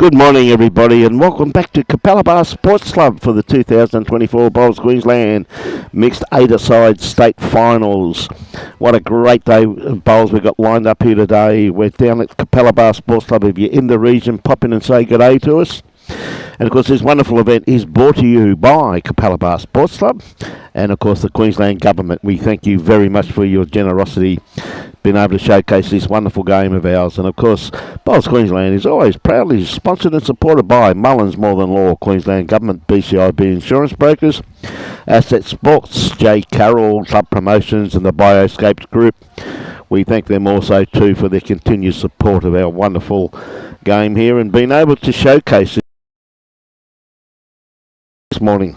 Good morning, everybody, and welcome back to Capalaba Sport Club for the 2024 Bowls Queensland Mixed 8-a-side State Finals. What a great day of bowls we've got lined up here today. We're down at Capalaba Sports Club. If you're in the region, pop in and say good day to us. And, of course, this wonderful event is brought to you by Capalaba Sports Club and, of course, the Queensland Government. We thank you very much for your generosity being able to showcase this wonderful game of ours. And, of course, Bowls Queensland is always proudly sponsored and supported by Mullins More Than Law, Queensland Government, BCIB Insurance Brokers, Asset Sports, J. Carroll, Club Promotions and the Bioscapes Group. We thank them also, too, for their continued support of our wonderful game here and being able to showcase it this morning.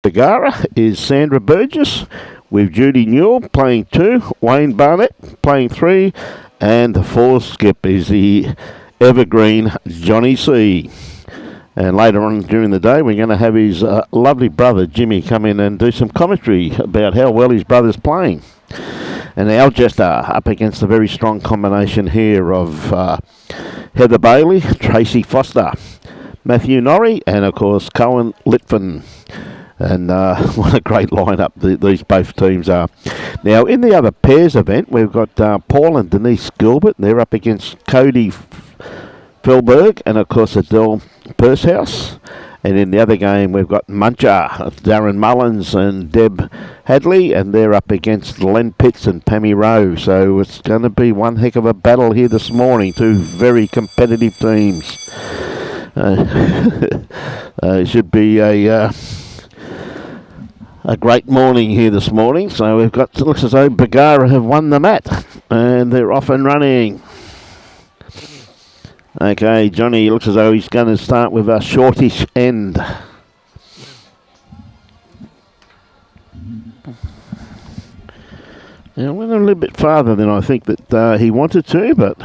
BARGARA is Sandra Burgess with Judy Nowell playing 2, Wayne Barnett playing 3, and the 4th skip is the evergreen Johnny C. And later on during the day we're going to have his lovely brother Jimmy come in and do some commentary about how well his brother's playing. And ALGESTER up against a very strong combination here of Heather Bailey, Tracy Foster, Mathew Norrie, and of course Cohen Litfin. And what a great lineup these both teams are. Now, in the other pairs event, we've got Paul and Denise Gilbert. They're up against Cody Philberg and, of course, Adele Pursehouse. And in the other game, we've got Muncher, Darren Mullins and Deb Hadley. And they're up against Len Pitts and Pammy Rowe. So it's going to be one heck of a battle here this morning. Two very competitive teams. It should be a great morning here this morning. So we've got, it looks as though BARGARA have won the mat and they're off and running. Okay, Johnny looks as though he's going to start with a shortish end. Now went a little bit farther than I think that he wanted to, but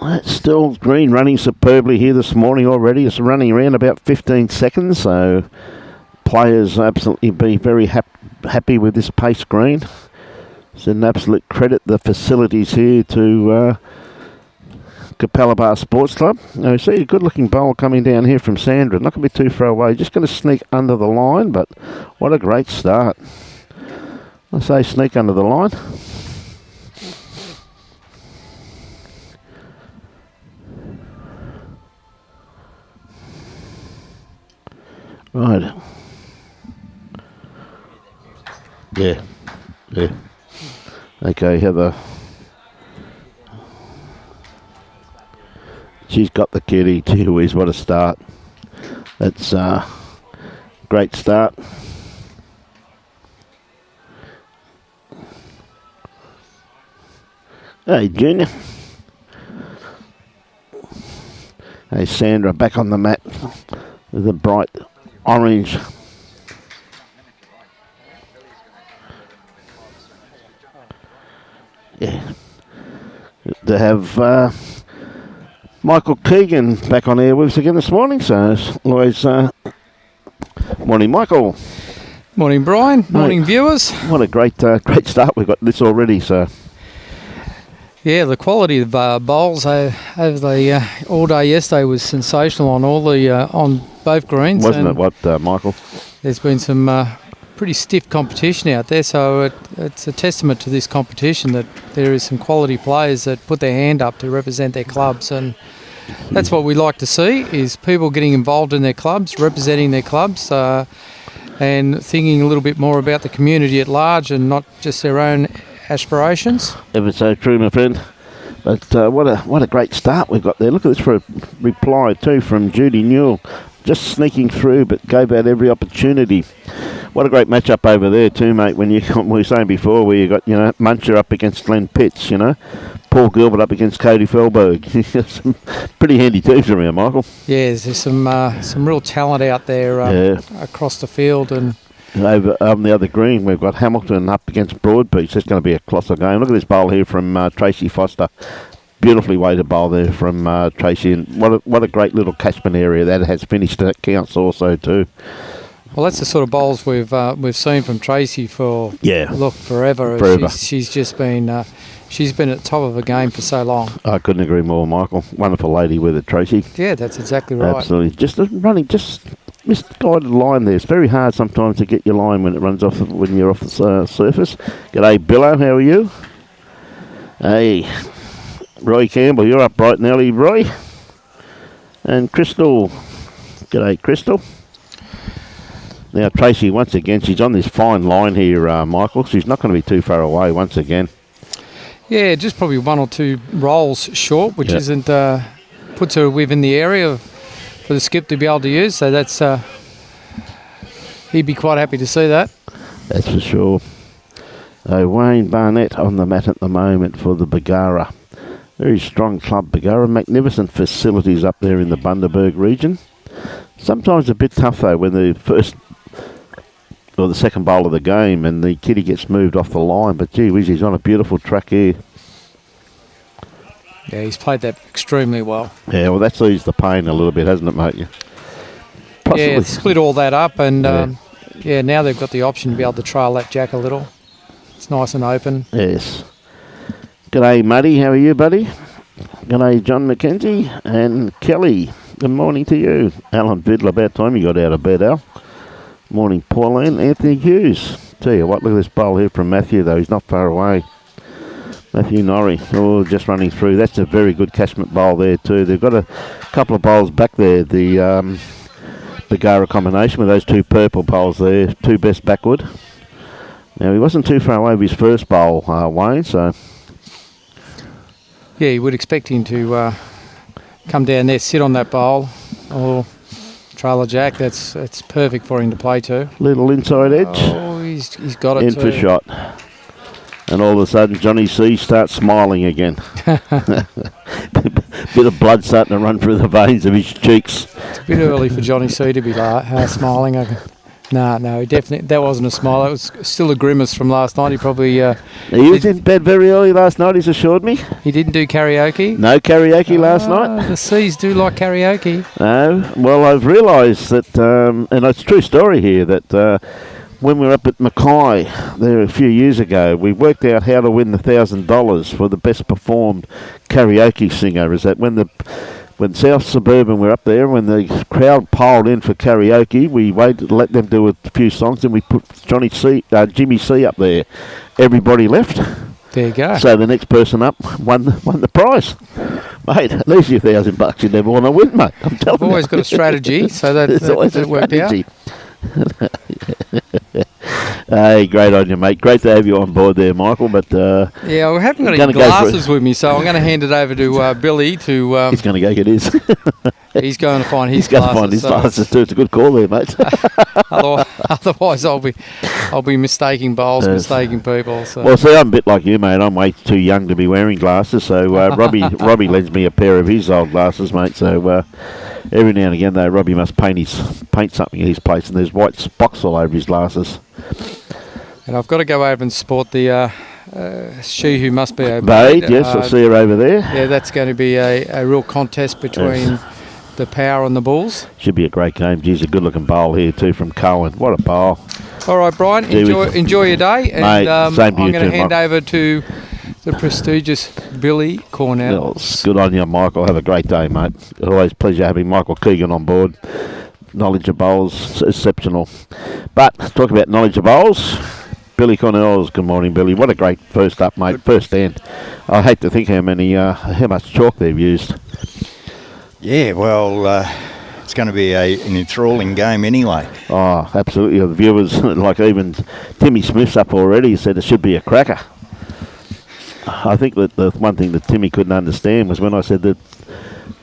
that's still green running superbly here this morning already. It's running around about 15 seconds, so players absolutely be very happy with this pace green. It's an absolute credit the facilities here to Capalaba Sports Club. Now you see a good looking bowl coming down here from Sandra. Not going to be too far away. Just going to sneak under the line, but what a great start. I say sneak under the line. Right. Yeah. Okay, Heather. She's got the kitty. Gee whiz, what a start. That's a great start. Hey, Junior. Hey, Sandra, back on the mat with a bright orange. Yeah. To have Michael Keegan back on air with us again this morning, so it's always morning, Michael. Morning, Brian. Morning, viewers. What a great start we've got this already. So yeah, the quality of bowls over the all day yesterday was sensational on all the on both greens, wasn't it? Michael? There's been some pretty stiff competition out there, so it's a testament to this competition that there is some quality players that put their hand up to represent their clubs, and that's what we like to see, is people getting involved in their clubs, representing their clubs, and thinking a little bit more about the community at large and not just their own aspirations. Ever so true, my friend. But what a great start we've got there. Look at this for a reply too from Judy Nowell. Just sneaking through, but gave out every opportunity. What a great matchup over there too, mate. When we were saying before, where you got Muncher up against Glenn Pitts, Paul Gilbert up against Cody Felberg. Some pretty handy teams around, Michael. Yeah, there's some real talent out there across the field. And over on the other green, we've got Hamilton up against Broadbeach. That's going to be a colossal game. Look at this bowl here from Tracy Foster. Beautifully weighted bowl there from Tracy, and what a great little catchment area that has finished at counts also too. Well, that's the sort of bowls we've seen from Tracy for forever. Forever. She's just been she's been at the top of her game for so long. I couldn't agree more, Michael. Wonderful lady with it, Tracy. Yeah, that's exactly right. Absolutely. Just misguided line there. It's very hard sometimes to get your line when it runs off when you're off the surface. G'day, Billo. How are you? Hey, Roy Campbell. You're up bright and early, Roy. And Crystal. G'day, Crystal. Now, Tracy, once again, she's on this fine line here, Michael. She's not going to be too far away once again. Yeah, just probably 1 or 2 rolls short, which isn't puts her within the area for the skip to be able to use. So that's he'd be quite happy to see that. That's for sure. Wayne Barnett on the mat at the moment for the Bargara. Very strong club, Bargara. Magnificent facilities up there in the Bundaberg region. Sometimes a bit tough though when the first or the second bowl of the game and the kiddie gets moved off the line, but gee whiz, he's on a beautiful track here. Yeah, he's played that extremely well. Yeah, well that's eased the pain a little bit, hasn't it, mate? Possibly. Yeah, split all that up and now they've got the option to be able to trail that jack a little. It's nice and open. Yes. G'day, Muddy. How are you, buddy? G'day, John McKenzie and Kelly. Good morning to you. Alan Vidal, about time you got out of bed, Al. Morning, Pauline. Anthony Hughes. Tell you what, look at this bowl here from Mathew, though. He's not far away. Mathew Norrie. Oh, just running through. That's a very good catchment bowl there, too. They've got a couple of bowls back there. The Bargara combination with those 2 purple bowls there. 2 best backward. Now, he wasn't too far away with his first bowl, Wayne, so... Yeah, you would expect him to come down there, sit on that bowl, or trail a jack. That's perfect for him to play to. Little inside edge. Oh, he's got it in for shot. And all of a sudden, Johnny C starts smiling again. Bit of blood starting to run through the veins of his cheeks. It's a bit early for Johnny C to be smiling. No, definitely that wasn't a smile. It was still a grimace from last night. He probably... he was in bed very early last night, he's assured me. He didn't do karaoke? No karaoke last night. The C's do like karaoke. No. Well, I've realised that, and it's a true story here, that when we were up at Mackay there a few years ago, we worked out how to win the $1,000 for the best performed karaoke singer. Is that when South Suburban were up there, when the crowd piled in for karaoke, we waited to let them do a few songs, and we put Jimmy C up there. Everybody left. There you go. So the next person up won the prize. Mate, at least your $1,000 you never want to win, mate. I'm telling you. I've always got a strategy, so that worked out. Hey, great on you, mate. Great to have you on board there, Michael. But yeah, I haven't got any glasses with me, so I'm going to hand it over to Billy to... he's going to go get his. He's going to find his glasses. He's going to find his glasses too. It's a good call there, mate. Otherwise, I'll be mistaking bowls, mistaking people. So. Well, see, I'm a bit like you, mate. I'm way too young to be wearing glasses, so Robbie lends me a pair of his old glasses, mate. So every now and again, though, Robbie must paint something at his place, and there's white spots all over his glasses. And I've got to go over and sport the She Who Must Be Obeyed. Yes, I see her over there. Yeah, that's going to be a real contest between the Power and the Bulls. Should be a great game. Geez, a good-looking bowl here too from Cohen. What a bowl. All right, Brian, enjoy your day. And mate, same to you I'm going to hand Michael. over to the prestigious Billy Cornell. Good on you, Michael. Have a great day, mate. Always a pleasure having Michael Keegan on board. Knowledge of bowls, exceptional. But talk about knowledge of bowls. Billy Cornell's, good morning, Billy. What a great first up, mate. First stand. I hate to think how much chalk they've used. Yeah, well, it's going to be an enthralling game anyway. Oh, absolutely. The viewers, like even Timmy Smith's up already, said it should be a cracker. I think that the one thing that Timmy couldn't understand was when I said that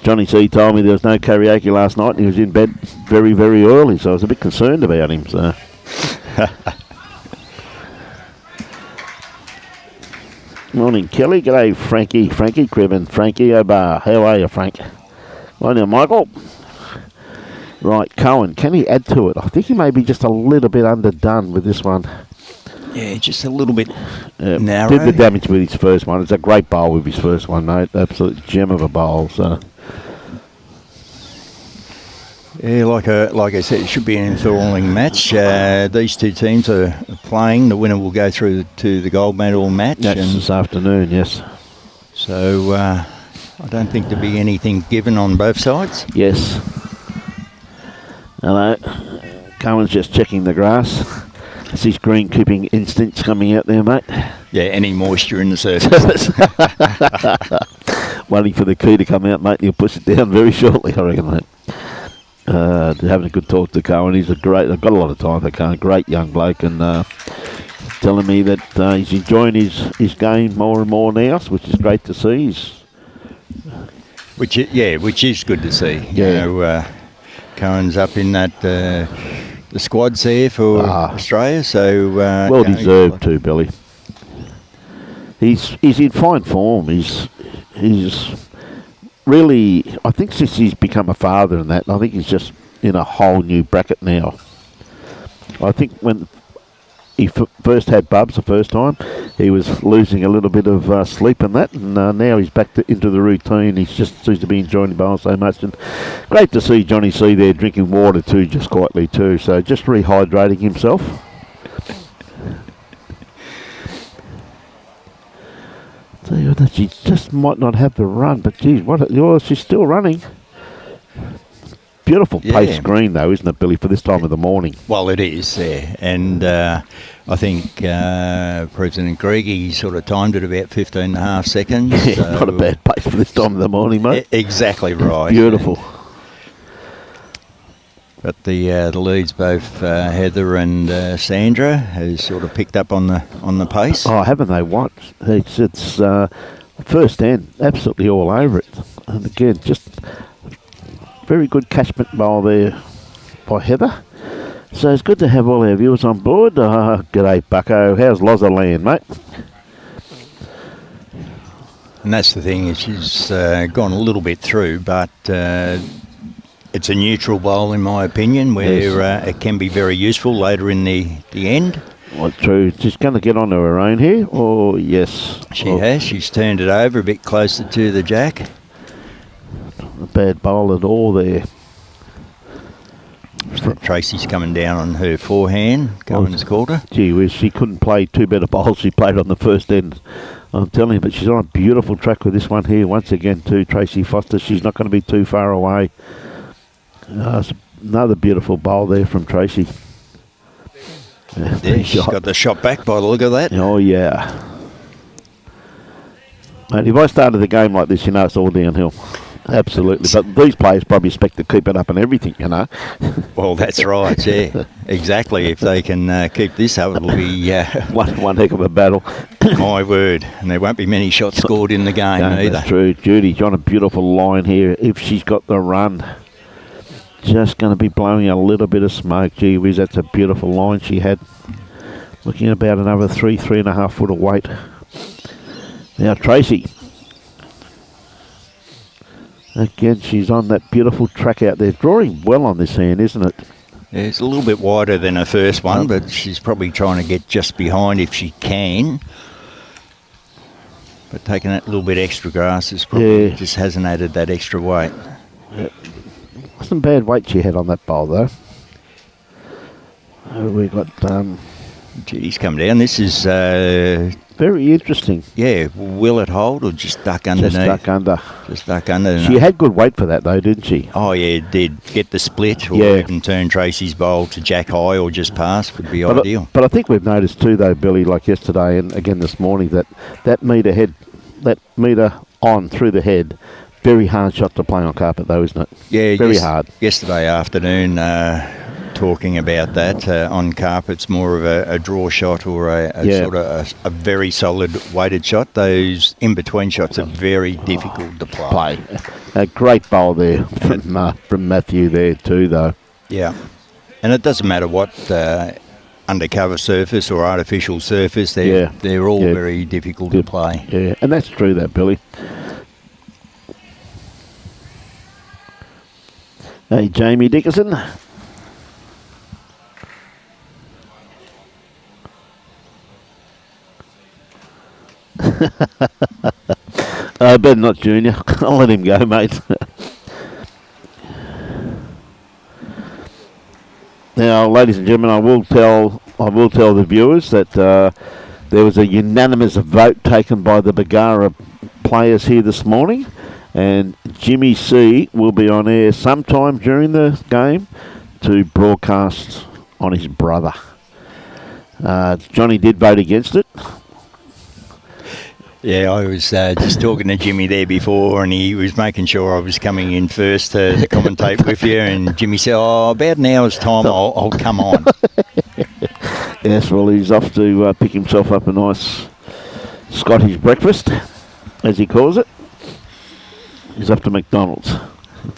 Johnny C told me there was no karaoke last night and he was in bed very, very early, so I was a bit concerned about him. So. Morning, Kelly. G'day, Frankie Cribb and Frankie O'Bar. How are you, Frank? Well, now, Michael. Right, Cohen, can he add to it? I think he may be just a little bit underdone with this one. Yeah, just a little bit narrow. Did the damage with his first one. It's a great bowl with his first one, mate. Absolute gem of a bowl. So Yeah, like I said, it should be an enthralling match. These two teams are playing. The winner will go through to the gold medal match. That's this afternoon, yes. So I don't think there'll be anything given on both sides. Yes. Hello. Cohen's just checking the grass. It's his greenkeeping instincts coming out there, mate. Yeah, any moisture in the surface. Waiting for the key to come out, mate. He'll push it down very shortly, I reckon, mate. Having a good talk to Cohen. He's I've got a lot of time for Cohen. Great young bloke, and telling me that he's enjoying his game more and more now, which is great to see. Which is good to see. Yeah. You know, Cohen's up in that the squads there for Australia, so well deserved too, Billy. He's in fine form. He's really, I think since he's become a father and that, I think he's just in a whole new bracket now. I think when he first had Bubs the first time, he was losing a little bit of sleep and that, and now he's back into the routine. He just seems to be enjoying the bowl so much, and great to see Johnny C there drinking water too, just quietly too, so just rehydrating himself. Tell you that she just might not have the run, but geez, she's still running. Beautiful pace green though, isn't it, Billy, for this time of the morning? Well, it is, yeah. And I think President Greggy sort of timed it about 15 and a half seconds. Yeah, so not a bad pace for this time of the morning, mate. Exactly right. Beautiful. But the leads, both Heather and Sandra, has sort of picked up on the pace. Oh, haven't they? What? It's first end, absolutely all over it. And again, just very good catchment bowl there by Heather. So it's good to have all our viewers on board. G'day, Bucko. How's Lozaland, mate? And that's the thing, is she's gone a little bit through, but it's a neutral bowl in my opinion, where it can be very useful later in the end. Well, true. She's going to get onto her own here, or yes? She has. She's turned it over a bit closer to the jack. A bad bowl at all there. Tracy's coming down on her forehand. Cohen's called her. Gee whiz, she couldn't play two better bowls she played on the first end. I'm telling you, but she's on a beautiful track with this one here. Once again, too, Tracy Foster. She's not going to be too far away. Another beautiful bowl there from Tracy. Yeah, she's got the shot back by the look of that. Oh, yeah. Mate, if I started the game like this, you know it's all downhill. Absolutely. But these players probably expect to keep it up and everything, you know. Well, that's right, yeah. Exactly. If they can keep this up, it'll be... one heck of a battle. My word. And there won't be many shots scored in the game either. That's true. Judy's on a beautiful line here. If she's got the run, just going to be blowing a little bit of smoke. Gee whiz, that's a beautiful line she had. Looking at about another 3.5 foot of weight. Now, Tracy. Again, she's on that beautiful track out there. Drawing well on this hand, isn't it? Yeah, it's a little bit wider than her first one, but she's probably trying to get just behind if she can. But taking that little bit extra grass is probably just hasn't added that extra weight. Yeah. Wasn't bad weight she had on that bowl, though. We got... Judy's come down. This is... very interesting. Yeah, will it hold or just duck underneath? Just duck under. She had good weight for that though, didn't she? Oh yeah, it did. Get the split or even turn Tracy's bowl to jack high or just pass would be ideal. But I think we've noticed too though, Billy, like yesterday and again this morning, that meter on through the head, very hard shot to play on carpet though, isn't it? Yeah, very hard. Yesterday afternoon, talking about that on carpet's more of a draw shot or a sort of a very solid weighted shot. Those in between shots are very difficult to play. A great bowl there from Mathew there too, though. Yeah, and it doesn't matter what undercover surface or artificial surface. They're all very difficult to play. Yeah, and that's true, that Billy. Hey, Jamie Dickerson. Better not Junior. I'll let him go, mate. Now, ladies and gentlemen, I will tell the viewers that there was a unanimous vote taken by the BARGARA players here this morning, and Jimmy C will be on air sometime during the game to broadcast on his brother. Johnny did vote against it. Yeah, I was just talking to Jimmy there before, and he was making sure I was coming in first to commentate with you, and Jimmy said, about an hour's time I'll come on. Yes, well, he's off to pick himself up a nice Scottish breakfast, as he calls it. He's up to McDonald's. He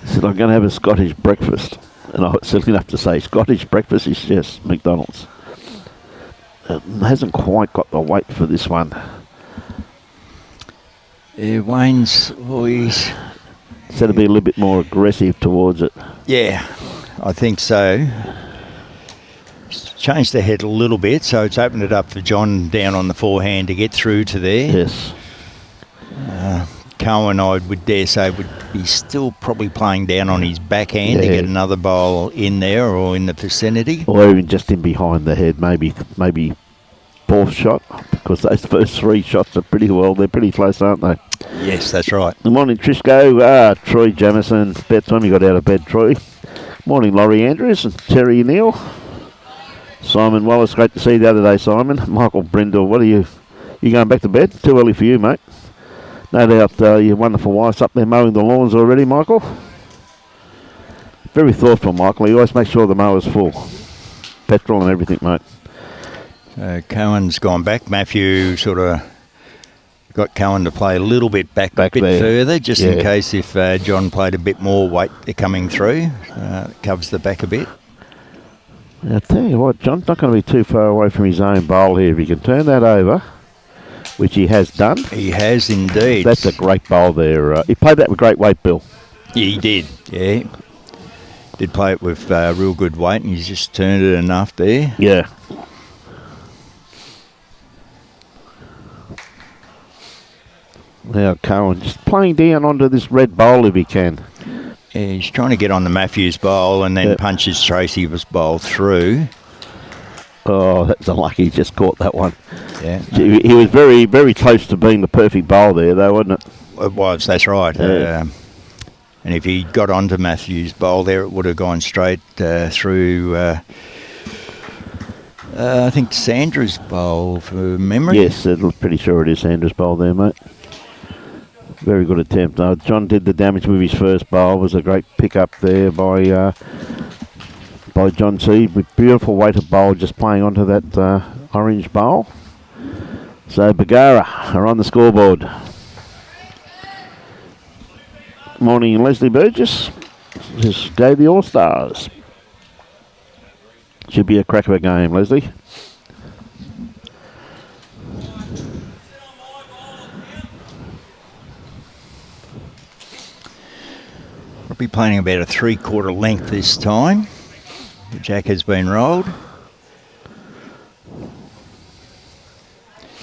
said, I'm going to have a Scottish breakfast. And I was silly enough to say, Scottish breakfast is just McDonald's. It hasn't quite got the weight for this one. Wayne's always said to be a little bit more aggressive towards it. Yeah, I think so. Changed the head a little bit, so it's opened it up for John down on the forehand to get through to there. Yes. Cohen, I would dare say, would be still probably playing down on his backhand to get another bowl in there or in the vicinity. Or even just in behind the head, maybe fourth shot, because those first three shots are they're pretty close, aren't they? Yes, that's right. Good morning, Trisco. Troy Jamison. About time you got out of bed, Troy. Morning, Laurie Andrews and Terry Neal. Simon Wallace, great to see you the other day, Simon. Michael Brindle, what are you? You going back to bed? Too early for you, mate. No doubt your wonderful wife's up there mowing the lawns already, Michael. Very thoughtful, Michael. He always makes sure the mower's full. Petrol and everything, mate. Cohen's gone back. Mathew sort of got Cohen to play a little bit back a bit there. Further, just in case if John played a bit more weight coming through. Covers the back a bit. I'll tell you what, John's not going to be too far away from his own bowl here. If he can turn that over, which he has done. He has indeed. That's a great bowl there. He played that with great weight, Bill. He did, yeah. Did play it with real good weight, and he's just turned it enough there. Yeah. Now Cohen just playing down onto this red bowl if he can. Yeah, he's trying to get on the Matthews bowl and then punches Tracy's bowl through. Oh, that's unlucky. He just caught that one. Yeah. He was very, very close to being the perfect bowl there, though, wasn't it? It was, that's right. Yeah. And if he got onto Matthews' bowl there, it would have gone straight through, I think, Sandra's bowl, for memory. Yes, pretty sure it is Sandra's bowl there, mate. Very good attempt. John did the damage with his first bowl. It was a great pick-up there by John C. With beautiful weighted bowl just playing onto that orange bowl. So BARGARA are on the scoreboard. Morning, Leslie Burgess. Just gave the All-Stars. Should be a crack of a game, Leslie. We'll be playing about a 3/4 length this time. The jack has been rolled.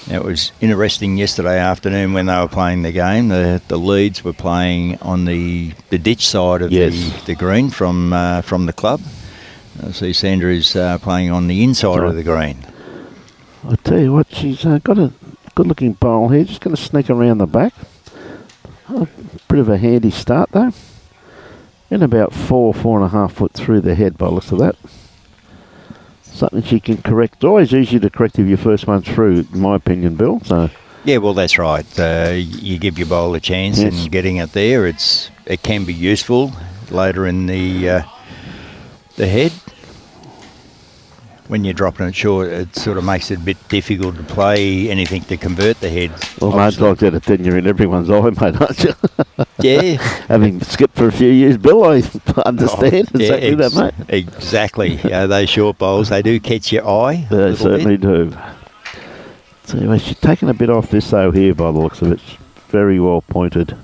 Now, it was interesting yesterday afternoon when they were playing the game. The leads were playing on the ditch side of the green from the club. I see Sandra is playing on the inside of the green. I tell you what, she's got a good-looking bowl here. Just going to sneak around the back. Bit of a handy start though. In about 4.5 foot through the head by the looks of that. Something she can correct. Always easy to correct if your first one's through, in my opinion, Bill. So yeah, well, that's right. You give your bowl a chance in getting it there. It can be useful later in the head. When you're dropping it short, it sort of makes it a bit difficult to play anything to convert the head. Well, mate, like that, then you're in everyone's eye, mate, aren't you? Yeah. Having skipped for a few years, Bill, I understand exactly that, mate. Exactly. Those short bowls, they do catch your eye. They certainly do. So anyway, she's taken a bit off this, though, here, by the looks of it. It's very well pointed.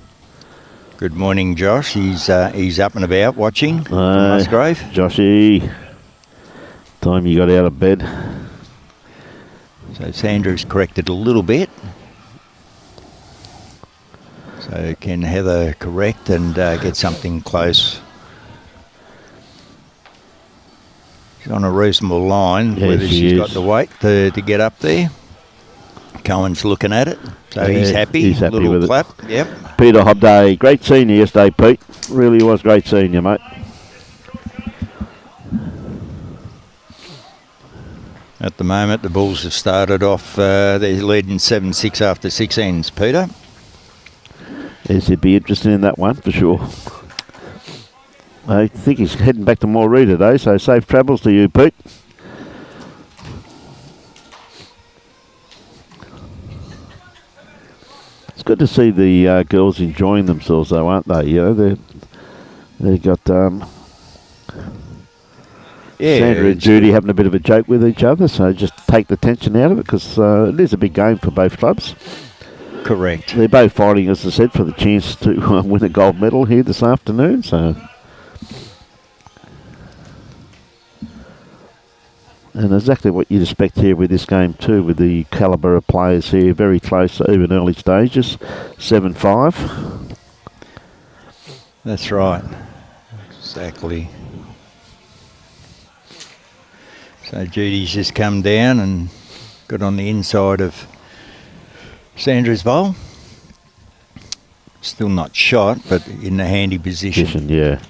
Good morning, Josh. He's up and about watching from Musgrave. Joshy. Time you got out of bed. So Sandra's corrected a little bit. So can Heather correct and get something close? She's on a reasonable line, Yeah, whether she she's is. got the weight to get up there. Cohen's looking at it, so he's happy. He's happy Little with it. clap, yep. Peter Hobday, great seeing you yesterday, Pete. Really was great seeing you, mate. At the moment, the Bulls have started off, they're leading 7-6 after 6 ends, Peter. Yes, he'd be interested in that one for sure. I think he's heading back to Norrie today, so safe travels to you, Pete. It's good to see the girls enjoying themselves, though, aren't they? You know, they've got Sandra and Judy having a bit of a joke with each other, so just take the tension out of it, because it is a big game for both clubs. Correct. They're both fighting, as I said, for the chance to win a gold medal here this afternoon, so... And exactly what you'd expect here with this game too, with the calibre of players here, very close, even early stages, 7-5. That's right. Exactly. So Judy's just come down and got on the inside of Sandra's bowl. Still not shot, but in a handy position. Yeah.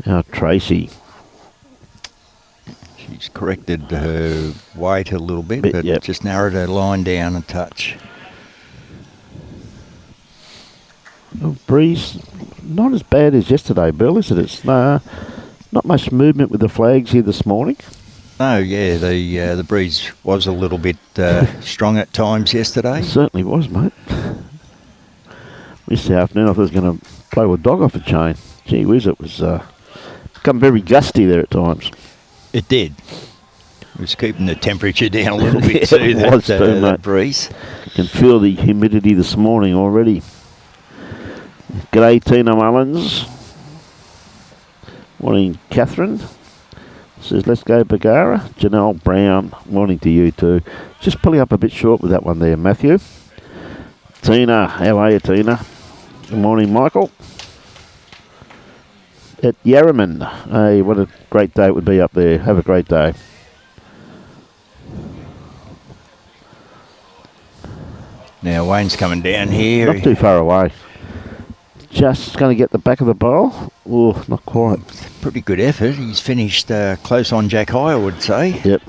Now Tracy. She's corrected her weight a little bit, but yep. just narrowed her line down a touch. Well, breeze, not as bad as yesterday, Bill, is it? It's not much movement with the flags here this morning. Oh yeah, the breeze was a little bit strong at times yesterday. It certainly was, mate. This afternoon I thought I was going to blow a dog off a chain. Gee whiz, it was become very gusty there at times. It did. It was keeping the temperature down a little bit too, it was too, that breeze. You can feel the humidity this morning already. G'day, Tina Mullins. Morning, Catherine. Says, let's go Bargara. Janelle Brown, morning to you too. Just pulling up a bit short with that one there, Mathew. Tina, how are you, Tina? Good morning, Michael. At Yarraman. Hey, what a great day it would be up there. Have a great day. Now Wayne's coming down here. Not too far away. Just going to get the back of the bowl. Oh, not quite. Pretty good effort. He's finished close on Jack High, I would say. Yep.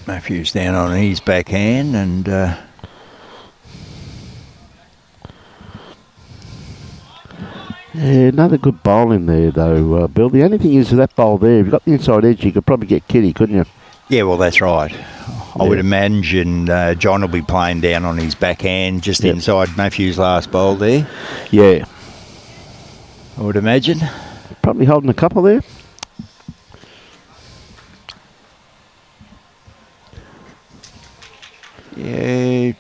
Mathew's down on his backhand and yeah, another good bowl in there though, Bill. The only thing is with that bowl there, if you've got the inside edge, you could probably get Kitty, couldn't you? yeah, well, that's right. I would imagine John will be playing down on his backhand just inside Mathew's last bowl there. Yeah. I would imagine. Probably holding a couple there. Yeah.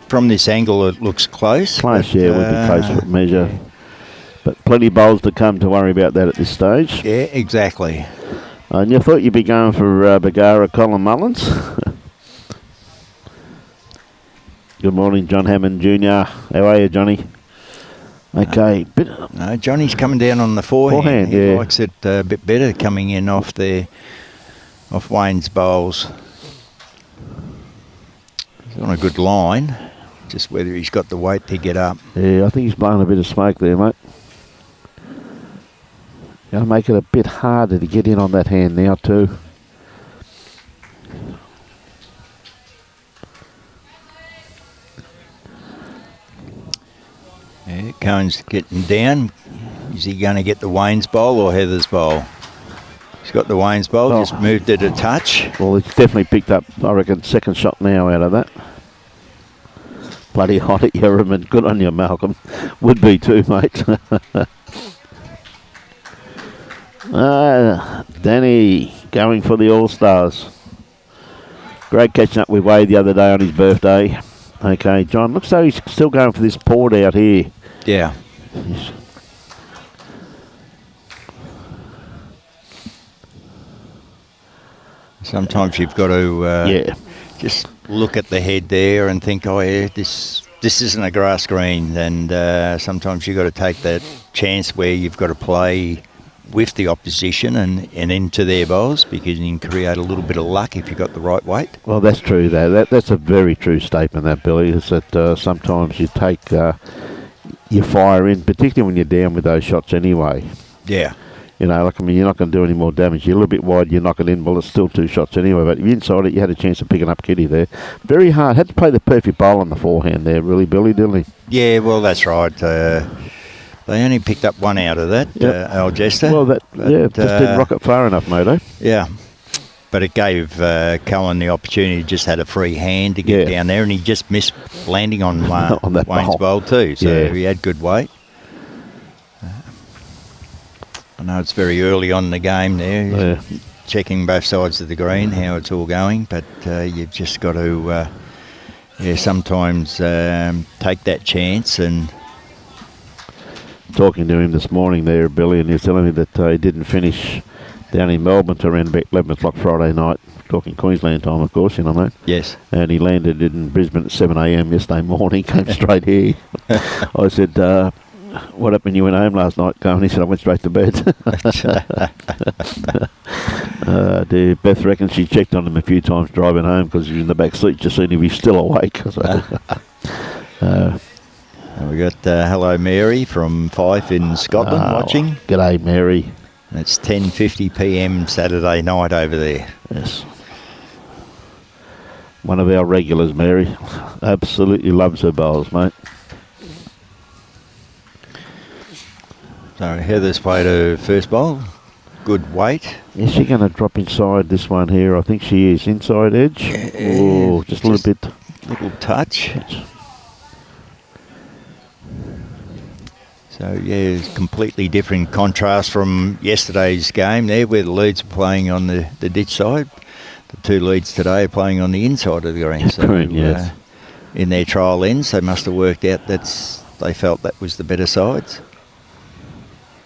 From this angle, it looks close. Close, yeah, would be close for measure. Yeah. But plenty of bowls to come to worry about that at this stage. Yeah, exactly. And you thought you'd be going for Bargara, Colin Mullins. Good morning, John Hammond Jr. How are you, Johnny? Okay. No, Johnny's coming down on the forehand. He likes it a bit better coming in off Wayne's bowls. He's on a good line. Just whether he's got the weight to get up. Yeah, I think he's blowing a bit of smoke there, mate. Going to make it a bit harder to get in on that hand now too. Yeah, Cohen's getting down. Is he going to get the Wayne's bowl or Heather's bowl? He's got the Wayne's bowl, just moved it a touch. Well, he's definitely picked up, I reckon, second shot now out of that. Bloody hot at Yarraman. Good on you, Malcolm. Would be too, mate. Danny going for the All-Stars. Great catching up with Wade the other day on his birthday. Okay, John, looks like he's still going for this port out here. Yeah. Sometimes you've got to just look at the head there and think, oh yeah, this isn't a grass green. And sometimes you've got to take that chance where you've got to play with the opposition and into their bowls, because you can create a little bit of luck if you've got the right weight. Well, that's true, though. That's a very true statement, that, Billy, is that sometimes you take your fire in, particularly when you're down with those shots anyway. Yeah. You know, like, I mean, you're not going to do any more damage. You're a little bit wide, you knock it in, well, it's still 2 shots anyway. But if you're inside it, you had a chance of picking up Kitty there. Very hard. Had to play the perfect bowl on the forehand there, really, Billy, didn't he? Yeah, well, that's right. They only picked up 1 out of that, ALGESTER. Well, just didn't rock it far enough, mate, eh? Yeah. But it gave Cohen the opportunity, just had a free hand to get down there, and he just missed landing on, on that Wayne's bowl too. So he had good weight. I know it's very early on in the game there, checking both sides of the green, how it's all going, but you've just got to sometimes take that chance. And talking to him this morning there, Billy, and he was telling me that he didn't finish down in Melbourne till around about 11 o'clock Friday night, talking Queensland time, of course, you know, mate. Yes. And he landed in Brisbane at 7 a.m. yesterday morning, came straight here. I said, what happened when you went home last night, Cohen? He said, I went straight to bed. Beth reckons she checked on him a few times driving home because he was in the back seat, just seeing if he's still awake. We got hello Mary from Fife in Scotland watching. G'day, Mary. It's 10:50 p.m. Saturday night over there. Yes. One of our regulars, Mary. Absolutely loves her bowls, mate. So Heather's played her first bowl. Good weight. Is she going to drop inside this one here? I think she is. Inside edge. Oh, just a little bit. Little touch. So, yeah, completely different contrast from yesterday's game there, where the leads are playing on the ditch side. The 2 leads today are playing on the inside of the green. So, yes. In their trial ends, they must have worked out they felt that was the better sides.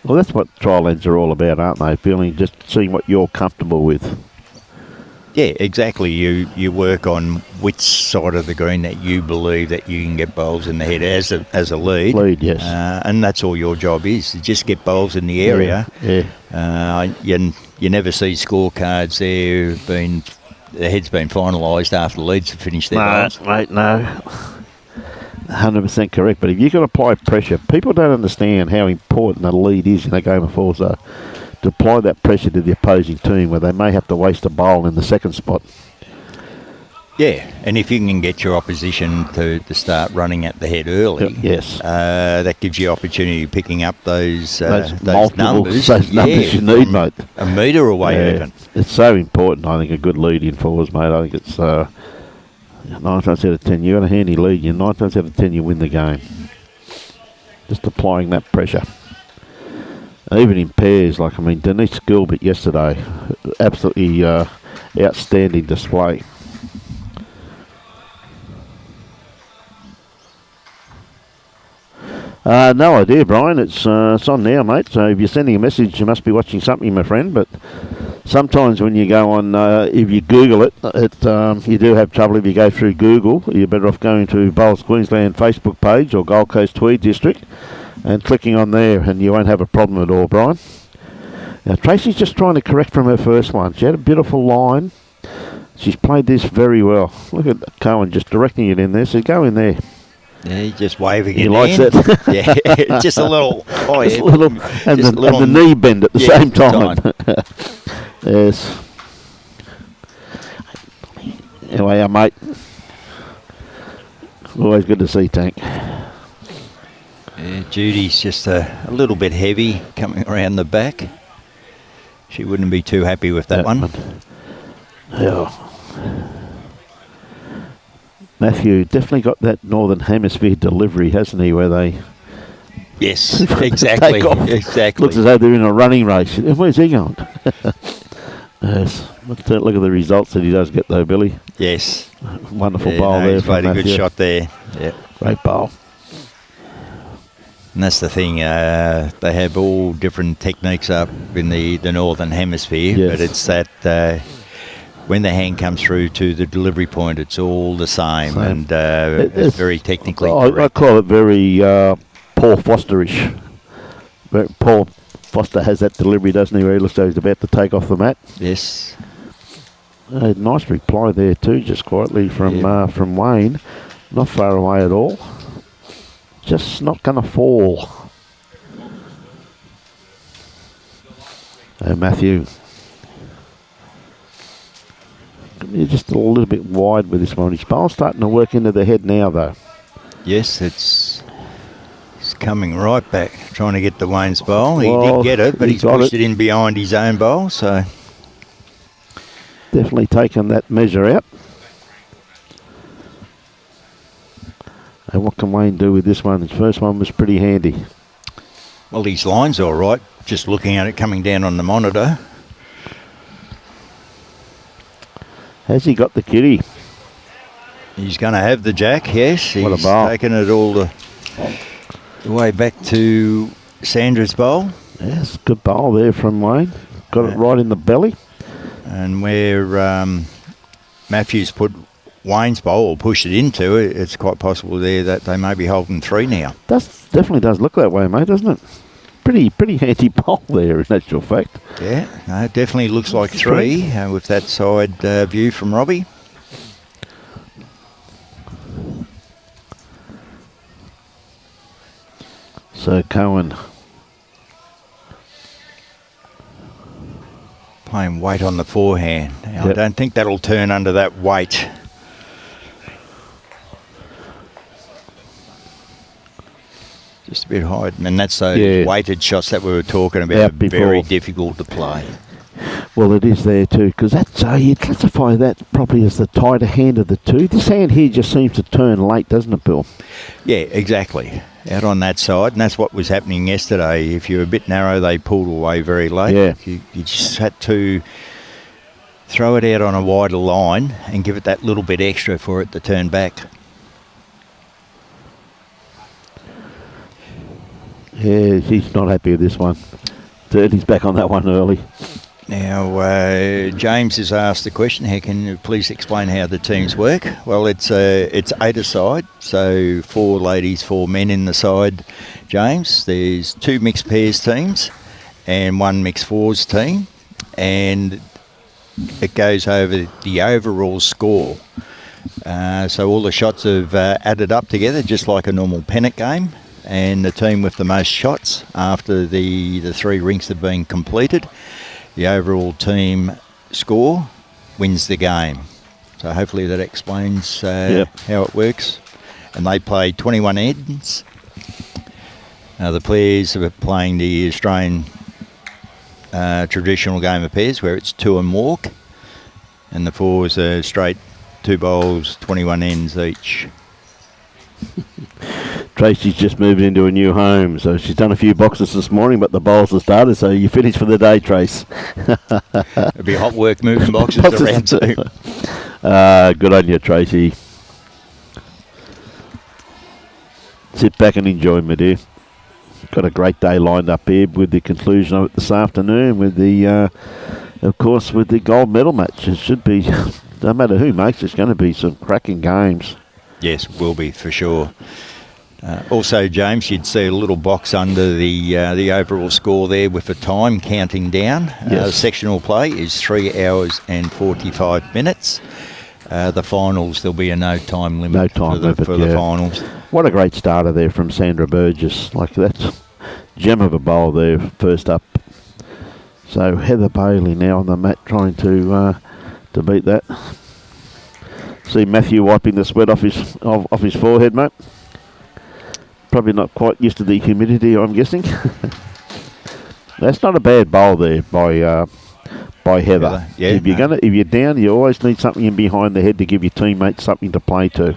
Well, that's what trial ends are all about, aren't they? Just seeing what you're comfortable with. Yeah, exactly. You work on which side of the green that you believe that you can get bowls in the head as a lead. Lead, yes. And that's all your job is, to just get bowls in the area. Yeah. You never see scorecards there the head's been finalised after the leads have finished their bowls. Mate, no. 100% correct. But if you've got to apply pressure, people don't understand how important a lead is in a game of fours, though. To apply that pressure to the opposing team where they may have to waste a bowl in the second spot. Yeah, and if you can get your opposition to start running at the head early, yes, that gives you opportunity of picking up those numbers. Those numbers you need, mate. A metre away even. It's so important, I think, a good lead in fours, mate. I think it's 9 times out of 10, you got a handy lead, 9 times out of 10 you win the game. Just applying that pressure. Even in pairs, Denise Gilbert yesterday, absolutely outstanding display. No idea, Brian. It's on now, mate. So if you're sending a message, you must be watching something, my friend. But sometimes when you go on, if you Google it, you do have trouble if you go through Google. You're better off going to Bowls Queensland Facebook page or Gold Coast Tweed District and clicking on there, and you won't have a problem at all, Brian. Now, Tracy's just trying to correct from her first one. She had a beautiful line. She's played this very well. Look at Cohen just directing it in there. So go in there. Yeah, he's just waving it in. He likes it. Yeah, just a little. Oh, just a little, and the knee bend at the same time. Yes. Anyway, mate. Always good to see, Tank. Yeah, Judy's just a little bit heavy coming around the back. She wouldn't be too happy with that one. Yeah. Mathew definitely got that Northern Hemisphere delivery, hasn't he, where they... Yes, exactly. Exactly. Looks as though they're in a running race. Where's he going? Yes. Look at the results that he does get, though, Billy. Yes. Wonderful bowl there. He's played a good shot there. Yeah. Great bowl. And that's the thing, they have all different techniques up in the Northern Hemisphere, but it's that when the hand comes through to the delivery point, it's all the same. And it's very technically correct. I call it very Paul Fosterish. Paul Foster has that delivery, doesn't he, where he looks like he's about to take off the mat. Yes. Nice reply there too, just quietly from Wayne. Not far away at all. Just not going to fall. Mathew. You're just a little bit wide with this one. His bowl's starting to work into the head now, though. Yes, it's coming right back, trying to get the Wayne's bowl. He did get it, but he's pushed it in behind his own bowl, so... Definitely taken that measure out. And what can Wayne do with this one? His first one was pretty handy. Well, his line's all right, just looking at it coming down on the monitor. Has he got the kitty? He's going to have the jack, yes. What a He's bowl. taken it all the way back to Sandra's bowl. Yes, good bowl there from Wayne. Got it right in the belly. And where Matthew's put Wayne's bowl or pushed it into, it's quite possible there that they may be holding 3 now. Definitely does look that way, mate, doesn't it? Pretty handy bowl there, in actual fact. Yeah, no, it definitely looks like 3 with that side view from Robbie. So Cohen playing weight on the forehand. Now, yep. I don't think that'll turn under that weight. Just a bit high. And that's those weighted shots that we were talking about. Very difficult to play. Well, it is there too, because that's you'd classify that probably as the tighter hand of the two. This hand here just seems to turn late, doesn't it, Bill? Yeah, exactly. Out on that side, and that's what was happening yesterday. If you were a bit narrow, they pulled away very late. Yeah. You just had to throw it out on a wider line and give it that little bit extra for it to turn back. Yeah, he's not happy with this one. He's back on that one early. Now, James has asked the question, how can you please explain how the teams work? Well, it's 8 aside, so 4 ladies, 4 men in the side, James. There's 2 mixed pairs teams and 1 mixed fours team, and it goes over the overall score. So all the shots have added up together, just like a normal pennant game, and the team with the most shots after the 3 rinks have been completed, the overall team score wins the game. So hopefully that explains how it works. And they play 21 ends. The players are playing the Australian traditional game of pairs, where it's 2 and walk. And the fours are straight 2 bowls, 21 ends each. Tracy's just moved into a new home, so she's done a few boxes this morning, but the bowls have started, so you finished for the day, Trace. It'll be hot work moving boxes around too. Good on you, Tracy. Sit back and enjoy, my dear. Got a great day lined up here with the conclusion of it this afternoon with the, of course, with the gold medal match. It should be, no matter who makes it, it's going to be some cracking games. Yes, will be for sure. Also, James, you'd see a little box under the overall score there with the time counting down. Yes. Sectional play is 3 hours and 45 minutes. The finals, there'll be a no time limit for the finals. What a great starter there from Sandra Burgess. Like that's gem of a bowl there, first up. So Heather Bailey now on the mat trying to beat that. See Mathew wiping the sweat off his forehead, mate. Probably not quite used to the humidity, I'm guessing. That's not a bad bowl there by Heather. Yeah, if you're down, you always need something in behind the head to give your teammates something to play to.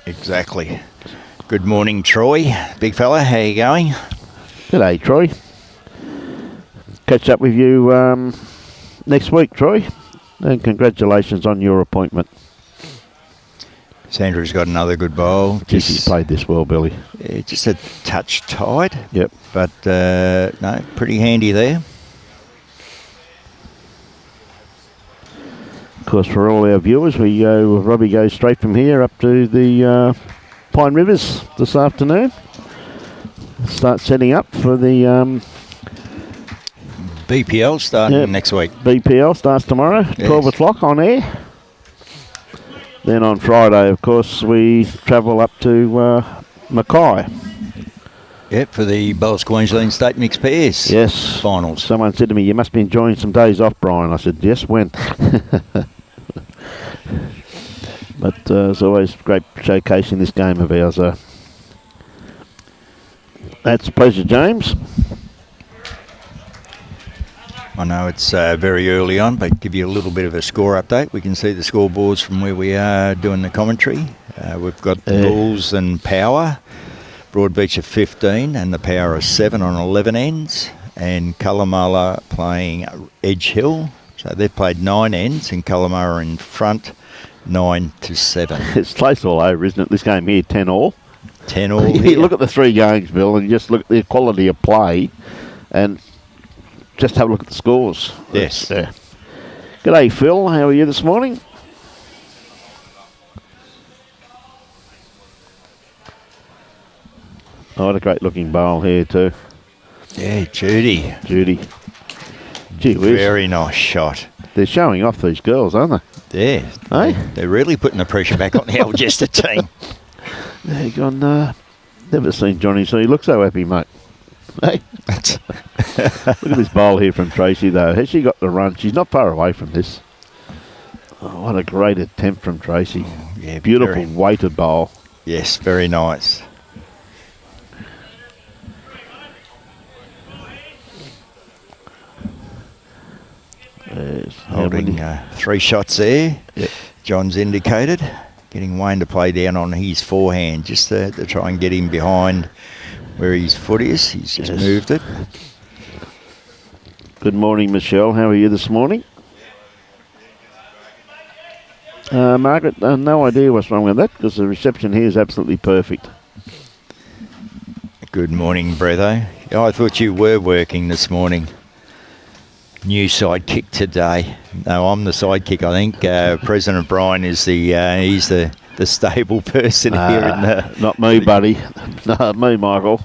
Exactly. Good morning, Troy. Big fella, how you going? G'day, Troy. Catch up with you next week, Troy. And congratulations on your appointment. Sandra's got another good bowl. She's played this well, Billy. Yeah, just a touch tight. Yep. But, no, pretty handy there. course, for all our viewers, Robbie goes straight from here up to the Pine Rivers this afternoon. Start setting up for the BPL starting next week. BPL starts tomorrow, 12 o'clock on air. Then on Friday, of course, we travel up to Mackay. Yep, for the Bowls Queensland State Mixed Pairs finals. Someone said to me, "You must be enjoying some days off, Brian." I said, "Yes, when?" But it's always great showcasing this game of ours. That's a pleasure, James. I know it's very early on, but give you a little bit of a score update. We can see the scoreboards from where we are doing the commentary. We've got the Bulls and Power. Broadbeach are 15 and the Power are 7 on 11 ends. And Colourmala playing Edge Hill. So they've played 9 ends and Colourmala in front 9-7. It's close all over, isn't it? This game here, 10 all. 10 all You here. look at the 3 games, Bill, and you just look at the quality of play and just have a look at the scores. Yes. G'day, Phil. How are you this morning? Oh, what a great looking bowl here too. Yeah, Judy. Gee whiz. Very nice shot. They're showing off, these girls, aren't they? Yeah. Hey? They're really putting the pressure back on the Algester team. They're gone, never seen Johnny C look so happy, mate. Hey? Look at this bowl here from Tracy, though. Has she got the run? She's not far away from this. Oh, what a great attempt from Tracy. Yeah, beautiful weighted bowl. Yes, very nice. Holding 3 shots there. Yep. John's indicated. Getting Wayne to play down on his forehand just to try and get him behind where his foot is. He's just moved it. Good morning, Michelle. How are you this morning? Margaret, no idea what's wrong with that because the reception here is absolutely perfect. Good morning, Bretho. I thought you were working this morning. New sidekick today. No, I'm the sidekick. I think President Brian is he's the stable person here. In the not me, buddy. No, me, Michael.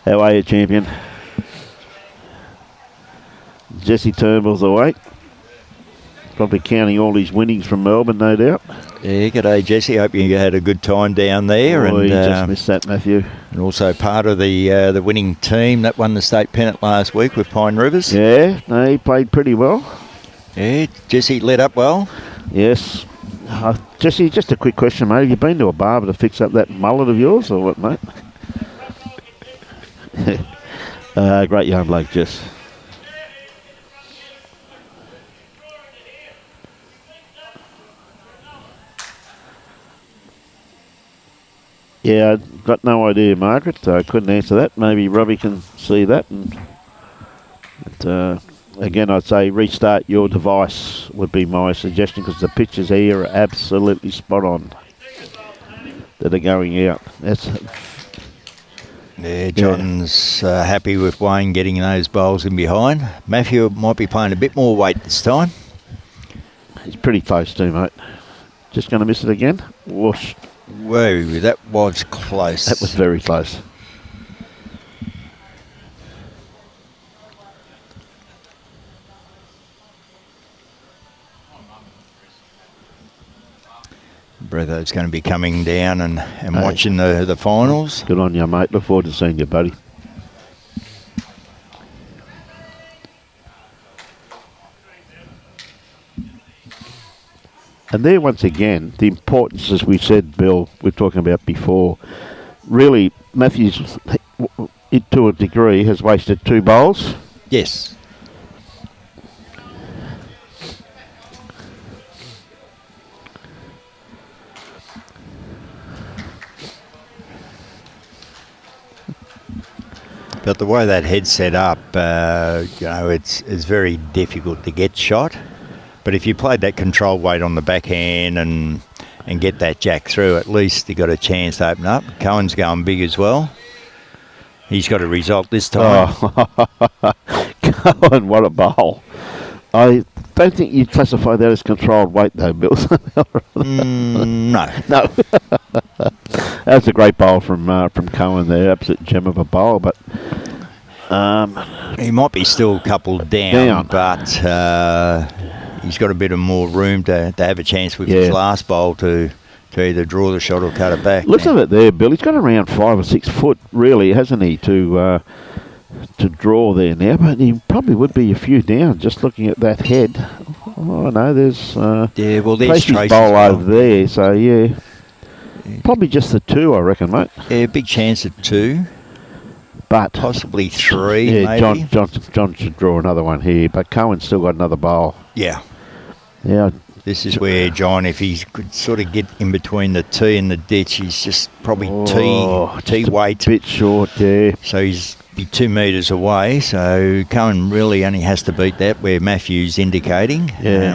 How are you, champion? Jesse Turnbull's awake. Probably counting all his winnings from Melbourne, no doubt. Yeah, g'day, Jesse. Hope you had a good time down there. Oh, you just missed that, Mathew. And also part of the winning team that won the state pennant last week with Pine Rivers. Yeah, no, he played pretty well. Yeah, Jesse led up well. Yes. Jesse, just a quick question, mate. Have you been to a barber to fix up that mullet of yours or what, mate? Great young bloke, Jess. Yeah, I've got no idea, Margaret. I couldn't answer that. Maybe Robbie can see that. But, again, I'd say restart your device would be my suggestion because the pictures here are absolutely spot on that are going out. Yeah, John's happy with Wayne getting those bowls in behind. Mathew might be playing a bit more weight this time. He's pretty close too, mate. Just going to miss it again. Whoosh. Whoa, that was close. That was very close. Bretho's going to be coming down and watching the finals. Good on you, mate. Look forward to seeing you, buddy. And there, once again, the importance, as we said, Bill, we're talking about before, really, Matthews, to a degree, has wasted 2 bowls. Yes. But the way that head's set up, it's very difficult to get shot. But if you played that control weight on the backhand and get that jack through, at least you got a chance to open up. Cohen's going big as well. He's got a result this time. Oh, Cohen, what a bowl. I don't think you'd classify that as controlled weight, though, Bill. No. No. That's a great bowl from Cohen there. Absolute gem of a bowl, but he might be still coupled down. But he's got a bit of more room to have a chance with his last bowl to either draw the shot or cut it back. Looks at it there, Bill. He's got around 5 or 6 foot, really, hasn't he, to draw there now, but he probably would be a few down just looking at that head. Oh no, there's there's Tracy's bowl over there, so probably just the 2, I reckon, mate. Yeah, big chance of 2, but possibly 3. Yeah, maybe. John should draw another one here, but Cohen's still got another bowl. Yeah. This is where John, if he could sort of get in between the tee and the ditch, he's just probably tee weight. A bit short, yeah. So he's be 2 metres away. So Cohen really only has to beat that where Mathew's indicating,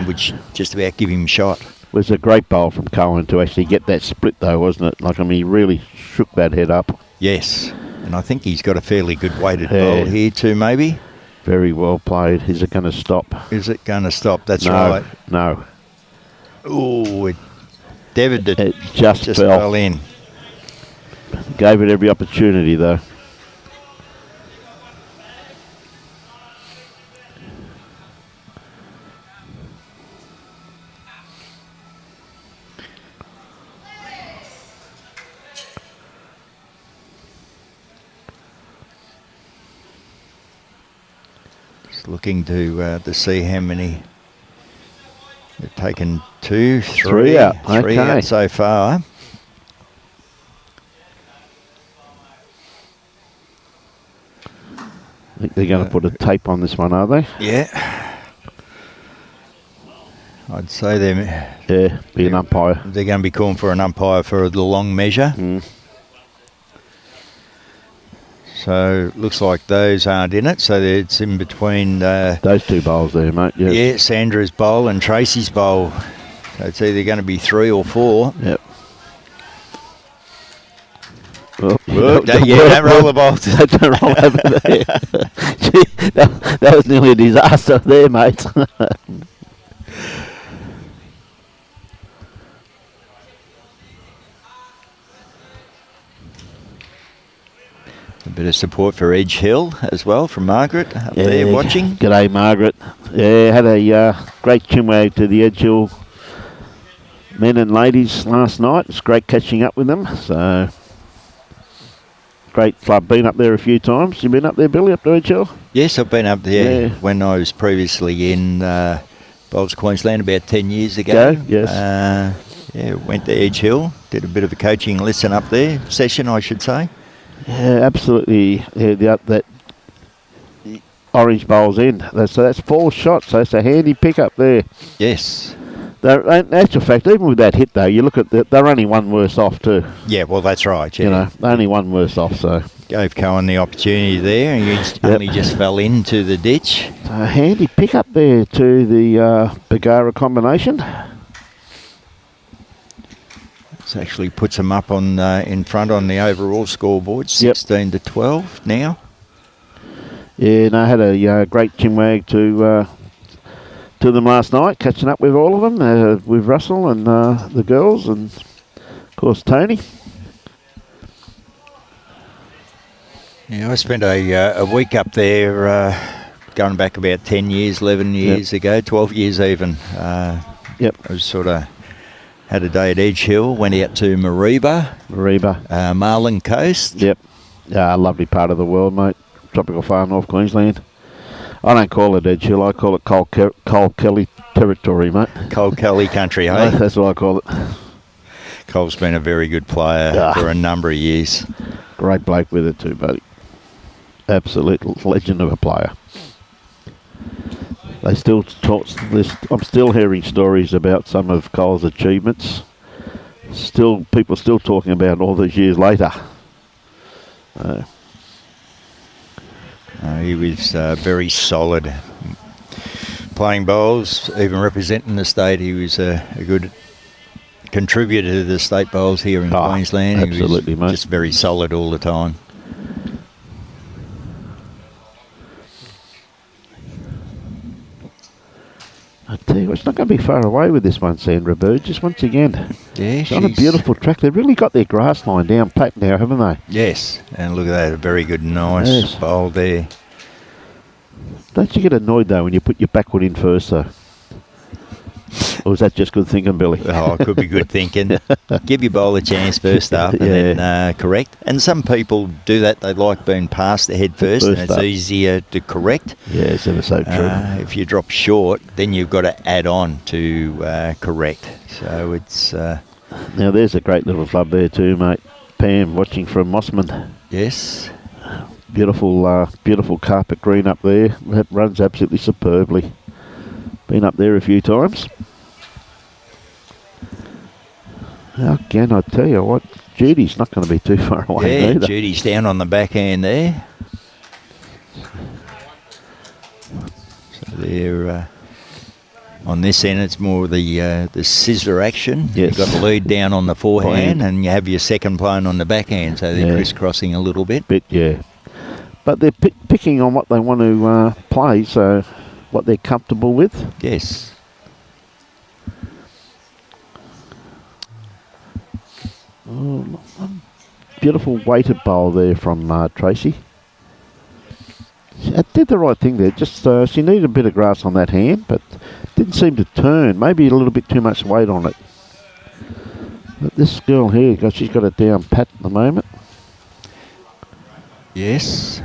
which just about give him a shot. It was a great bowl from Cohen to actually get that split, though, wasn't it? Like, I mean, he really shook that head up. Yes, and I think he's got a fairly good weighted bowl here too, maybe. Very well played. Is it going to stop? Is it going to stop? That's right. No. Oh, it just fell in. Gave it every opportunity, though. Just looking to see how many. They've taken 2, 3 out. Three out so far. I think they're going to put a tape on this one, are they? Yeah. I'd say be an umpire. They're going to be calling for an umpire for the long measure. So looks like those aren't in it. So it's in between those 2 bowls there, mate. Yes. Yeah, Sandra's bowl and Tracy's bowl. So it's either going to be 3 or 4. Yep. Don't roll the ball. Don't roll over there. Gee, that was nearly a disaster there, mate. A bit of support for Edge Hill as well from Margaret up there watching. G'day, Margaret. Yeah, had a great chinwag to the Edge Hill men and ladies last night. It's great catching up with them. So, great club. Been up there a few times. You been up there, Billy, up to Edge Hill? Yes, I've been up there when I was previously in Bowls, Queensland about 10 years ago. Yes. Went to Edge Hill. Did a bit of a coaching lesson up there. Session, I should say. Yeah, absolutely. Yeah, that orange bowl's in. So that's 4 shots. So it's a handy pickup there. Yes. In actual fact, even with that hit, though, you look at they're only 1 worse off too. Yeah, well, that's right. Yeah. You know, only 1 worse off. So gave Cohen the opportunity there, and he only just fell into the ditch. So a handy pickup there to the BARGARA combination. This actually puts them up on in front on the overall scoreboard, 16 to 12 now. Yeah, and I had a great chinwag to them last night, catching up with all of them, with Russell and the girls, and of course Tony. Yeah, I spent a week up there, going back about 10 years, 11 years ago, 12 years even. I was sort of had a day at Edge Hill, went out to Mariba, Marlin Coast. Yep, lovely part of the world, mate. Tropical far north Queensland. I don't call it Edge Hill, I call it Cole Kelly territory, mate. Cole Kelly country, hey? That's what I call it. Cole's been a very good player for a number of years. Great bloke with it too, buddy. Absolute legend of a player. They still talk. I'm still hearing stories about some of Cole's achievements. People still talking about all these years later. He was very solid playing bowls, even representing the state. He was a good contributor to the state bowls here in Queensland. Absolutely, he was mate. Just very solid all the time. I tell you, it's not going to be far away with this one, Sandra Burgess, once again. Yeah, it's on a beautiful track. They've really got their grass line down pat now, haven't they? Yes, and look at that, a very good, nice bowl there. Don't you get annoyed, though, when you put your backward in first, though? Or was that just good thinking, Billy? Oh, it could be good thinking. Give your bowl a chance first up and then correct. And some people do that. They like being past the head first and it's easier to correct. Yeah, it's ever so true. If you drop short, then you've got to add on to correct. So it's... now, there's a great little club there too, mate. Pam, watching from Mossman. Yes. Beautiful, beautiful carpet green up there. That runs absolutely superbly. Been up there a few times. Again, I tell you what, Judy's not going to be too far away either. Judy's down on the backhand there. So they're on this end. It's more the scissor action. Yes. You've got the lead down on the forehand, and you have your second blown on the backhand. So they're crisscrossing a little bit. But they're picking on what they want to play. So what they're comfortable with. Yes. Oh, beautiful weighted bowl there from Tracy. She did the right thing there. Just she needed a bit of grass on that hand, but didn't seem to turn. Maybe a little bit too much weight on it. But this girl here, she's got it down pat at the moment. Yes.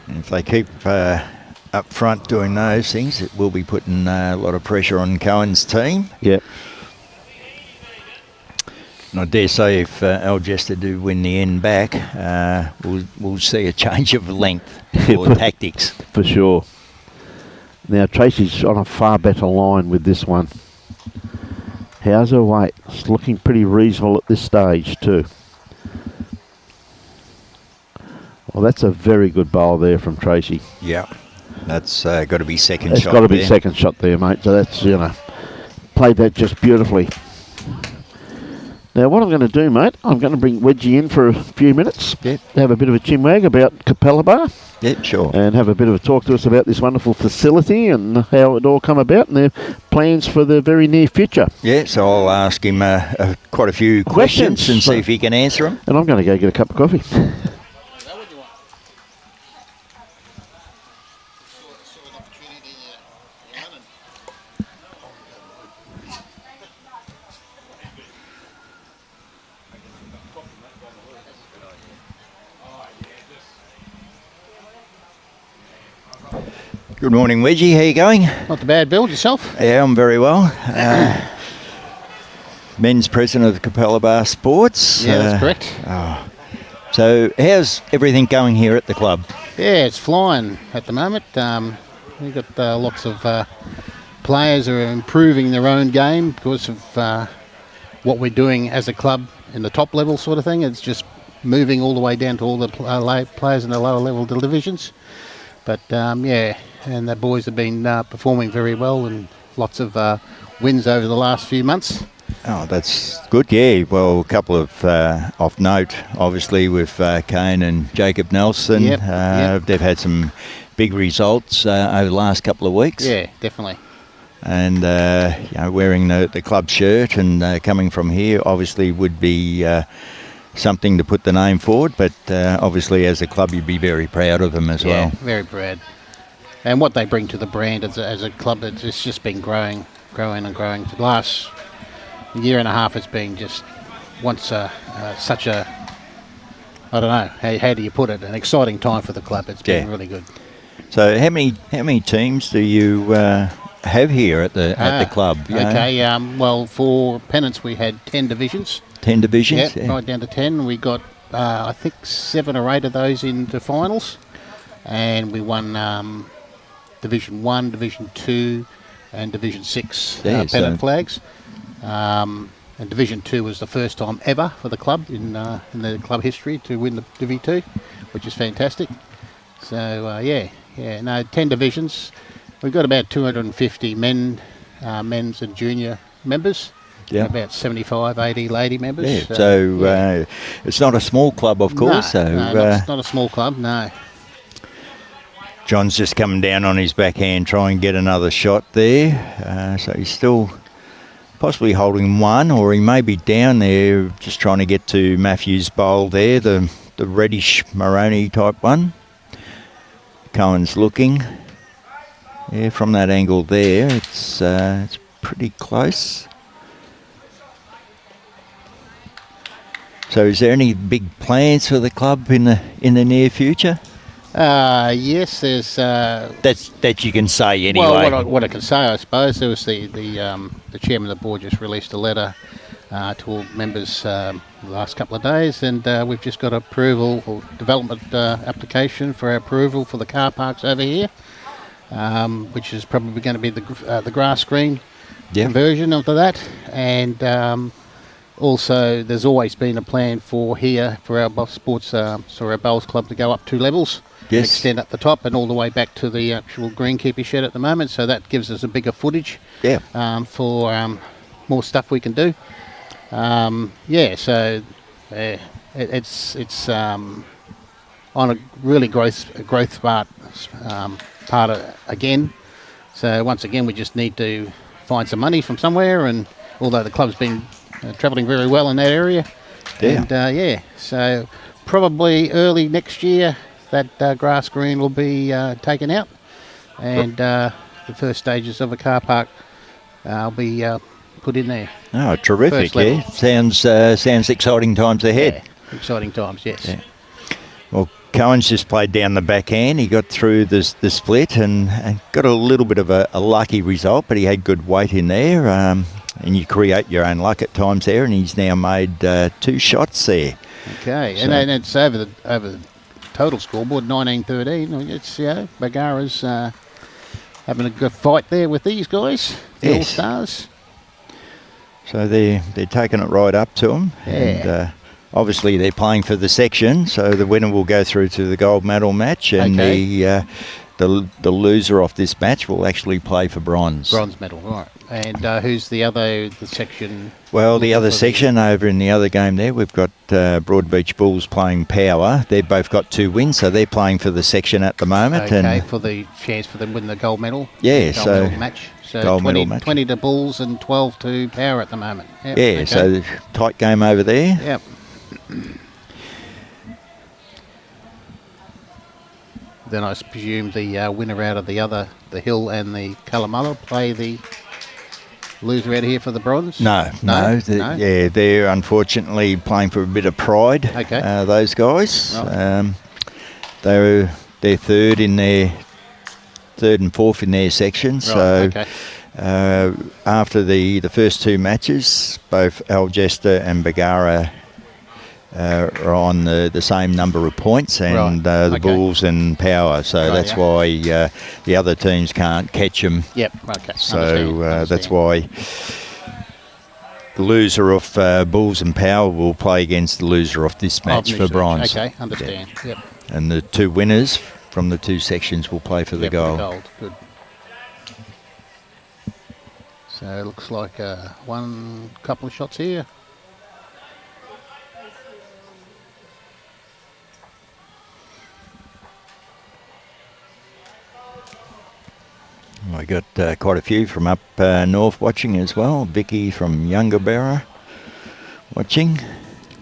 And if they keep up front doing those things, it will be putting a lot of pressure on Cohen's team. Yep. And I dare say if ALGESTER do win the end back, we'll see a change of length or tactics. For sure. Now Tracy's on a far better line with this one. How's her weight? It's looking pretty reasonable at this stage too. Well, that's a very good bowl there from Tracy. Yeah. That's got to be second shot. It's got to be second shot there, mate. So that's, played that just beautifully. Now, what I'm going to do, mate, I'm going to bring Wedgie in for a few minutes. Yep. Have a bit of a chinwag about Capalaba. Yep, sure. And have a bit of a talk to us about this wonderful facility and how it all come about and their plans for the very near future. Yeah, so I'll ask him quite a few questions and see if he can answer them. And I'm going to go get a cup of coffee. Good morning, Wedgie. How you going? Not too bad, Bill. Yourself? Yeah, I'm very well. Men's president of Capalaba Sports. Yeah, that's correct. So how's everything going here at the club? Yeah, it's flying at the moment. We've got lots of players who are improving their own game because of what we're doing as a club in the top level sort of thing. It's just moving all the way down to all the players in the lower level divisions. But and the boys have been performing very well and lots of wins over the last few months. Oh, that's good. Yeah, well, a couple of off note, obviously, with Cohen and Jacob Nelson. Yep. They've had some big results over the last couple of weeks. Yeah, definitely. And wearing the club shirt and coming from here obviously would be something to put the name forward, but obviously as a club you'd be very proud of them as well. Yeah, very proud. And what they bring to the brand as a club, it's just been growing and growing. For the last year and a half, it's been just such a, I don't know, how do you put it, an exciting time for the club. It's been really good. So how many teams do you have here at the club? Okay, well, for pennants we had 10 divisions. 10 divisions? Yeah, right down to 10. We got, I think, 7 or 8 of those into finals. And we won Division 1, Division 2 and Division 6 pennant flags. And Division 2 was the first time ever for the club in the club history to win the Divi 2, which is fantastic. So, 10 divisions. We've got about 250 men's and junior members. Yeah. About 75, 80 lady members. Yeah, so it's not a small club, of course. No, not a small club, no. John's just coming down on his backhand, try and get another shot there. So he's still possibly holding one, or he may be down there just trying to get to Mathew's bowl there, the reddish Moroni type one. Cohen's looking. Yeah, from that angle there, it's pretty close. So is there any big plans for the club in the near future? Yes, there's. That you can say anyway. Well, what I can say, I suppose, there was the chairman of the board just released a letter to all members the last couple of days, and we've just got approval or development application for our approval for the car parks over here, which is probably going to be the grass green conversion onto that, and also there's always been a plan for here for our sports, our bowls club to go up 2 levels. Yes. Extend up the top and all the way back to the actual greenkeeper shed at the moment, so that gives us a bigger footage for more stuff we can do. So it's on a really growth part again. So once again, we just need to find some money from somewhere, and although the club's been travelling very well in that area, so probably early next year that grass green will be taken out, and the first stages of a car park will be put in there. Oh, terrific! Yeah, sounds exciting times ahead. Yeah, exciting times, yes. Yeah. Well, Cohen's just played down the backhand. He got through the split and got a little bit of a lucky result, but he had good weight in there. And you create your own luck at times there, and he's now made 2 shots there. Okay, so. and it's over the total scoreboard, 19-13. It's BARGARA's having a good fight there with these guys, the All Stars. So they're taking it right up to them. Yeah. And obviously they're playing for the section, so the winner will go through to the gold medal match, and the loser of this match will actually play for bronze. Bronze medal, right. And who's the section? Well, the other section over in the other game there, we've got Broadbeach Bulls playing Power. They've both got 2 wins, so they're playing for the section at the moment. Okay, and for the chance for them to win the gold medal. Yeah, gold medal match. So 20 to Bulls and 12 to Power at the moment. Yep, yeah, so tight game over there. Yep. Then I presume the winner out of the Hill and the Kalamala play the loser out of here for the bronze? No. Yeah, they're unfortunately playing for a bit of pride. Okay. Those guys. Right. They're third and fourth in their section. Right, so okay. After the first 2 matches, both ALGESTER and BARGARA are on the same number of points, and the Bulls and Power. So that's why the other teams can't catch them. Yep. Okay. So Understand. that's why the loser of Bulls and Power will play against the loser of this match for bronze. Okay. Understand. Yeah. Yep. And the 2 winners from the 2 sections will play for the gold. Good. So it looks like one couple of shots here. I got quite a few from up north watching as well. Vicky from Yungaburra watching.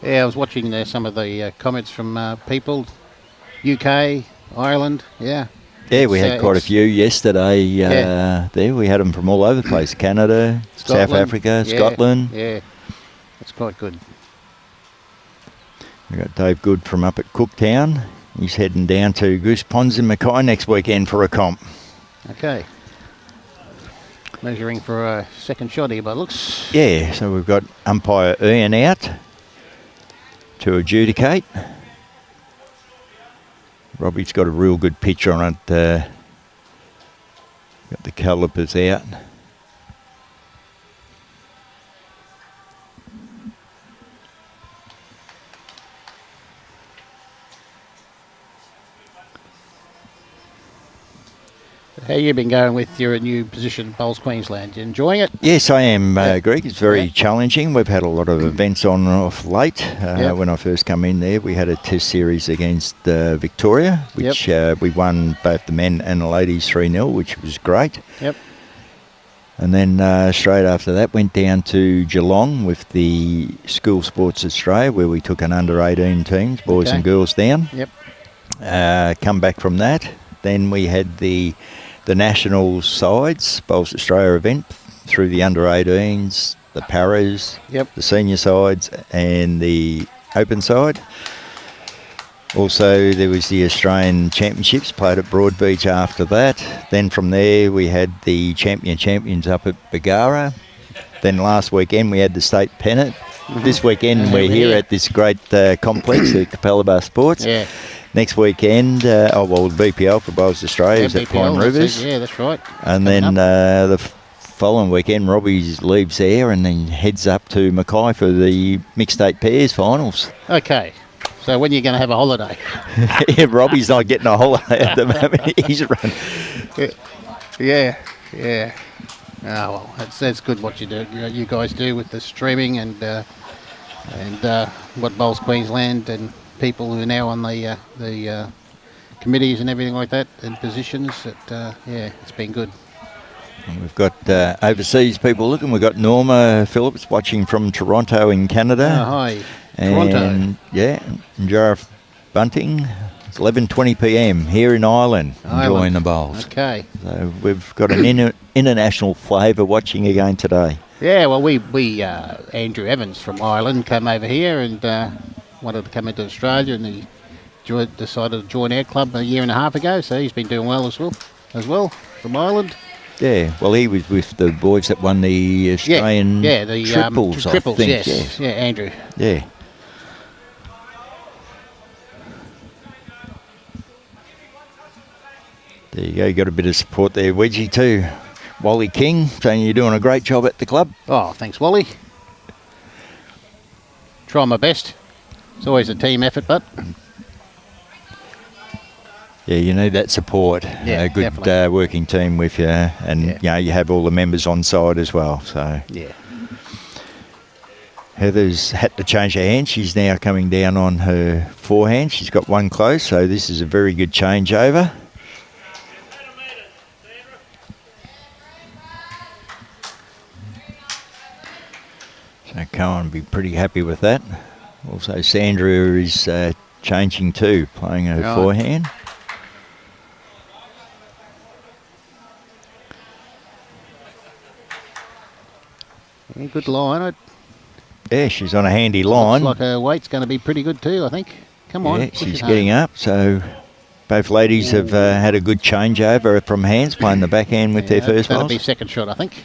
Yeah, I was watching some of the comments from people. UK, Ireland, yeah. Yeah, we had quite a few yesterday there. We had them from all over the place. Canada, Scotland, South Africa, Scotland. Yeah, that's quite good. We got Dave Good from up at Cooktown. He's heading down to Goose Ponds in Mackay next weekend for a comp. Okay. Measuring for a second shot here, but looks... Yeah, so we've got umpire Ian out to adjudicate. Robbie's got a real good picture on it. Got the calipers out. How you been going with your new position at Bowls Queensland? You enjoying it? Yes, I am, Greg. It's very challenging. We've had a lot of events on and off late. When I first come in there, we had a test series against Victoria, which we won both the men and the ladies 3-0, which was great. Yep. And then straight after that, went down to Geelong with the School Sports Australia, where we took an under-18 teams, boys and girls down. Yep. Come back from that. Then we had the national sides, Bowls Australia event, through the under-18s, the paras, the senior sides and the open side. Also, there was the Australian Championships played at Broadbeach after that. Then from there, we had the champions up at BARGARA. Then last weekend, we had the state pennant. This weekend, we're here at this great complex, the Capalaba Sports. Yeah. Next weekend, BPL for Bowls Australia is at Pine Rivers. Yeah, that's right. And then the following weekend, Robbie leaves there and then heads up to Mackay for the mixed eight pairs finals. Okay. So when are you going to have a holiday? Robbie's not getting a holiday at the moment. He's running. Yeah. Oh, well, that's good what you guys do with the streaming and what Bowls Queensland and people who are now on the committees and everything like that and positions. It's been good. And we've got overseas people looking. We've got Norma Phillips watching from Toronto in Canada. Oh, hi. And Toronto. And Jarrah Bunting. It's 11:20 p.m. here in Ireland, enjoying the bowls. Okay. So we've got an international flavour watching again today. Yeah, well, we Andrew Evans from Ireland came over here and wanted to come into Australia, and he decided to join our club a year and a half ago. So he's been doing well as well from Ireland. Yeah, well, he was with the boys that won the Australian the triples, I think. Yes. Yeah, Andrew. Yeah. There you go, you got a bit of support there, Wedgie, too. Wally King saying you're doing a great job at the club. Oh, thanks, Wally. Try my best. It's always a team effort, but... Yeah, you need that support. Yeah, a good working team with you, and you have all the members on side as well. So yeah. Heather's had to change her hand. She's now coming down on her forehand. She's got one close, so this is a very good changeover. So Cohen will be pretty happy with that. Also, Sandra is changing too, playing her forehand. Yeah, good line. Yeah, she's on a handy line. Looks like her weight's going to be pretty good too, I think. Come on. Yeah, she's getting up. So both ladies have had a good changeover from hands, playing the backhand with their first That'll balls. be second shot, I think.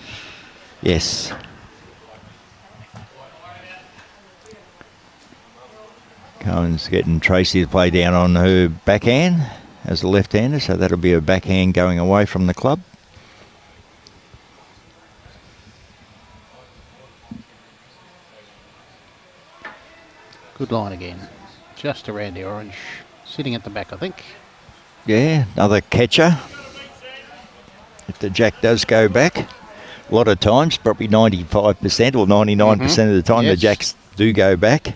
Yes. Cohen's getting Tracy to play down on her backhand as a left-hander, so that'll be a backhand going away from the club. Good line again. Just around the orange. Sitting at the back, I think. Yeah, another catcher. If the jack does go back, a lot of times, probably 95% or 99% of the time, the jacks do go back.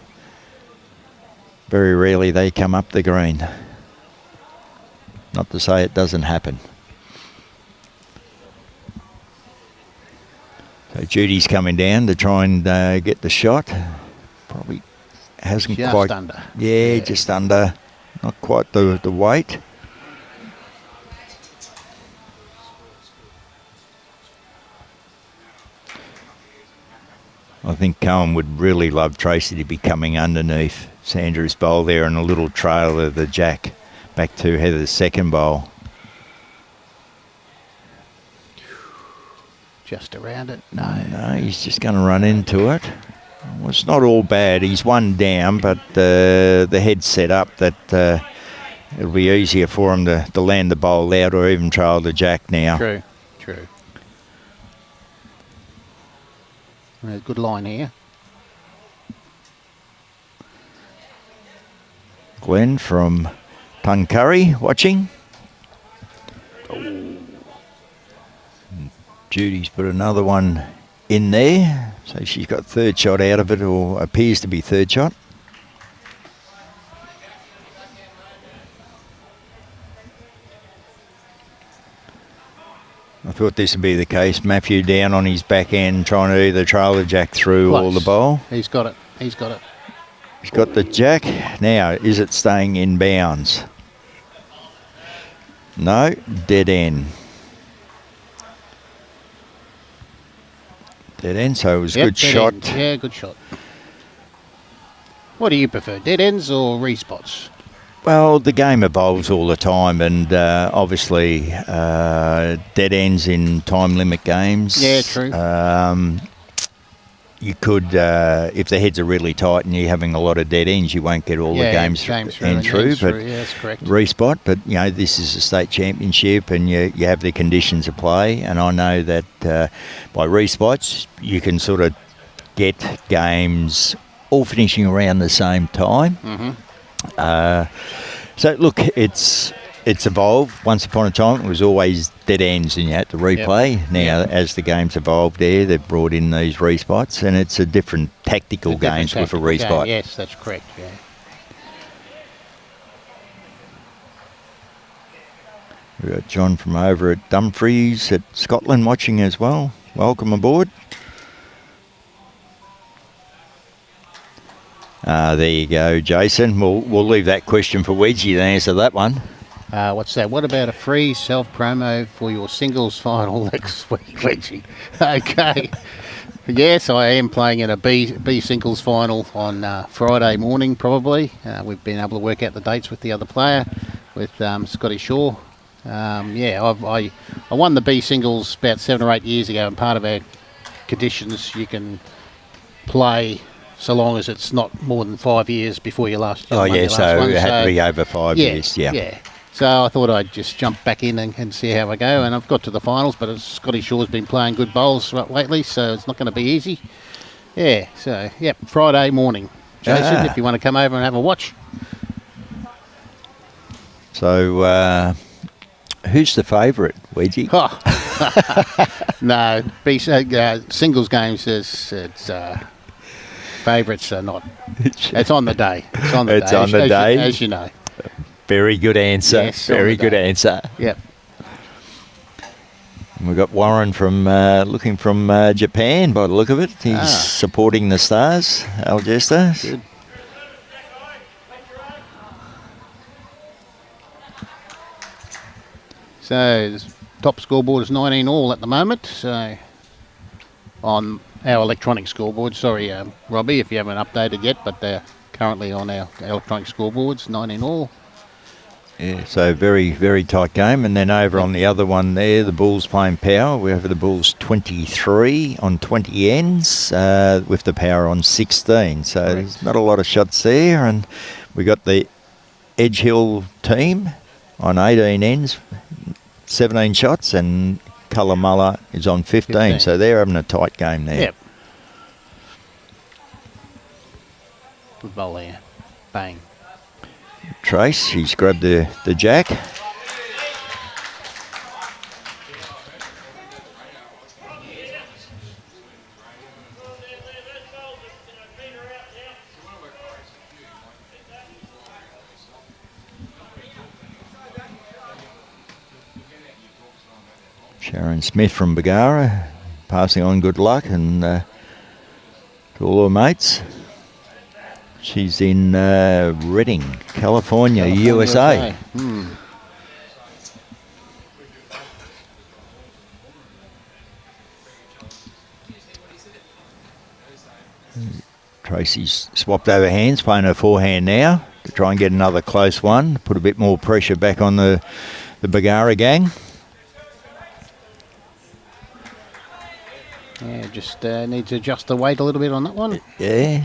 Very rarely they come up the green. Not to say it doesn't happen. So Judy's coming down to try and get the shot. Probably hasn't just quite... under. Yeah, just under. Not quite the weight. I think Cohen would really love Tracy to be coming underneath Sandra's bowl there and a little trail of the jack back to Heather's second bowl. Just around it. No, he's just going to run into it. Well, it's not all bad. He's one down, but the head's set up that it'll be easier for him to land the bowl out or even trail the jack now. True. Good line here. Glenn from Tuncurry watching. Judy's put another one in there. So she's got third shot out of it, or appears to be third shot. I thought this would be the case. Mathew down on his back end, trying to either trail the jack through Close. or the bowl. He's got it. He's got it. He's got the jack. Now, is it staying in bounds? No, dead end. Dead end, so it was a good shot. End. Yeah, good shot. What do you prefer, dead ends or respots? Well, the game evolves all the time, and obviously dead ends in time limit games. Yeah, true. You could, if the heads are really tight and you're having a lot of dead ends, you won't get all the games through. But yeah, that's correct. Respot, but you know, this is a state championship, and you have the conditions of play. And I know that by respots, you can sort of get games all finishing around the same time. Mm-hmm. So look, it's evolved. Once upon a time, it was always dead ends, and you had to replay. Yep. Now, as the game's evolved, they've brought in these respots, and it's a different tactical games with a respot. Game. Yes, that's correct. Yeah. We've got John from over at Dumfries at Scotland watching as well. Welcome aboard. There you go, Jason. We'll leave that question for Wedgie to answer that one. What's that? What about a free self-promo for your singles final next week, Wedgie? Okay. Yes, I am playing in a B singles final on Friday morning, probably. We've been able to work out the dates with the other player, with Scotty Shaw. I won the B singles about 7 or 8 years ago, and part of our conditions, you can play so long as it's not more than 5 years before your last. So it had to be over 5 years. Yeah. So I thought I'd just jump back in and see how I go, and I've got to the finals, but Scotty Shaw's been playing good bowls lately, so it's not going to be easy. Yeah. So Friday morning, Jason, if you want to come over and have a watch. So who's the favourite, Wedgie? No, singles games it's favourites are not. It's on the day. It's on the day. As you know. Very good answer. Yes, very good answer. Yep. And we've got Warren from looking from Japan by the look of it. He's supporting the Stars, ALGESTER. Good. So the top scoreboard is 19 all at the moment. So on our electronic scoreboard, sorry, Robbie, if you haven't updated yet, but they're currently on our electronic scoreboards, 19 all. Yeah, so very, very tight game. And then over on the other one there, the Bulls playing power. We have the Bulls 23 on 20 ends with the power on 16. So Correct. There's not a lot of shots there. And we got the Edge Hill team on 18 ends, 17 shots, and Colomulla is on 15. So they're having a tight game there. Yep. Good bowl there. Bang. Trace, he's grabbed the jack. Sharon Smith from BARGARA passing on good luck and to all her mates. She's in Redding, California, USA. Tracy's swapped over hands, playing her forehand now to try and get another close one, put a bit more pressure back on the BARGARA gang. Yeah, just need to adjust the weight a little bit on that one. Yeah.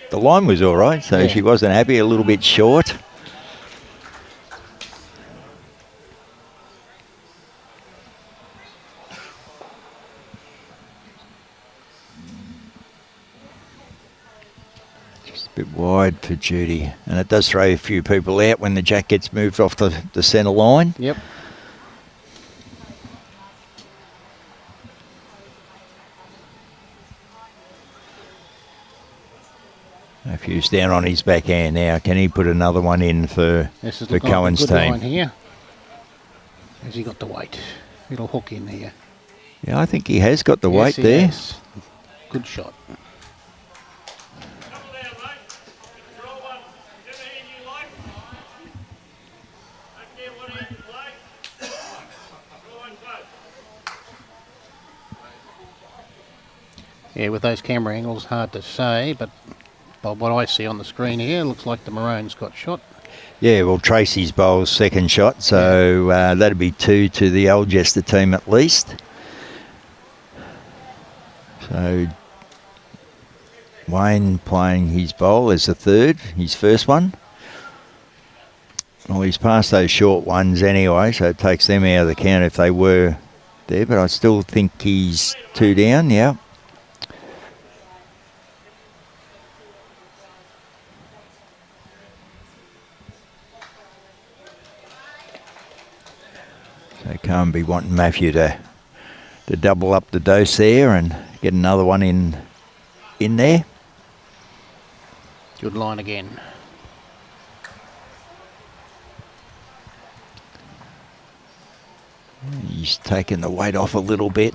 The line was all right, so she wasn't happy, a little bit short. Just a bit wide for Judy. And it does throw a few people out when the jack gets moved off the centre line. Yep. Matthew's down on his backhand now. Can he put another one in for Cohen's good team? Line here. Has he got the weight? It'll hook in here. Yeah, I think he has got the weight there. Has. Good shot. Yeah, with those camera angles, hard to say, but by what I see on the screen here, looks like the Maroon's got shot. Yeah, well, Tracy's bowl's second shot, so that'd be 2 to the ALGESTER team at least. So Wayne playing his bowl as the third, his first one. Well, he's passed those short ones anyway, so it takes them out of the count if they were there, but I still think he's 2 down, yeah. So Cohen be wanting Mathew to double up the dose there and get another one in there. Good line again. He's taken the weight off a little bit,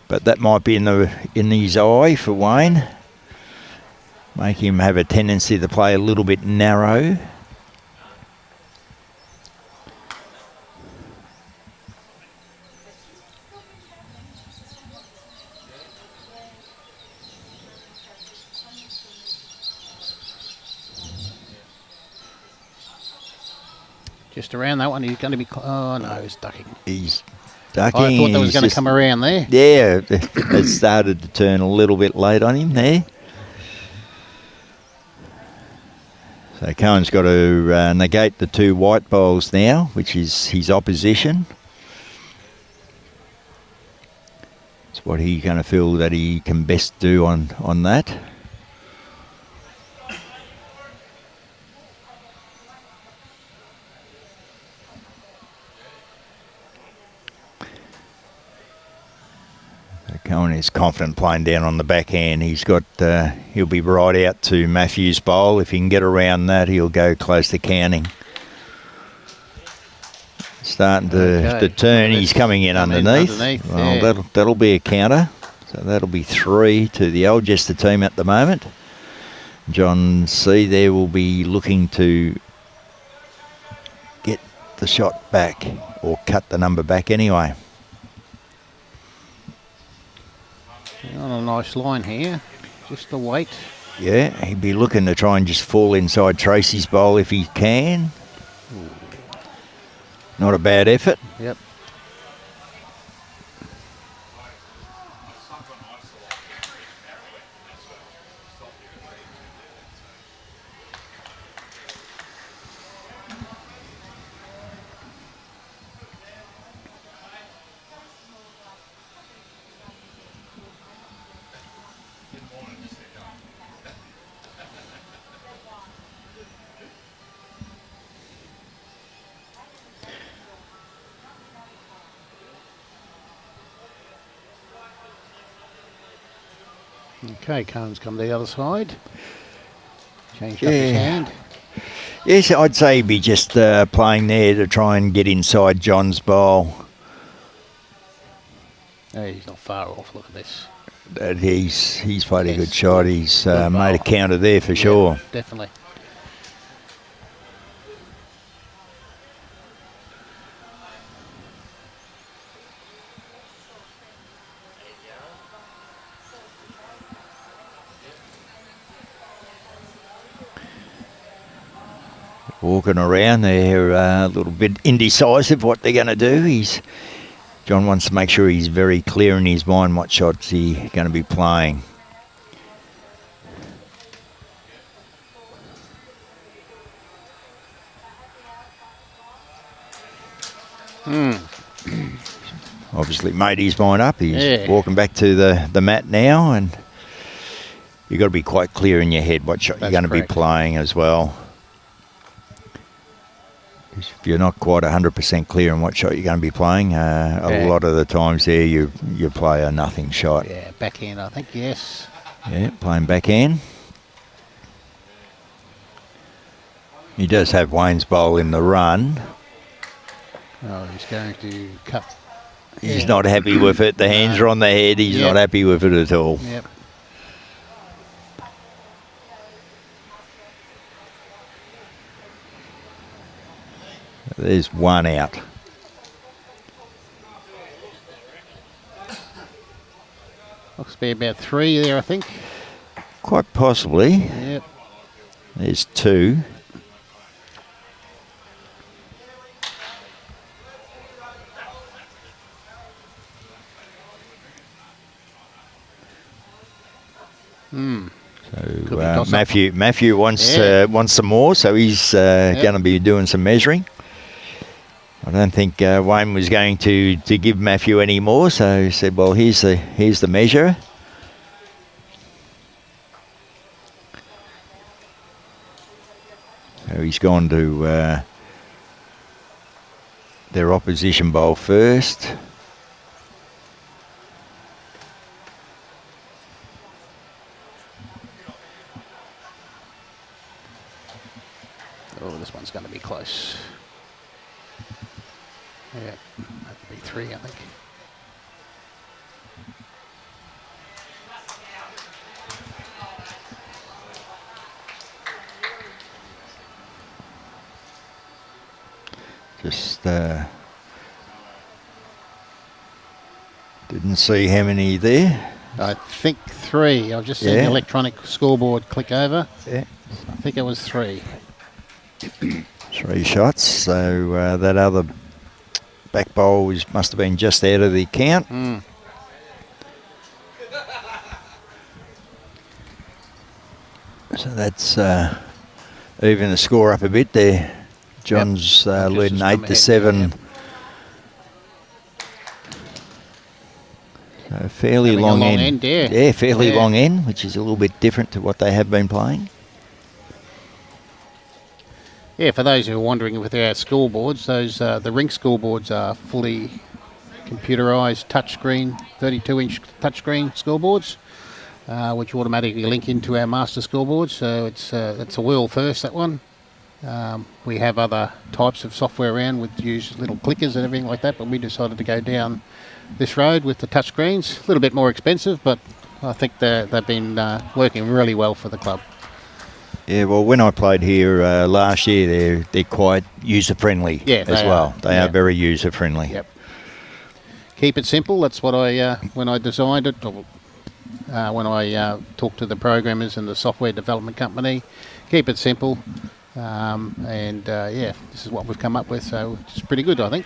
but that might be in his eye for Wayne, make him have a tendency to play a little bit narrow. Just around that one, he's going to be... Oh, no, he's ducking. He's ducking. I thought that was going to come around there. Yeah, it started to turn a little bit late on him there. So Cohen's got to negate the 2 white bowls now, which is his opposition. It's what he's going to feel that he can best do on that. Cohen is confident playing down on the backhand. He's got, he'll be right out to Mathew's bowl. If he can get around that, he'll go close to counting. Starting to turn. He's coming in underneath. Well, yeah. that'll be a counter. So that'll be 3 to the ALGESTER team at the moment. John C. there will be looking to get the shot back or cut the number back anyway. On a nice line here, just the weight. Yeah, he'd be looking to try and just fall inside Tracy's bowl if he can. Not a bad effort. Yep. Okay, Cohen's come to the other side. Changed up his hand. Yes, I'd say he'd be just playing there to try and get inside John's bowl. Oh, he's not far off, look at this. He's played a good shot. He's made a counter there for sure. Definitely. Walking around, they're a little bit indecisive what they're going to do. John wants to make sure he's very clear in his mind what shots he's going to be playing. Obviously made his mind up. He's walking back to the mat now, and you've got to be quite clear in your head what shot you're going to be playing as well. If you're not quite 100% clear on what shot you're going to be playing, a lot of the times there you play a nothing shot. Yeah, backhand, I think, yes. Yeah, playing backhand. He does have Wayne's bowl in the run. Oh, he's going to cut. He's not happy with it. The hands are on the head. He's not happy with it at all. Yep. There's one out. Looks to be about 3 there, I think. Quite possibly. Yep. There's 2. So Mathew wants some more, so he's going to be doing some measuring. I don't think Wayne was going to give Mathew any more, so he said, "Well, here's the measure." So he's gone to their opposition bowl first. Oh, this one's going to be close. Yeah, that would be 3, I think. Just didn't see how many there. I think 3. I've just seen the electronic scoreboard click over. Yeah. I think it was 3. 3 shots. So that other back bowl must have been just out of the count. So that's even the score up a bit there. John's leading 8-7. So fairly long end. Yeah, fairly long end, which is a little bit different to what they have been playing. Yeah, for those who are wondering with our scoreboards, those the rink scoreboards are fully computerised touchscreen, 32-inch touchscreen scoreboards, which automatically link into our master scoreboard. So it's a world first, that one. We have other types of software around with use little clickers and everything like that, but we decided to go down this road with the touchscreens. A little bit more expensive, but I think they've been working really well for the club. Yeah, well, when I played here last year, they're quite user-friendly as well. They are very user-friendly. Yep. Keep it simple. That's what I, when I designed it, or, when I talked to the programmers and the software development company, keep it simple. This is what we've come up with, so it's pretty good, I think.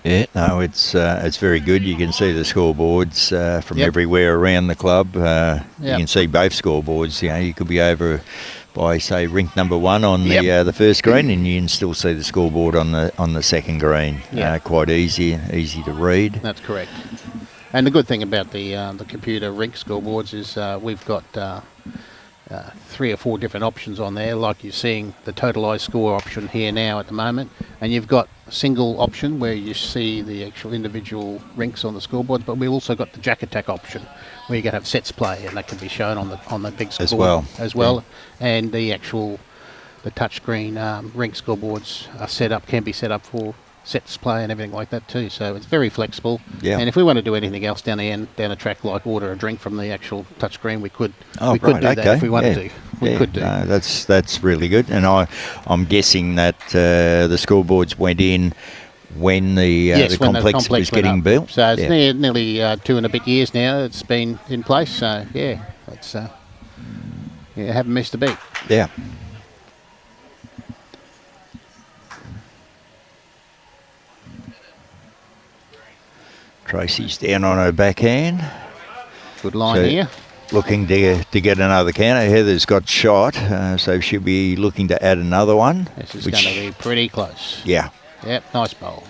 Yeah, no, it's very good. You can see the scoreboards from everywhere around the club. You can see both scoreboards. You know, you could be over by, say, rink number 1 on the first green, and you can still see the scoreboard on the second green. Quite easy to read. That's correct. And the good thing about the computer rink scoreboards is we've got 3 or 4 different options on there, like you're seeing the totalised score option here now at the moment, and you've got a single option where you see the actual individual rinks on the scoreboard, but we've also got the jack attack option where you can have sets play, and that can be shown on the big scoreboard as well. And the touchscreen rink scoreboards can be set up for sets play and everything like that too, so it's very flexible. And if we want to do anything else down the track, like order a drink from the actual touchscreen, we could do that if we wanted to. We could do. No, that's really good. And I'm guessing that the scoreboards went in when the complex was getting built. So it's nearly 2 and a bit years now it's been in place. So it's haven't missed a beat. Yeah. Tracy's down on her backhand. Good line here. Looking to get another counter. Heather's got shot, so she'll be looking to add another one. This is going to be pretty close. Yeah. Yep, nice bowl.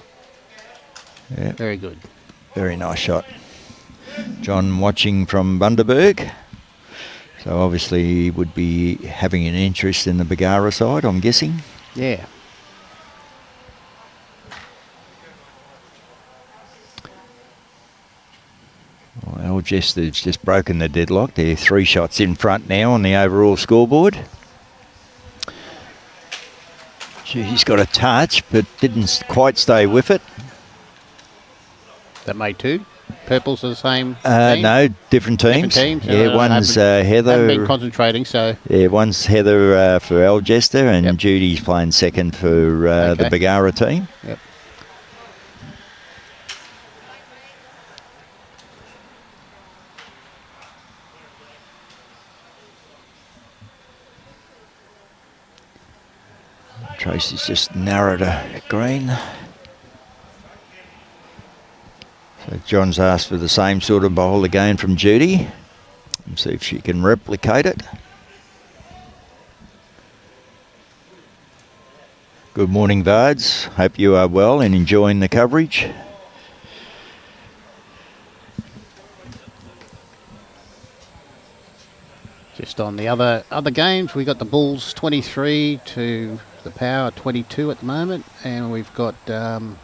Yeah. Very good. Very nice shot. John watching from Bundaberg. So obviously he would be having an interest in the BARGARA side, I'm guessing. Yeah. Well, ALGESTER's just broken the deadlock. They're 3 shots in front now on the overall scoreboard. He's got a touch, but didn't quite stay with it. That made two. Purples are the same team? No, different teams. Different teams. Yeah, one's Heather. Haven't been concentrating, so. Yeah, one's Heather for ALGESTER, and Judy's playing second for the BARGARA team. Yep. Tracy's just narrowed a green. So John's asked for the same sort of bowl again from Judy. And see if she can replicate it. Good morning, Vards. Hope you are well and enjoying the coverage. Just on the other games, we got the Bulls 23 to the Power 22 at the moment, and we've got the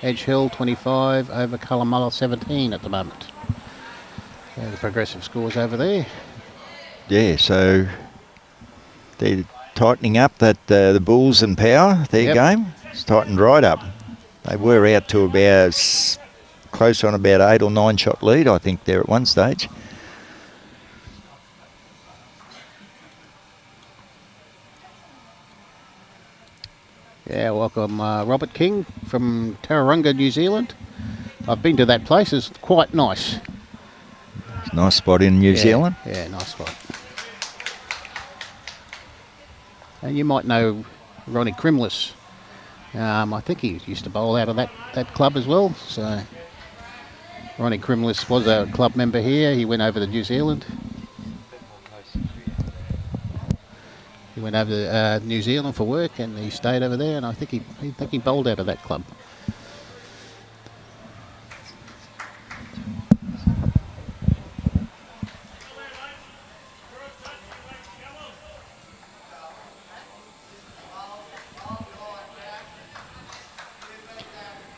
Edge Hill 25 over Capalaba 17 at the moment. So the progressive scores over there. Yeah, so they're tightening up that the Bulls and Power, their game. It's tightened right up. They were out to about close on about 8 or 9 shot lead, I think, there at one stage. Yeah, welcome Robert King from Tauranga, New Zealand. I've been to that place, it's quite nice. It's a nice spot in New Zealand. Yeah, nice spot. And you might know Ronnie Crimless. I think he used to bowl out of that club as well. So Ronnie Crimless was a club member here. He went over to New Zealand. He went over to New Zealand for work, and he stayed over there. And I think he bowled out of that club.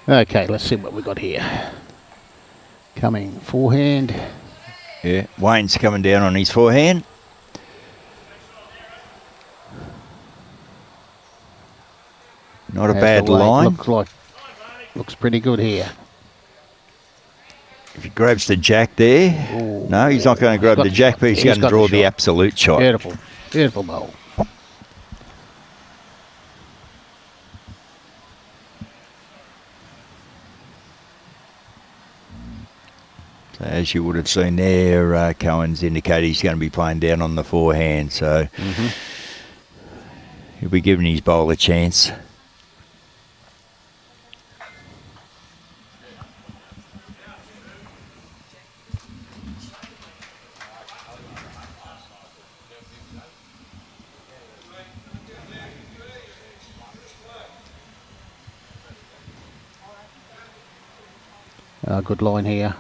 Okay, let's see what we got here. Coming forehand. Yeah, Wayne's coming down on his forehand. Not a bad line. Looks pretty good here. If he grabs the jack there, no, he's not going to grab the jack, but he's going to draw the absolute shot. Beautiful, beautiful bowl. So as you would have seen there, Cohen's indicated he's going to be playing down on the forehand, so he'll be giving his bowl a chance. Good line here.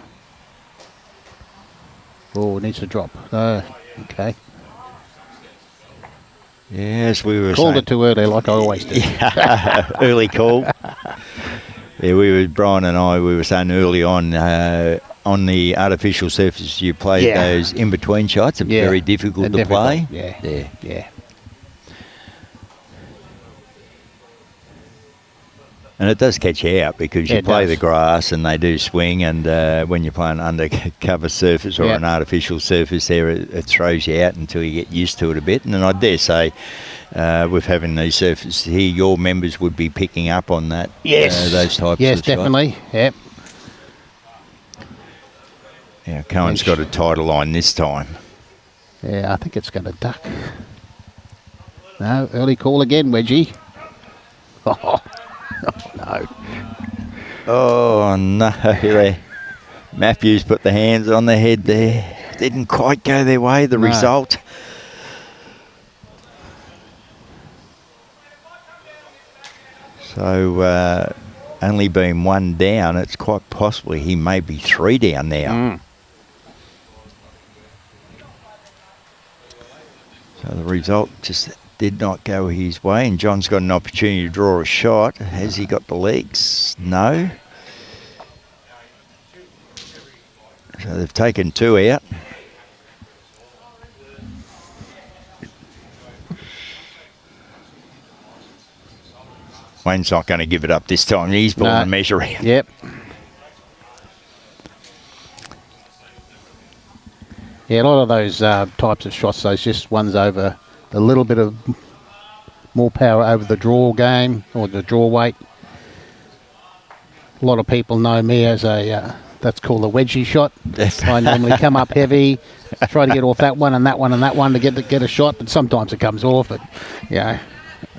Oh, needs to drop. Okay. Yes, we were called it too early, like I always do. Early call. Yeah, Brian and I, we were saying early on the artificial surface, you play those in between shots. It's very difficult to play. Yeah. And it does catch you out because you play the grass and they do swing, and when you're playing undercover surface or an artificial surface there, it throws you out until you get used to it a bit. And then I dare say with having these surfaces here, your members would be picking up on that. Yes. Those types of Yes, definitely. Shot. Yep. Yeah, Cohen's got a tighter line this time. Yeah, I think it's going to duck. No, early call again, Wedgie. No. Oh, no. Mathew's put the hands on the head there. Didn't quite go their way, the result. So, only being one down, it's quite possibly he may be 3 down now. So the result just did not go his way, and John's got an opportunity to draw a shot. Has he got the legs? No. So they've taken 2 out. Wayne's not going to give it up this time. He's pulling the measure out. Yep. Yeah, a lot of those types of shots, those just ones over a little bit of more power over the draw game or the draw weight. A lot of people know me as a, that's called a wedgie shot. I normally come up heavy, try to get off that one and that one and that one to get a shot, but sometimes it comes off. But, yeah.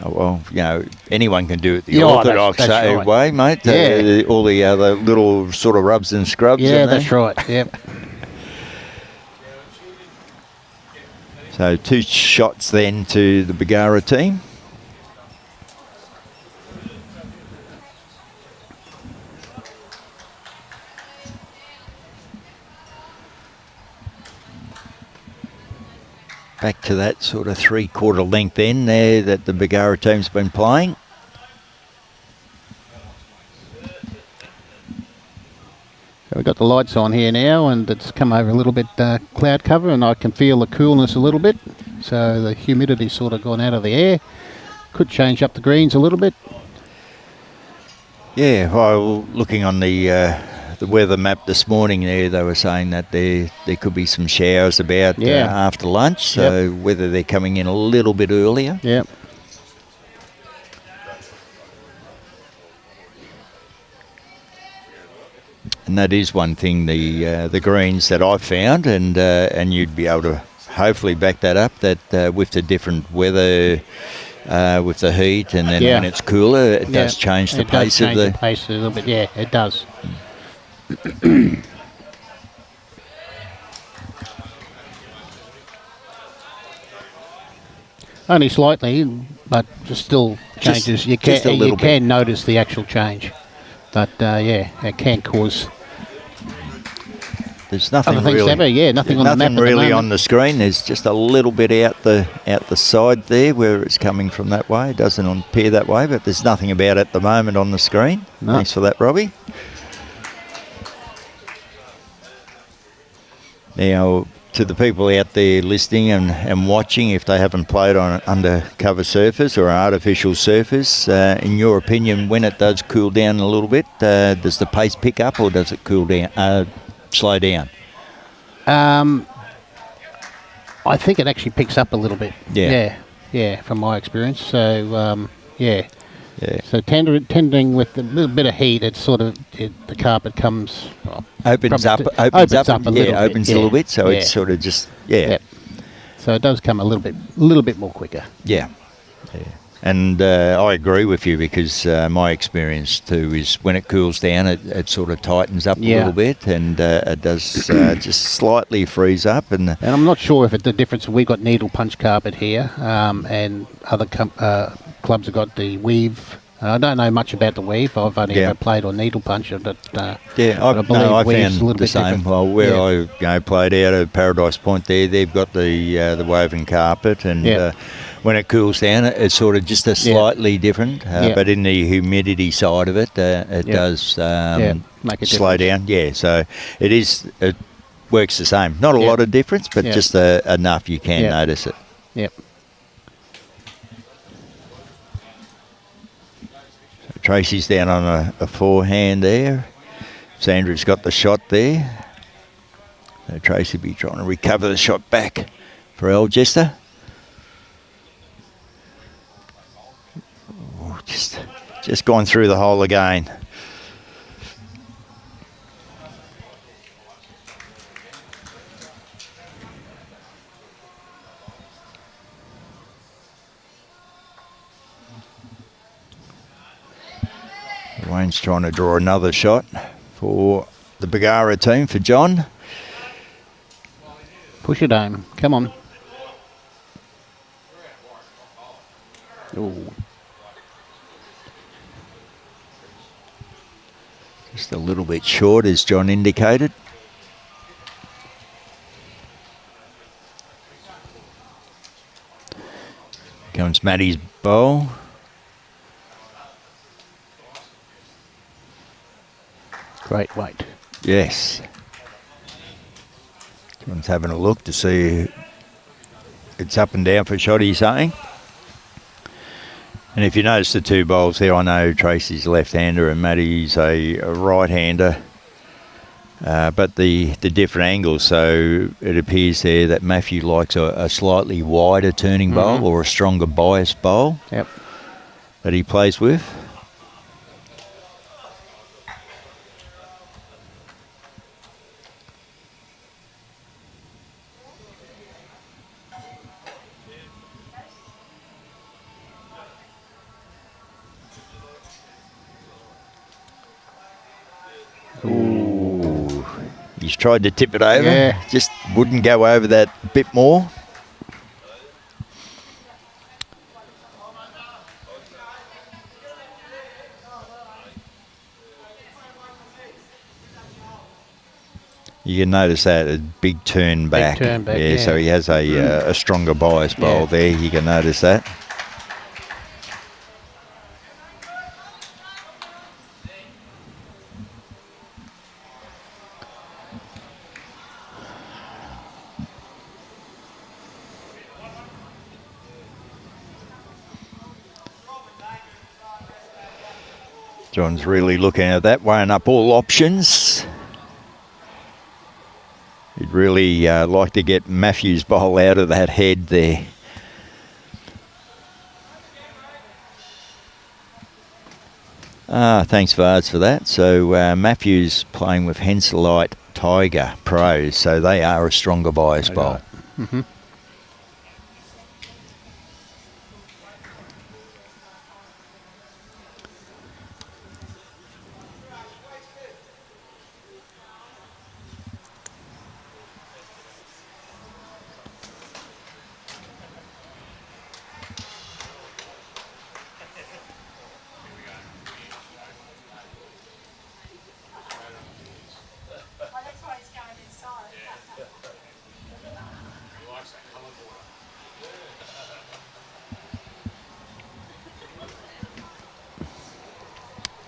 Oh, well, you know, anyone can do it the orthodox way, mate. Yeah. All the other little sort of rubs and scrubs. Yeah, that's right. Yep. So 2 shots then to the BARGARA team. Back to that sort of 3/4 length end there that the BARGARA team's been playing. So we've got the lights on here now, and it's come over a little bit cloud cover, and I can feel the coolness a little bit. So the humidity's sort of gone out of the air. Could change up the greens a little bit. Yeah, well, looking on the weather map this morning there, they were saying that there could be some showers about after lunch, so whether they're coming in a little bit earlier. Yep. And that is one thing, the greens that I've found, and you'd be able to hopefully back that up, that with the different weather, with the heat, and then when it's cooler, it does change the pace of the pace a little bit. Yeah, it does. Only slightly, but just still changes. You can notice the actual change, but yeah, it can cause. There's nothing other things really. Nothing on the map. Nothing really on the screen. There's just a little bit out the side there where it's coming from that way. It doesn't appear that way, but there's nothing about it at the moment on the screen. No. Thanks for that, Robbie. Now, to the people out there listening and watching, if they haven't played on an undercover surface or an artificial surface, in your opinion, when it does cool down a little bit, does the pace pick up or does it cool down, slow down? I think it actually picks up a little bit. Yeah, from my experience. So, yeah. So tending with a little bit of heat, it's sort of the carpet comes opens up a little bit. So it's sort of just So it does come a little bit more quicker. Yeah. And I agree with you because my experience too is when it cools down, it sort of tightens up a little bit, and it does just slightly freeze up. And I'm not sure if it's the difference. We've got needle punch carpet here, and other clubs have got the weave. I don't know much about the weave. I've only ever played on needle punch, but I found the same. Well, where I played out at Paradise Point, they've got the woven carpet, and when it cools down, it's sort of just a slightly different. But in the humidity side of it, it does make a slow down. Yeah, so it works the same. Not a lot of difference, but just enough you can notice it. Yep. Tracy's down on a forehand there. Sandra's got the shot there. So Tracy be trying to recover the shot back for ALGESTER. Oh, just gone through the hole again. Wayne's trying to draw another shot for the BARGARA team, for John. Push it home. Come on. Ooh. Just a little bit short, as John indicated. Comes Matty's bowl. Great weight. Yes. John's having a look to see it's up and down for shot, he's saying. And if you notice the two bowls there, I know Tracy's a left-hander and Mattie's a right-hander. But the different angles, so it appears there that Mathew likes a slightly wider turning bowl or a stronger bias bowl that he plays with. Ooh. He's tried to tip it over, just wouldn't go over that bit more. You can notice that a big turn back. Yeah, so he has a stronger bias bowl there. You can notice that. John's really looking at that, weighing up all options. He'd really like to get Mathew's bowl out of that head there. Thanks, Vards, for that. So Mathew's playing with Henselite Tiger Pros, so they are a stronger bias bowl.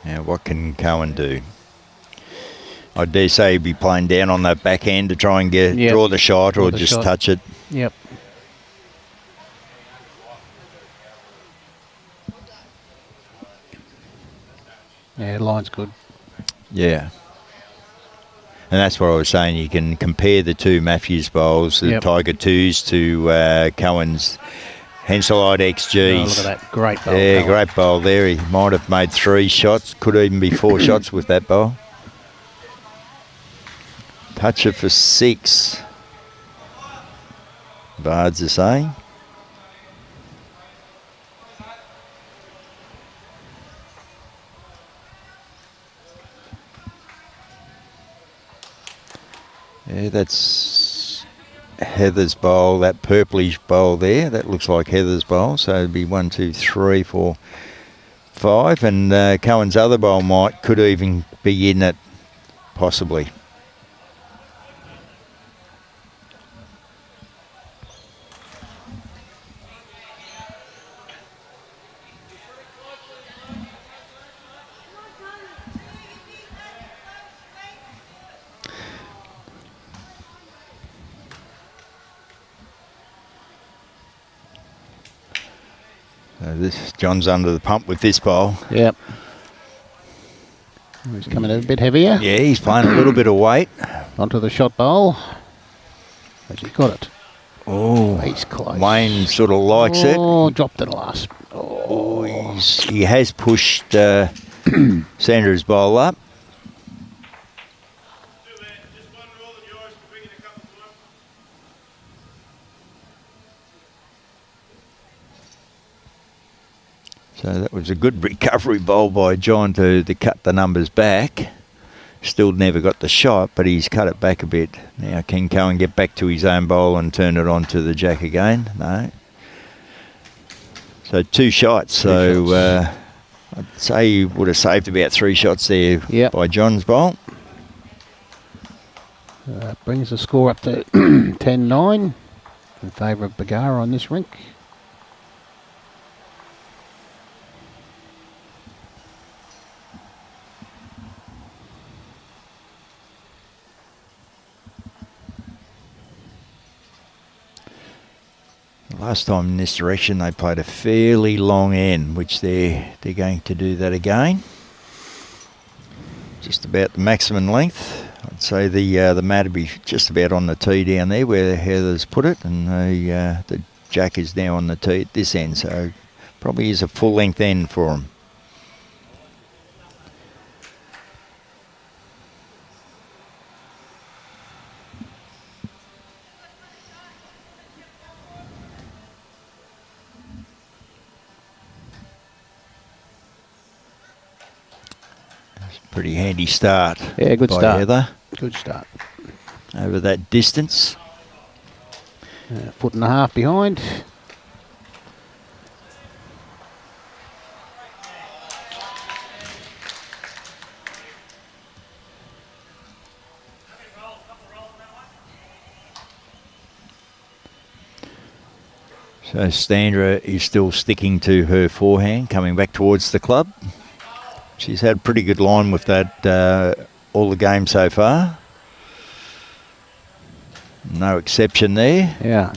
Now, what can Cohen do? I dare say he'd be playing down on that backhand to try and draw the shot or just touch it. Yep. Yeah, line's good. Yeah. And that's what I was saying. You can compare the two Mathews bowls, the Tiger 2s to Cohen's Henselite XGs. Oh, look at that. Great bowl. Yeah, Cohen. great bowl there. He might have made 3 shots. Could even be 4 shots with that bowl. Touch it for 6. Vards are saying. Yeah, that's Heather's bowl, that purplish bowl there. That looks like Heather's bowl. So it'd be 1, 2, 3, 4, 5. And Cohen's other bowl could even be in it, possibly. John's under the pump with this bowl. Yep. He's coming a bit heavier. Yeah, he's playing a little bit of weight. Onto the shot bowl. Has he got it? Oh, he's close. Wayne sort of likes it. Oh, dropped it last. Oh, he has pushed Sandra's bowl up. So that was a good recovery bowl by John to cut the numbers back. Still never got the shot, but he's cut it back a bit. Now can Cohen get back to his own bowl and turn it on to the jack again? No. So 2 shots. So I'd say he would have saved about 3 shots there by John's bowl. Brings the score up to 10-9 in favour of BARGARA on this rink. Last time in this direction they played a fairly long end, which they're going to do that again. Just about the maximum length. I'd say the mat will be just about on the tee down there where Heather's put it, and the jack is now on the tee at this end, so probably is a full length end for them. Pretty handy start. Yeah, good by start. Heather. Good start. Over that distance. Foot and a half behind. So Sandra is still sticking to her forehand, coming back towards the club. She's had a pretty good line with that all the game so far. No exception there. Yeah.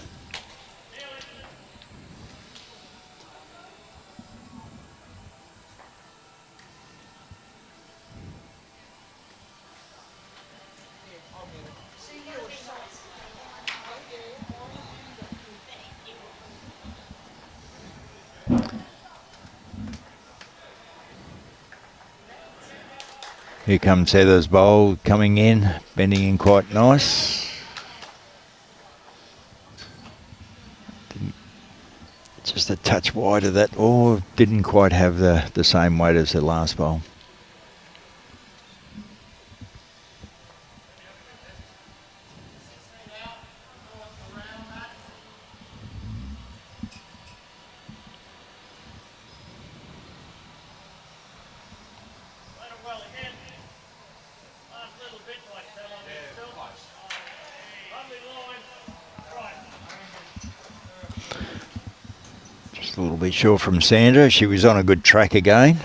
Here comes Heather's bowl coming in, bending in quite nice. Just a touch wide of that, or didn't quite have the same weight as the last bowl. Just a little bit short from Sandra. She was on a good track again.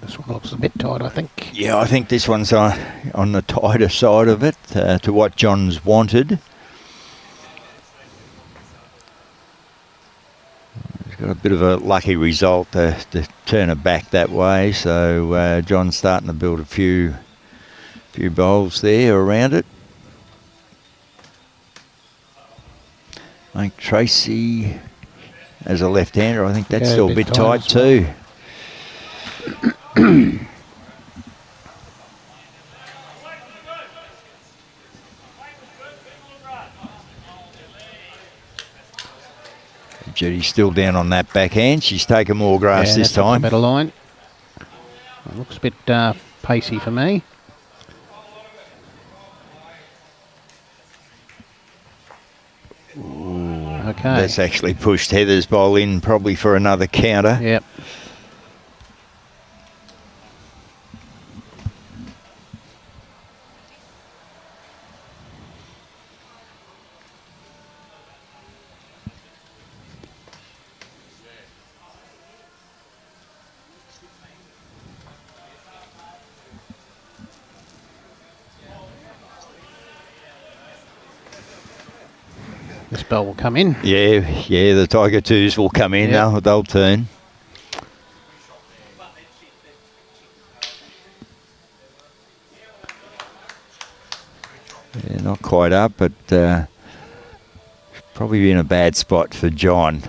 This one looks a bit tight, I think. Yeah, I think this one's on the tighter side of it to what John's wanted. He's got a bit of a lucky result to turn it back that way, so John's starting to build a few bowls there around it. I think Tracy, as a left-hander, I think that's still a bit tight too. Judy's still down on that backhand. She's taken more grass this time. A better line. It looks a bit pacey for me. Okay. That's actually pushed Heather's bowl in probably for another counter. Yep. This ball will come in. Yeah, the Tiger Twos will come in. Yep. They'll turn. Yeah, not quite up, but probably in a bad spot for John.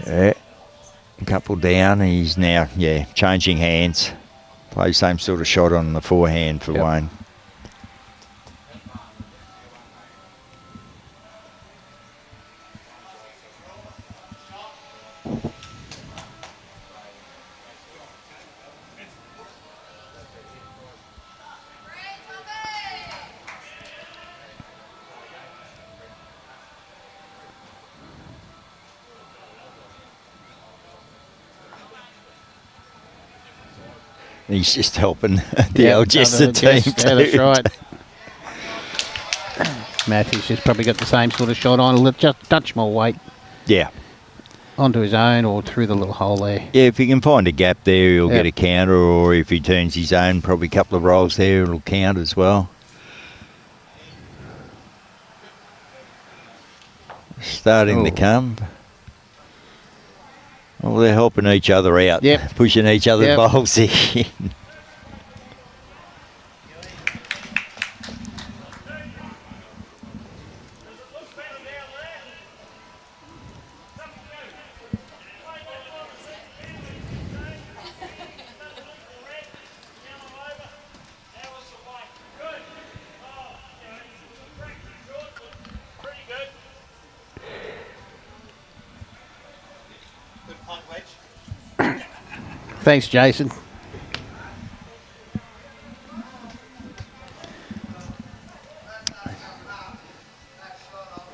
Yeah, a couple down. He's now, changing hands. Play same sort of shot on the forehand for Wayne. He's just helping the Algester team. Yeah, that's right. Mathew's just probably got the same sort of shot on, just a touch more weight. Yeah. Onto his own or through the little hole there. Yeah, if he can find a gap there, he'll get a counter, or if he turns his own, probably a couple of rolls there, it'll count as well. Starting to come. Well, they're helping each other out. Yep. Pushing each other's bowls in. Thanks, Jason.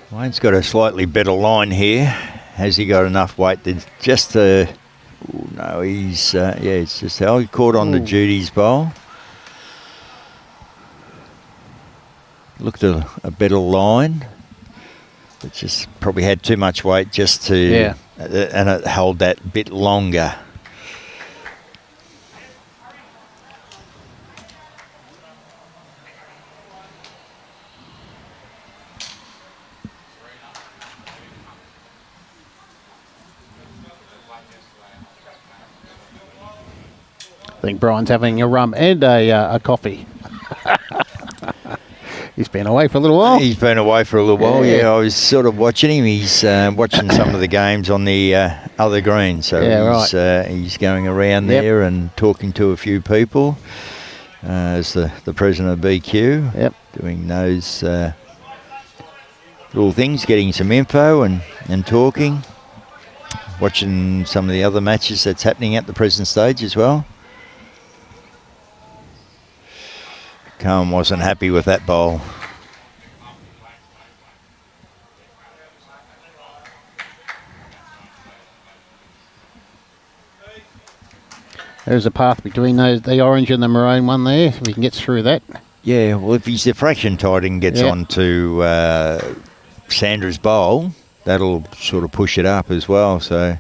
Wayne's got a slightly better line here. Has he got enough weight to just to... Oh, no, he's... it's just how he caught on to Judy's bowl. Looked a better line. But just probably had too much weight just to... Yeah. And it held that bit longer. I think Brian's having a rum and a coffee. He's been away for a little while. He's been away for a little while, yeah. I was sort of watching him. He's watching some of the games on the other green. So he's going around there and talking to a few people as the president of BQ. Yep. Doing those little things, getting some info and talking. Watching some of the other matches that's happening at the present stage as well. Cohen wasn't happy with that bowl. There's a path between the orange and the maroon one there, if we can get through that. Yeah, well, if he's a fraction tight and gets onto Sandra's bowl, that'll sort of push it up as well, so...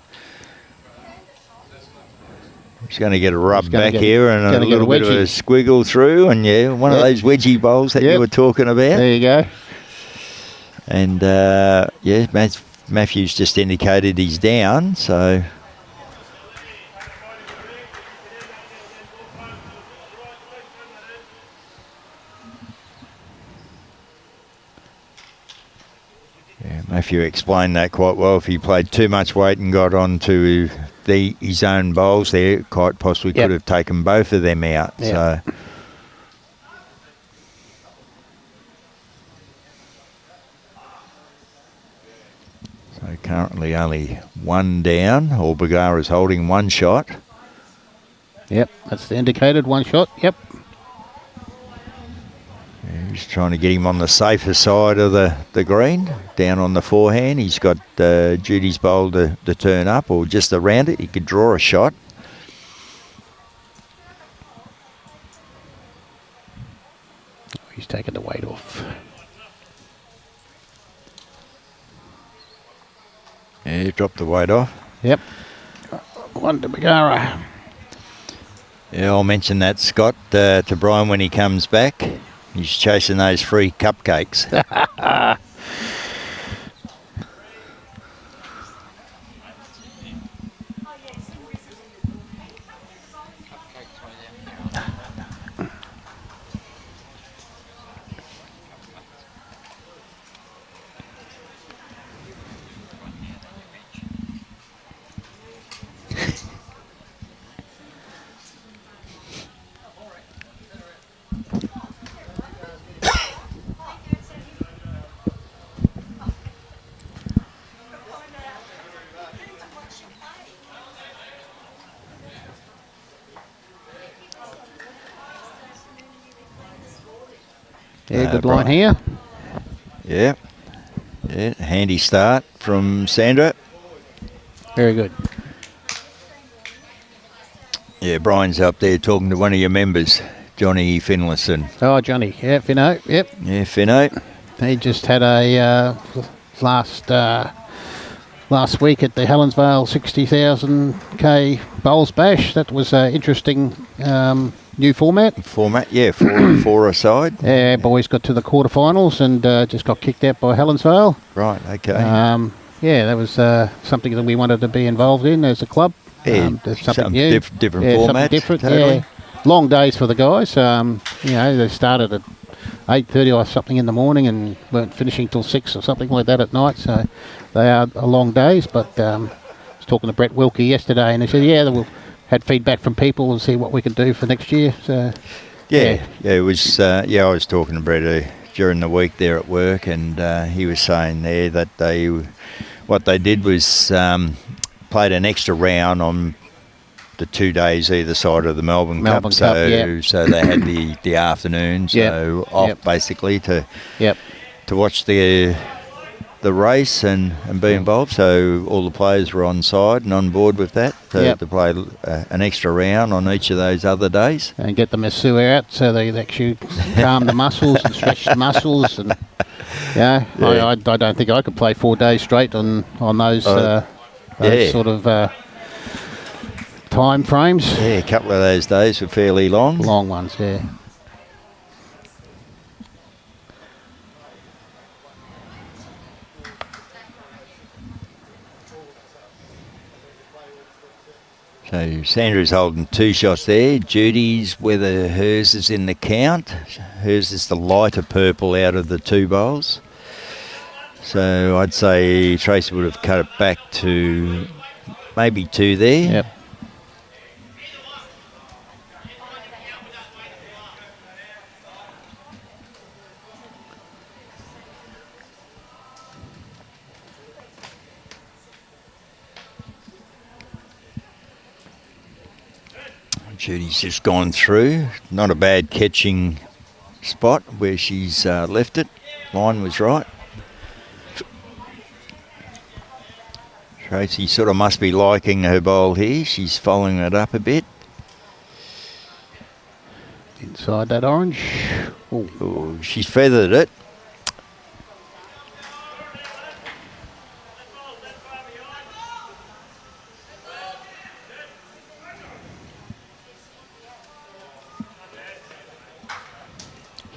He's going to get a rub back here and a little bit of a squiggle through, and one of those wedgie bowls that you were talking about. There you go. And Mathew's just indicated he's down, so. Yeah, Mathew explained that quite well. If he played too much weight and got onto his own bowls there, quite possibly could have taken both of them out. So currently only one down, or BARGARA's holding one shot. Yep, that's the indicated one shot. Yep. He's trying to get him on the safer side of the green, down on the forehand. He's got Judy's bowl to turn up, or just around it. He could draw a shot. He's taken the weight off. Yeah, he dropped the weight off. Yep. One to BARGARA. Yeah, I'll mention that, Scott, to Brian when he comes back. He's chasing those free cupcakes. Yeah, good line here. Yeah. Yeah, handy start from Sandra. Very good. Yeah, Brian's up there talking to one of your members, Johnny Finlayson. Oh, Johnny. Yeah, Finno. Yep. Yeah, Finno. He just had a last week at the Helensvale 60,000k bowls bash. That was an interesting new format. Yeah, four aside. Yeah, boys got to the quarterfinals and just got kicked out by Helensvale. Right, okay. Yeah, that was something that we wanted to be involved in as a club. Yeah, something new. Different yeah, format. Something different, totally. yeah. Long days for the guys. They started at 8:30 or something in the morning and weren't finishing till 6 or something like that at night. So they are long days. But I was talking to Brett Wilkie yesterday and he said, yeah, they had feedback from people and see what we can do for next year. So Yeah, it was. I was talking to Brett during the week there at work, and he was saying there that what they did was played an extra round on the 2 days either side of the Melbourne Cup. Cup, So they had the afternoons off basically to watch the race and be involved. So all the players were on side and on board with that to play an extra round on each of those otother days. And get the masseur out so they actually calm the muscles and stretch the muscles. And I don't think I could play 4 days straight on those sort of time frames. Yeah, a couple of those days were fairly long. Long ones, yeah. So Sandra's holding 2 shots there. Judy's, whether hers is in the count. Hers is the lighter purple out of the 2 bowls. So I'd say Tracy would have cut it back to maybe 2 there. Yep. Judy's just gone through. Not a bad catching spot where she's left it. Line was right. Tracy sort of must be liking her bowl here. She's following it up a bit. Inside that orange. Ooh, she's feathered it.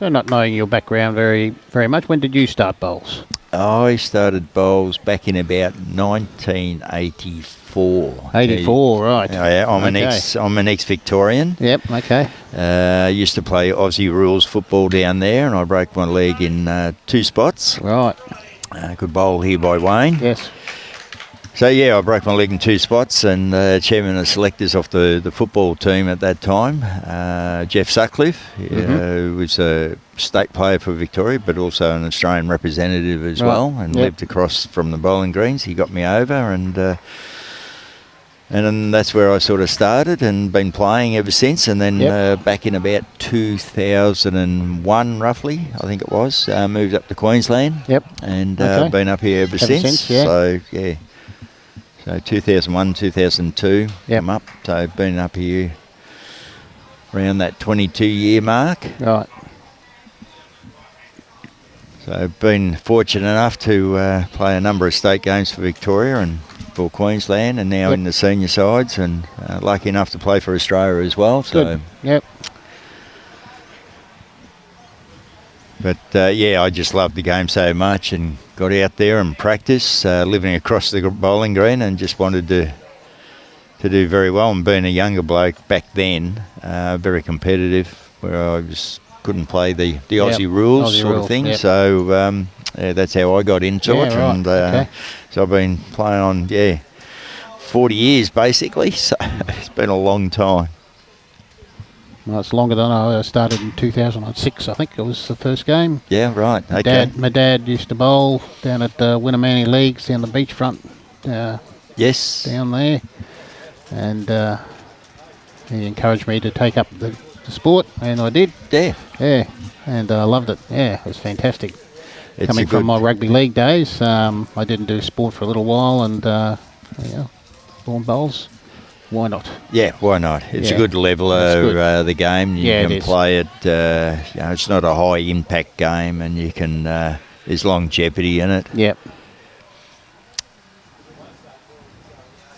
So not knowing your background very, very much, when did you start bowls? I started bowls back in about 1984. 84, right. Yeah, I'm an ex-Victorian. Yep, okay. I used to play Aussie rules football down there, and I broke my leg in 2 spots. Right. Good bowl here by Wayne. Yes. So, I broke my leg in 2 spots, and chairman of selectors off the football team at that time, Jeff Sutcliffe, who was a state player for Victoria, but also an Australian representative as well, and lived across from the Bowling Greens. He got me over, and then that's where I sort of started and been playing ever since. And then back in about 2001, roughly, I think it was, moved up to Queensland. Yep. And been up here ever since. So, So 2001, 2002, I'm up. So I've been up here around that 22-year mark. Right. So I've been fortunate enough to play a number of state games for Victoria and for Queensland, and now in the senior sides, and lucky enough to play for Australia as well. So. Good. Yep. But I just loved the game so much and got out there and practice, living across the bowling green, and just wanted to do very well. And being a younger bloke back then, very competitive, where I couldn't play the Aussie rules sort of thing. Yep. So that's how I got into it. Right. And so I've been playing on 40 years basically. So it's been a long time. Well, it's longer than I started in 2006, I think it was the first game. Yeah, right. My dad used to bowl down at Winnemani Leagues down the beachfront. Yes. Down there. And he encouraged me to take up the sport, and I did. Yeah. Yeah, and I loved it. Yeah, it was fantastic. Coming from my rugby league days, I didn't do sport for a little while, and lawn bowls. why not? Yeah, why not? It's a Yeah. good leveler, the game. You Yeah, it can is. play it, it's not a high impact game, and you can, there's longevity in it. Yep.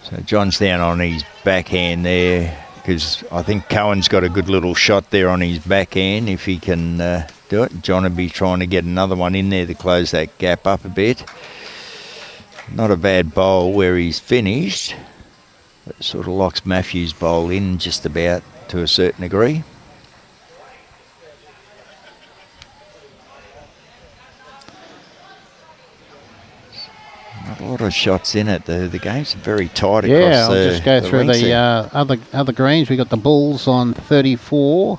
So John's down on his backhand there, because I think Cohen's got a good little shot there on his backhand if he can do it. John will be trying to get another one in there to close that gap up a bit. Not a bad bowl where he's finished. It sort of locks Mathew's bowl in just about to a certain degree. Not a lot of shots in it. The game's very tight across Yeah, I'll just go through links the there. other greens. We got the Bulls on 34,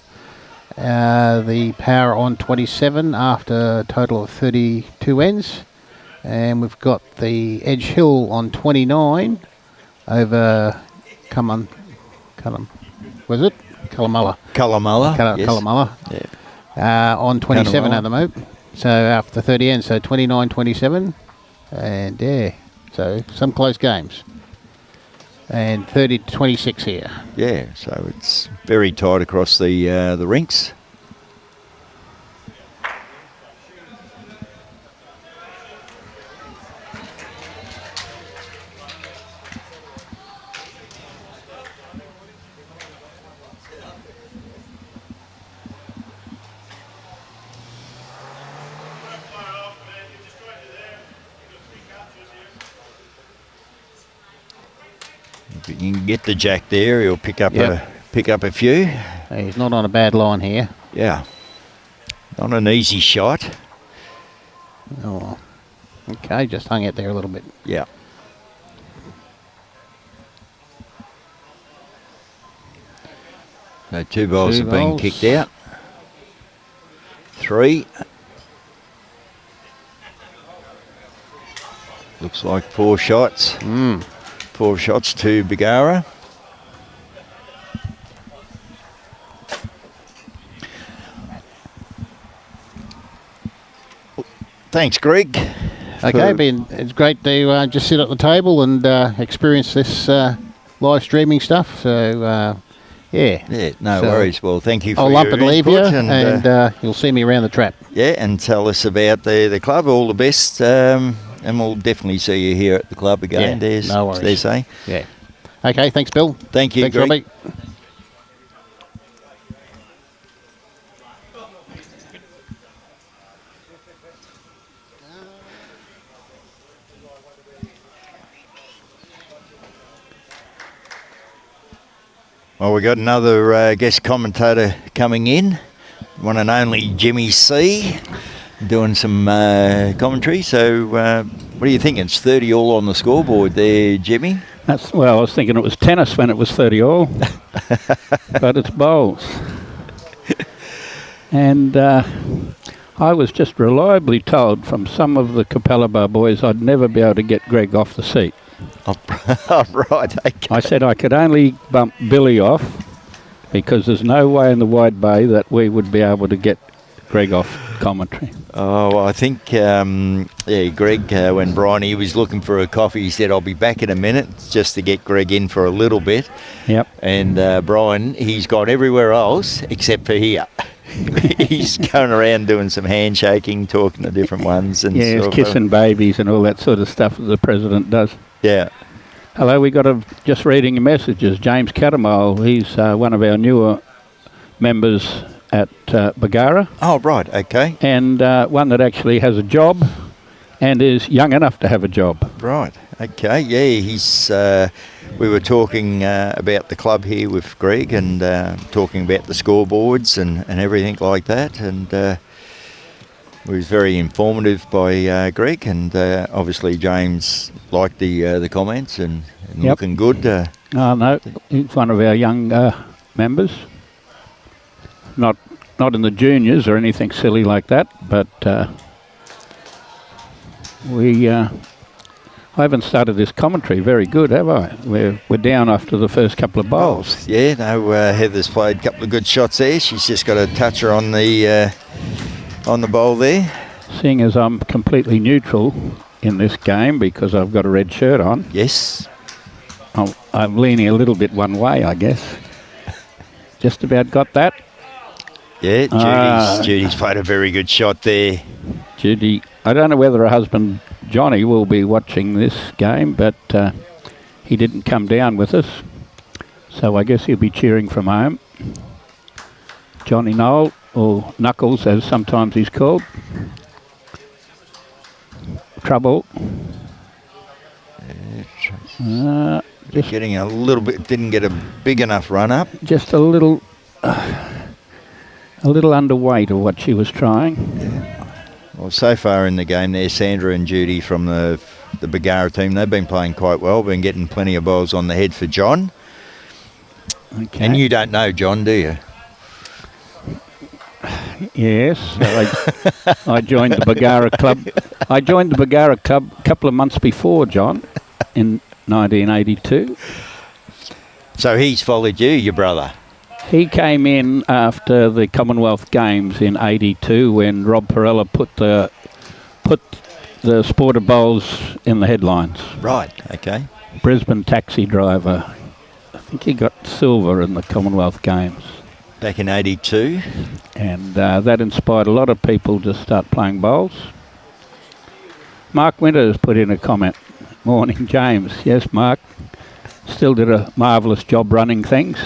the Power on 27 after a total of 32 ends, and we've got the Edge Hill on 29 over was it Cunnamulla? Cunnamulla, yes. Cunnamulla. Yeah. On 27 Cunnamulla. at the moment. So after 30 ends, so 29-27. And yeah, so some close games. And 30-26 here. Yeah, so it's very tight across the rinks. If you can get the jack there, he'll pick up a few. He's not on a bad line here. Yeah, not an easy shot. Oh, okay, just hung it there a little bit. Yeah. So two balls have been kicked out. 3. Looks like 4 shots. 4 shots to BARGARA. Thanks, Greg. Okay, it's great to just sit at the table and experience this live streaming stuff. So, Yeah, no worries. Well, thank you for I'll your up and leave you, input and you'll see me around the trap. Yeah, and tell us about the club. All the best, and we'll definitely see you here at the club again. Yeah, no worries. They say. Yeah. Okay, thanks, Bill. Thank you, Thanks, Greg. Robbie. Well, we got another guest commentator coming in, one and only Jimmy C, doing some commentary. So, what do you think? It's 30 all on the scoreboard there, Jimmy. Well, I was thinking it was tennis when it was 30 all, but it's bowls. And I was just reliably told from some of the Capalaba boys I'd never be able to get Greg off the seat. Oh, right, okay. I said I could only bump Billy off because there's no way in the wide bay that we would be able to get Greg off commentary. Oh, I think, Greg, when Bryony was looking for a coffee, he said, I'll be back in a minute just to get Greg in for a little bit. Yep. And Brian, he's gone everywhere else except for here. He's going around doing some handshaking, talking to different ones. And Yeah, sort of, kissing babies and all that sort of stuff that the president does. Yeah. Hello, we got just reading your messages. James Catamole, he's one of our newer members at BARGARA. Oh, right, okay. And one that actually has a job and is young enough to have a job. Right, okay. Yeah, he's. We were talking about the club here with Greg and talking about the scoreboards and everything like that. And it was very informative by Greg, and obviously James liked the comments and looking good. Oh, no, he's one of our young members. Not in the juniors or anything silly like that, but I haven't started this commentary very good, have I? We're down after the first couple of bowls. Yeah, no, Heather's played a couple of good shots there. She's just got a toucher on the bowl there. Seeing as I'm completely neutral in this game because I've got a red shirt on. Yes. I'm leaning a little bit one way, I guess. Just about got that. Yeah, Judy's played a very good shot there. Judy, I don't know whether her husband Johnny will be watching this game, but he didn't come down with us, so I guess he'll be cheering from home. Johnny Nowell, or Knuckles as sometimes he's called. Trouble. Just getting a little bit, didn't get a big enough run up. Just a little underweight of what she was trying. Yeah. Well, so far in the game there, Sandra and Judy from the BARGARA team, they've been playing quite well, been getting plenty of balls on the head for John. Okay. And you don't know John, do you? Yes, I joined the BARGARA club. I joined the BARGARA club a couple of months before John in 1982. So he's followed you, your brother? He came in after the Commonwealth Games in '82 when Rob Perella put the Sport of Bowls in the headlines. Right, okay. Brisbane taxi driver. I think he got silver in the Commonwealth Games. Back in '82. And that inspired a lot of people to start playing bowls. Mark Winters put in a comment. Morning, James. Yes, Mark. Still did a marvellous job running things.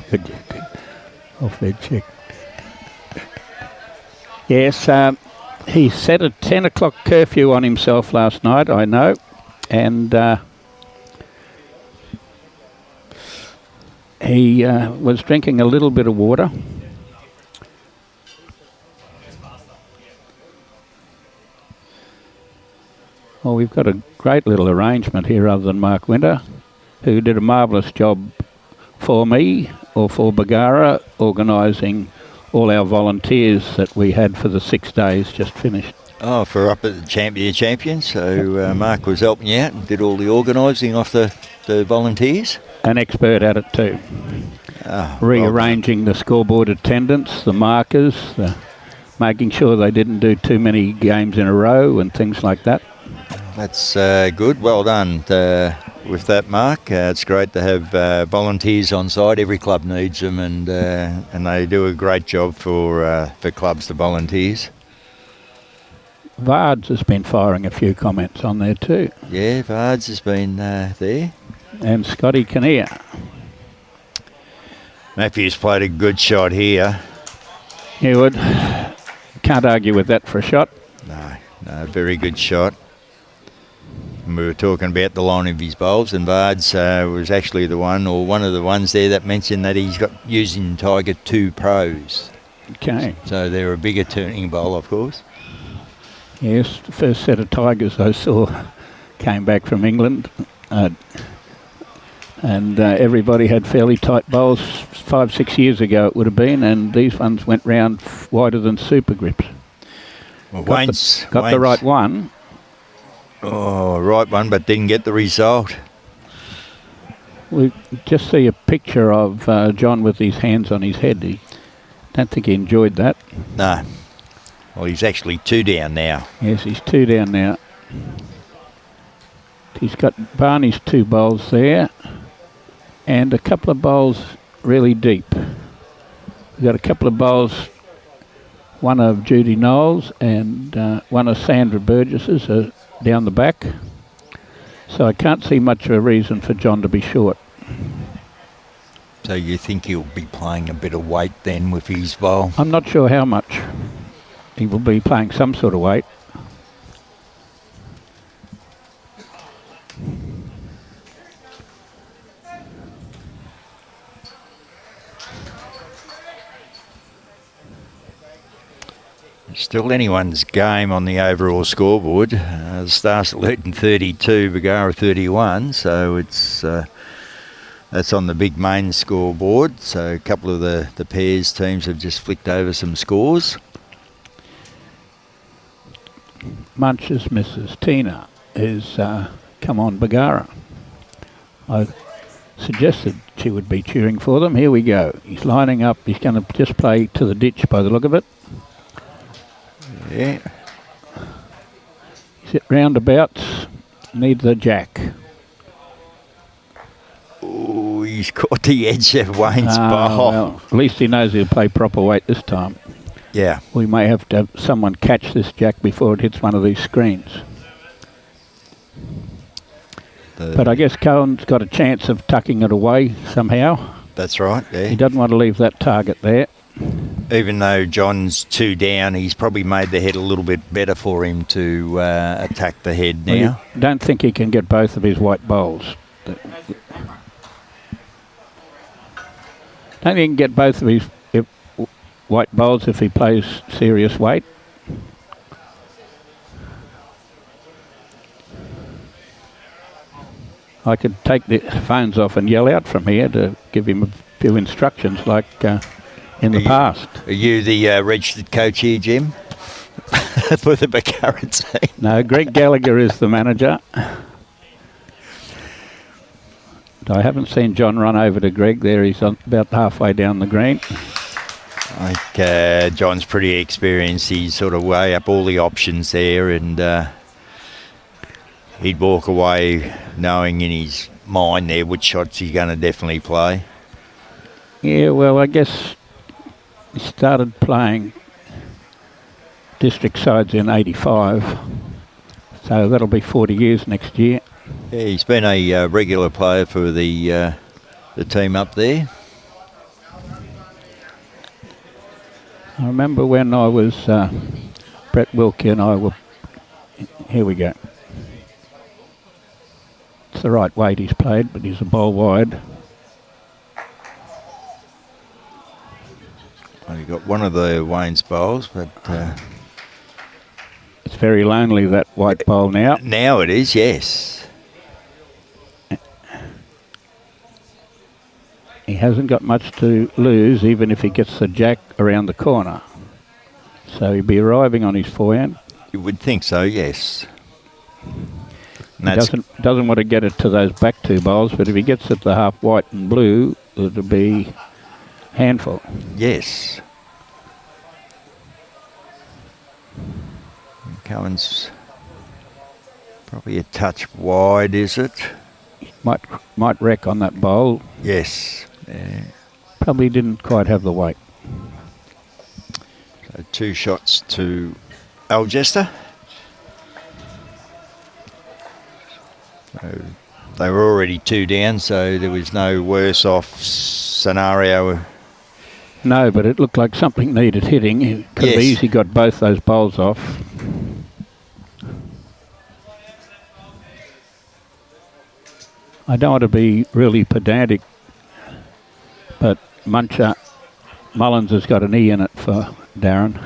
Good. Off their check. Yes, he set a 10 o'clock curfew on himself last night, I know. And he was drinking a little bit of water. Well, we've got a great little arrangement here other than Mark Winter, who did a marvellous job for me or for BARGARA, organising all our volunteers that we had for the 6 days just finished. Oh, for up at the champions. So Mark was helping you out and did all the organising off the volunteers. An expert at it too. Rearranging the scoreboard attendance, the markers, making sure they didn't do too many games in a row and things like that. That's good. Well done with that, Mark. It's great to have volunteers on side. Every club needs them, and they do a great job for clubs, the volunteers. Vards has been firing a few comments on there too. Yeah, Vards has been there. And Scotty Kinnear. Mathew's played a good shot here. He would. Can't argue with that for a shot. No, very good shot. And we were talking about the line of his bowls, and Vards was actually one of the ones there that mentioned that he's got using Tiger 2 Pros. Okay. So they're a bigger turning bowl, of course. Yes, the first set of Tigers I saw came back from England, and everybody had fairly tight bowls 5-6 years ago it would have been, and these ones went round wider than super grips. Well, got the right one. Oh, right one, but didn't get the result. We just see a picture of John with his hands on his head. I don't think he enjoyed that. No. Well, he's actually 2 down now. Yes, he's 2 down now. He's got Barney's 2 bowls there and a couple of bowls really deep. We've got a couple of bowls, one of Judy Nowell's and one of Sandra Burgess's down the back. So I can't see much of a reason for John to be short. So you think he'll be playing a bit of weight then with his bowl? I'm not sure how much. He will be playing some sort of weight. Still anyone's game on the overall scoreboard. The Stars at Luton 32, BARGARA 31, so it's that's on the big main scoreboard. So a couple of the pairs teams have just flicked over some scores. Munch's Mrs. Tina is come on BARGARA. I suggested she would be cheering for them. Here we go. He's lining up. He's going to just play to the ditch by the look of it. Yeah. He's at roundabouts. needs a jack. Oh, he's caught the edge of Wayne's ball. Well, at least he knows he'll play proper weight this time. Yeah. We may have to have someone catch this jack before it hits one of these screens. But I guess Cohen's got a chance of tucking it away somehow. That's right, yeah. He doesn't want to leave that target there. Even though John's 2 down, he's probably made the head a little bit better for him to attack the head now. Well, don't think he can get both of his white bowls. Don't think he can get both of his white bowls if he plays serious weight. I could take the phones off and yell out from here to give him a few instructions like in the past. Are you the registered coach here, Jim? For the BARGARA team? No, Greg Gallagher is the manager. I haven't seen John run over to Greg there. He's about halfway down the green. I think John's pretty experienced. He's sort of weigh up all the options there, and he'd walk away knowing in his mind there which shots he's going to definitely play. Yeah, well, I guess he started playing district sides in 85, so that'll be 40 years next year. Yeah, he's been a regular player for the team up there. I remember when I was, Brett Wilkie and I were, here we go. It's the right weight he's played, but he's a bowl wide. Well, he got one of the Wayne's bowls, but... it's very lonely, that white bowl now. Now it is, yes. He hasn't got much to lose, even if he gets the jack around the corner. So he'll be arriving on his forehand. You would think so, yes. He doesn't want to get it to those back 2 bowls, but if he gets it to half white and blue, it'll be handful. Yes. Cohen's probably a touch wide, is it? Might wreck on that bowl. Yes. Yeah. Probably didn't quite have the weight. So 2 shots to ALGESTER. So they were already 2 down, so there was no worse off scenario. No, but it looked like something needed hitting. He could have easily got both those bowls off. I don't want to be really pedantic, but Mullins has got an E in it for Darren.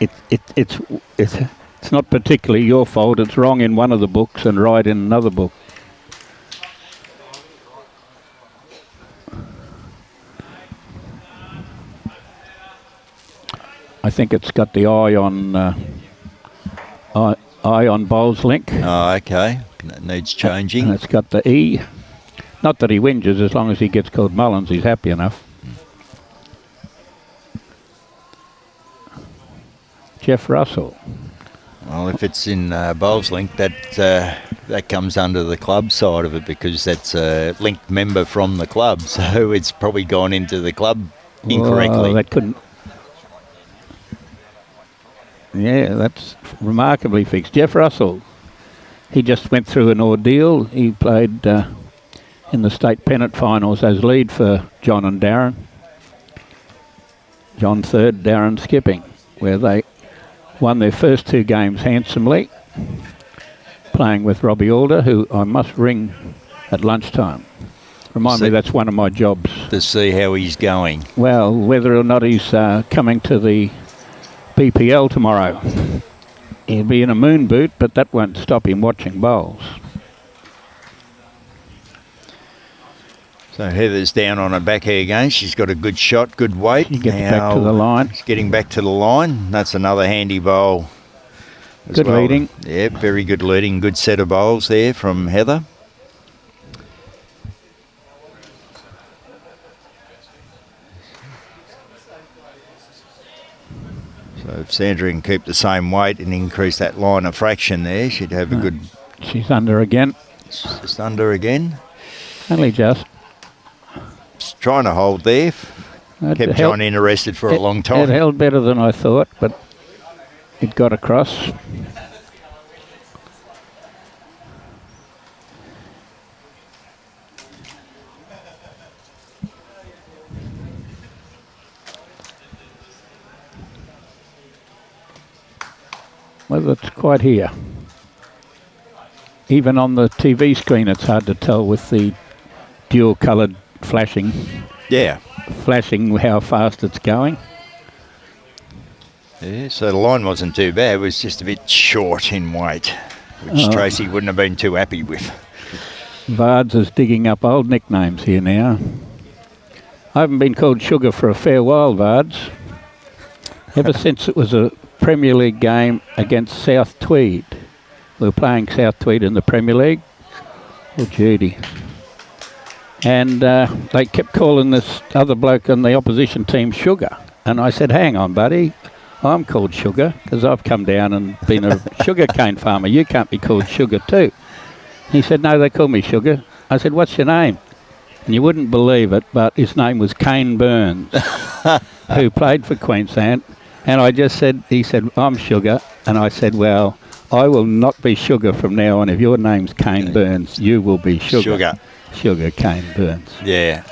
It's not particularly your fault. It's wrong in one of the books and right in another book. I think it's got the eye on bowls link. Oh, okay. That needs changing. And it's got the E. Not that he whinges, as long as he gets called Mullins, he's happy enough. Jeff Russell. Well, if it's in bowls link, that comes under the club side of it, because that's a linked member from the club, so it's probably gone into the club incorrectly. Oh, that couldn't. Yeah, that's remarkably fixed. Jeff Russell, he just went through an ordeal. He played in the state pennant finals as lead for John and Darren. John third, Darren skipping, where they won their first 2 games handsomely, playing with Robbie Alder, who I must ring at lunchtime. Remind me that's one of my jobs. To see how he's going. Well, whether or not he's coming to the BPL tomorrow. He'll be in a moon boot, but that won't stop him watching bowls. So Heather's down on her back here again. She's got a good shot, good weight. She gets back to the line. She's getting back to the line. That's another handy bowl. Good leading. Yeah, very good leading. Good set of bowls there from Heather. So So if Sandra can keep the same weight and increase that line of fraction there, she'd have a good... She's under again. Just under again. Only just. Just trying to hold there. Kept John interested for a long time. It held better than I thought, but it got across. Well, it's quite here. Even on the TV screen, it's hard to tell with the dual-coloured flashing. Yeah. Flashing how fast it's going. Yeah, so the line wasn't too bad. It was just a bit short in weight, which Tracy wouldn't have been too happy with. Vards is digging up old nicknames here now. I haven't been called Sugar for a fair while, Vards. Ever since it was a Premier League game against South-Tweed. We were playing South-Tweed in the Premier League. Oh, Judy. And they kept calling this other bloke on the opposition team Sugar. And I said, hang on, buddy. I'm called Sugar because I've come down and been a sugarcane farmer. You can't be called Sugar too. He said, no, they call me Sugar. I said, what's your name? And you wouldn't believe it, but his name was Kane Burns, who played for Queensland. And I just said, he said, I'm Sugar. And I said, well, I will not be Sugar from now on. If your name's Kane Burns, you will be Sugar. Sugar Kane Burns. Yeah.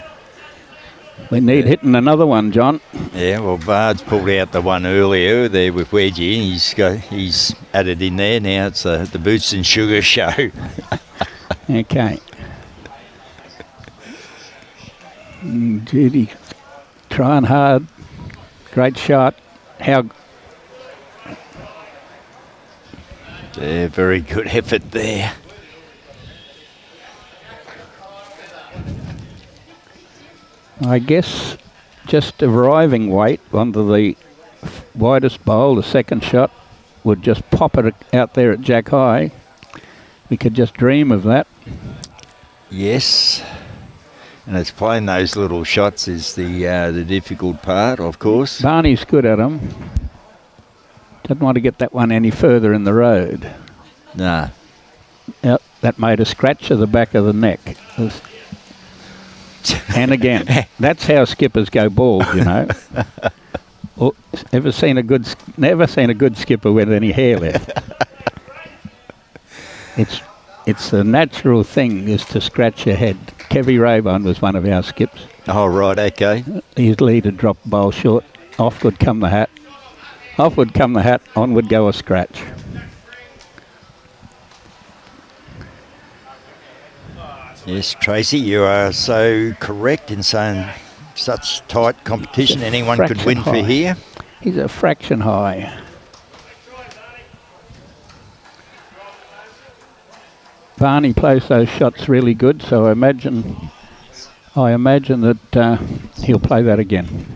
We need hitting another one, John. Yeah, well, Bard's pulled out the one earlier there with Wedgie. He's added in there. Now it's the Boots and Sugar show. Okay. Judy trying hard. Great shot. How... Yeah, very good effort there. I guess just arriving weight onto the widest bowl, the second shot, would just pop it out there at Jack High. We could just dream of that. Yes. And it's playing those little shots is the difficult part, of course. Barney's good at them. Didn't want to get that one any further in the road. Nah. Yep, that made a scratch of the back of the neck. And again, that's how skippers go bald, you know. Never seen a good skipper with any hair left. It's a natural thing is to scratch your head. Kevy Raybon was one of our skips. Oh, right, okay. His leader dropped bowl short. Off would come the hat. Off would come the hat. On would go a scratch. Yes, Tracy, you are so correct in saying such tight competition. Anyone could win high. for here. He's a fraction high. Barney plays those shots really good, so I imagine that he'll play that again.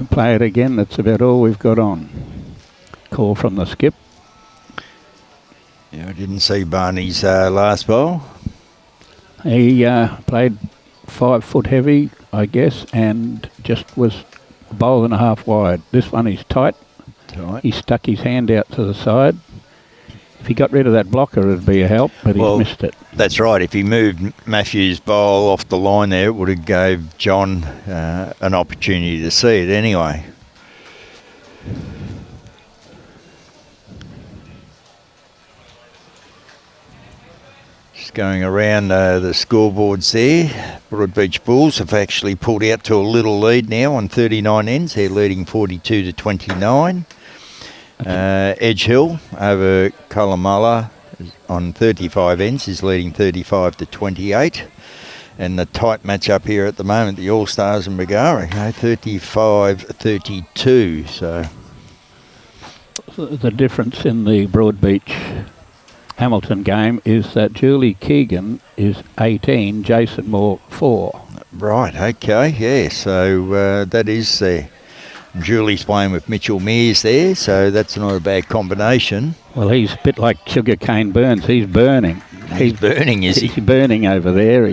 Play it again. That's about all we've got on. Call from the skip. Yeah, I didn't see Barney's last bowl. He played 5 foot heavy, I guess, and just was a bowl and a half wide. This one is tight. He stuck his hand out to the side. If he got rid of that blocker, it'd be a help, but he missed it. That's right. If he moved Mathew's bowl off the line there, it would have gave John an opportunity to see it anyway. Just going around the scoreboards there. Broadbeach Bulls have actually pulled out to a little lead now on 39 ends. They're leading 42 to 29. Edge Hill over Colomulla on 35 ends is leading 35 to 28. And the tight match up here at the moment, the All-Stars and BARGARA, 35-32. So the difference in the Broadbeach Hamilton game is that Julie Keegan is 18, Jason Moore 4. Right, okay, yeah. So that is Julie's playing with Mitchell Mears there, so that's not a bad combination. Well, he's a bit like Sugarcane Burns. He's burning. He's burning, is he? He's burning over there.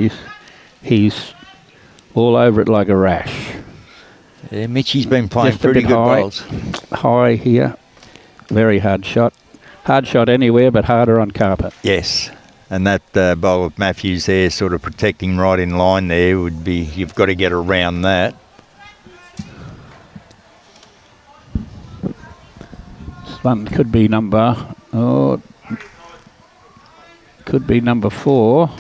He's all over it like a rash. Yeah, Mitchy's been playing Just a pretty bit good high, bowls. High here. Very hard shot. Hard shot anywhere, but harder on carpet. Yes, and that bowl of Mathews there, sort of protecting right in line there, would be, you've got to get around that. This one could be number 4.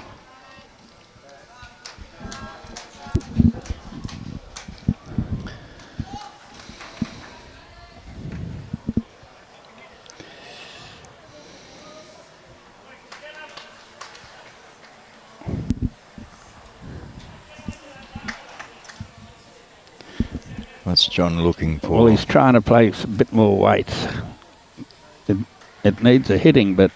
What's John looking for? Well, he's trying to place a bit more weight. It needs a hitting, but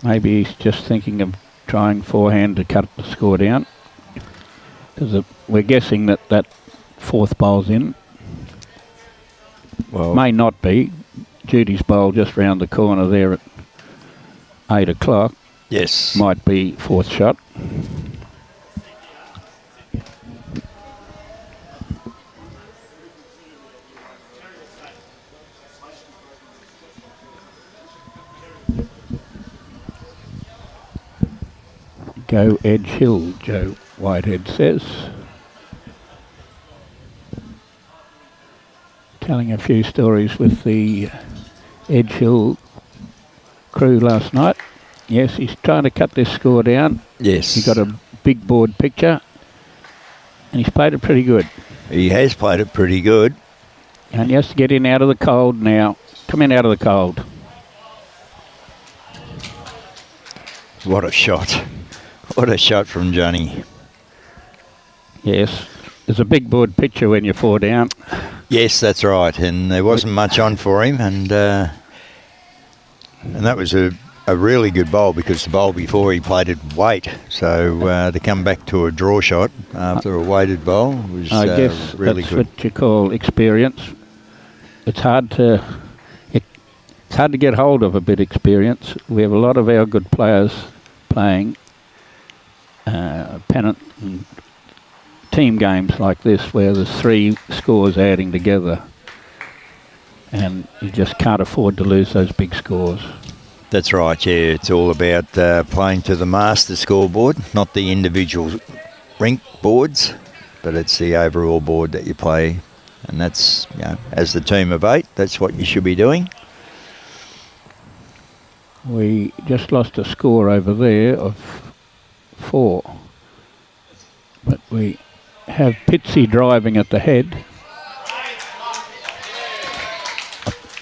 maybe he's just thinking of trying forehand to cut the score down. Because we're guessing that fourth bowl's in. Well, May not be. Judy's bowl just round the corner there at 8 o'clock. yes. Might be fourth shot. Go Edge Hill, Joe Whitehead says. Telling a few stories with the Edge Hill crew last night. Yes, he's trying to cut this score down. Yes. He got a big board picture and he's played it pretty good. He has played it pretty good. And he has to get in out of the cold now. Come in out of the cold. What a shot. What a shot from Johnny. Yes, there's a big board picture when you're 4 down. Yes, that's right. And there wasn't much on for him. And that was a really good bowl, because the bowl before he played it weight. So to come back to a draw shot after a weighted bowl was I guess really that's good. what you call experience. It's hard to get hold of a bit of experience. We have a lot of our good players playing pennant and team games like this, where there's 3 scores adding together, and you just can't afford to lose those big scores. That's right, yeah. It's all about playing to the master scoreboard, not the individual rink boards, but it's the overall board that you play. And that's, as the team of 8, that's what you should be doing. We just lost a score over there of 4. But we have Pitsy driving at the head.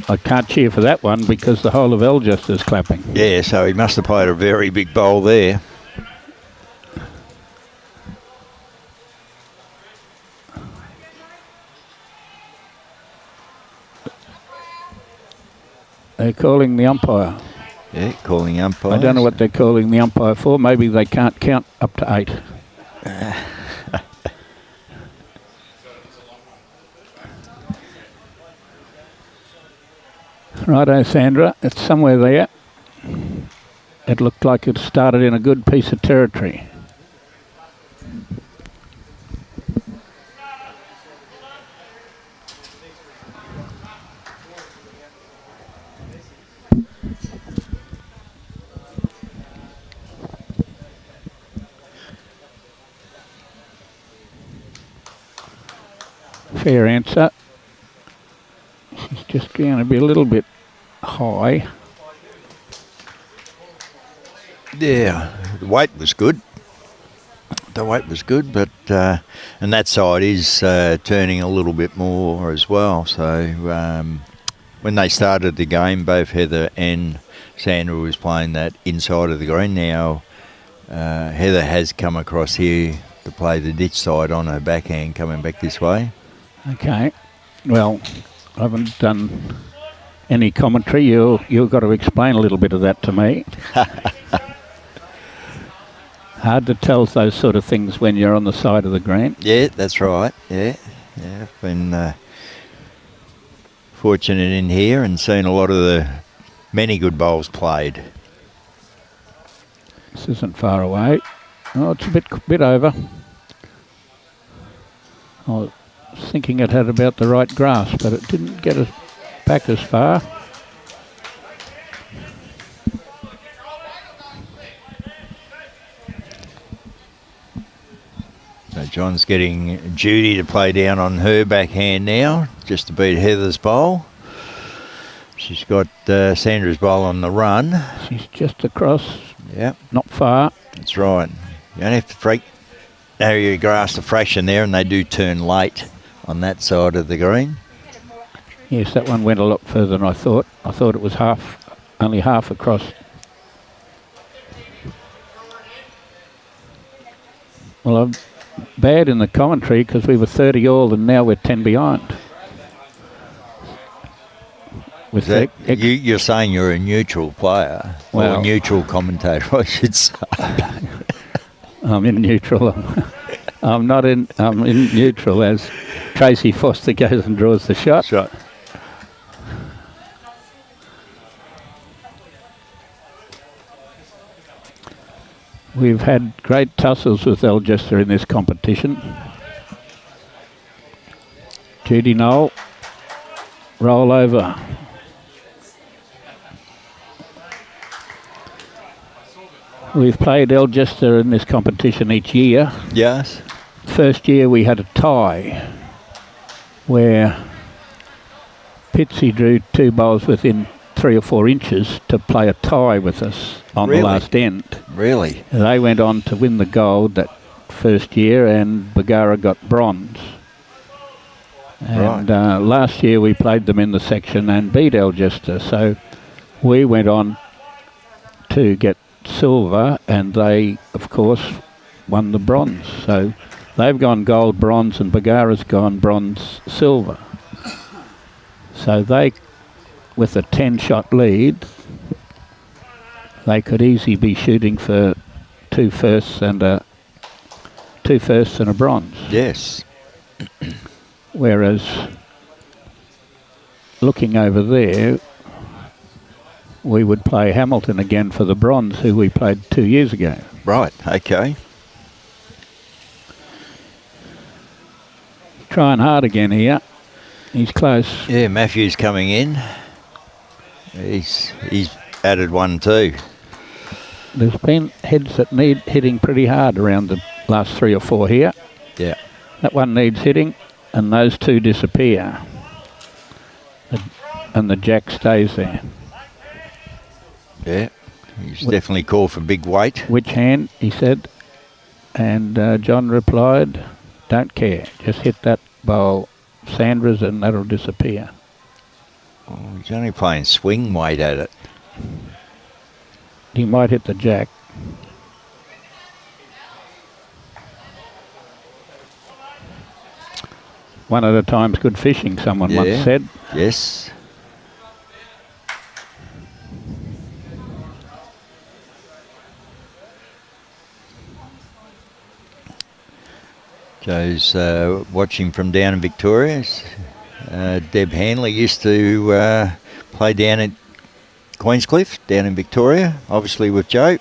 I can't cheer for that one because the whole of Algester's clapping. Yeah, so he must have played a very big bowl there. They're calling the umpire. Yeah, calling umpires. I don't know what they're calling the umpire for. Maybe they can't count up to 8. Righto, Sandra. It's somewhere there. It looked like it started in a good piece of territory. Fair answer. She's just going to be a little bit high. Yeah, the weight was good. The weight was good, but and that side is turning a little bit more as well. So when they started the game, both Heather and Sandra was playing that inside of the green. Now Heather has come across here to play the ditch side on her backhand, coming back this way. Okay. Well, I haven't done any commentary, you've got to explain a little bit of that to me. Hard to tell those sort of things when you're on the side of the green. Yeah, that's right. Yeah. I've been fortunate in here and seen a lot of the many good bowls played. This isn't far away. Oh, it's a bit over. I was thinking it had about the right grass, but it didn't get us back as far. So John's getting Judy to play down on her backhand now, just to beat Heather's bowl. She's got Sandra's bowl on the run. She's just across. Yep. Not far. That's right. You only have to narrow your grass to fraction there, and they do turn late on that side of the green. Yes, that one went a lot further than I thought. I thought it was only half across. Well, I'm bad in the commentary because we were 30 all and now we're 10 behind. With you're saying you're a neutral player, or a neutral commentator, I should say. I'm in neutral. I'm in neutral as Tracy Foster goes and draws the shot. Right. We've had great tussles with Algester in this competition. Judy Nowell, roll over. We've played Algester in this competition each year. Yes. First year we had a tie where Pitsy drew two bowls within 3 or 4 inches to play a tie with us on the last end. Really? They went on to win the gold that first year, and BARGARA got bronze. And last year we played them in the section and beat Algester, so we went on to get silver, and they, of course, won the bronze. So they've gone gold, bronze, and BARGARA's gone bronze, silver. So they, with a 10-shot lead, they could easily be shooting for 2 firsts and a bronze. Yes. Whereas looking over there, we would play Hamilton again for the bronze, who we played 2 years ago. Right, okay. Trying hard again here. He's close. Yeah, Mathew's coming in. He's added 1 too. There's been heads that need hitting pretty hard around the last 3 or 4 here. Yeah. That one needs hitting, and those 2 disappear. And the jack stays there. Yeah, he's definitely called for big weight. Which hand, he said. And John replied, don't care. Just hit that bowl, Sandra's, and that'll disappear. Oh, he's only playing swing weight at it. He might hit the jack. One at a time's good fishing, someone once said. Yes. Joe's watching from down in Victoria. Deb Hanley used to play down at Queenscliff, down in Victoria, obviously with Joe.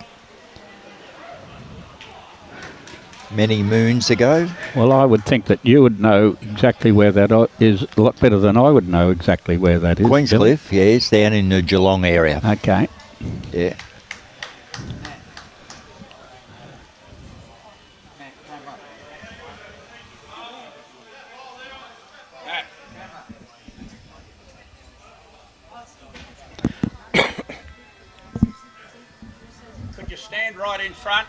Many moons ago. Well, I would think that you would know exactly where that is a lot better than I would know exactly where that is. Queenscliff, yeah, it's down in the Geelong area. Okay. Yeah. Could you stand right in front?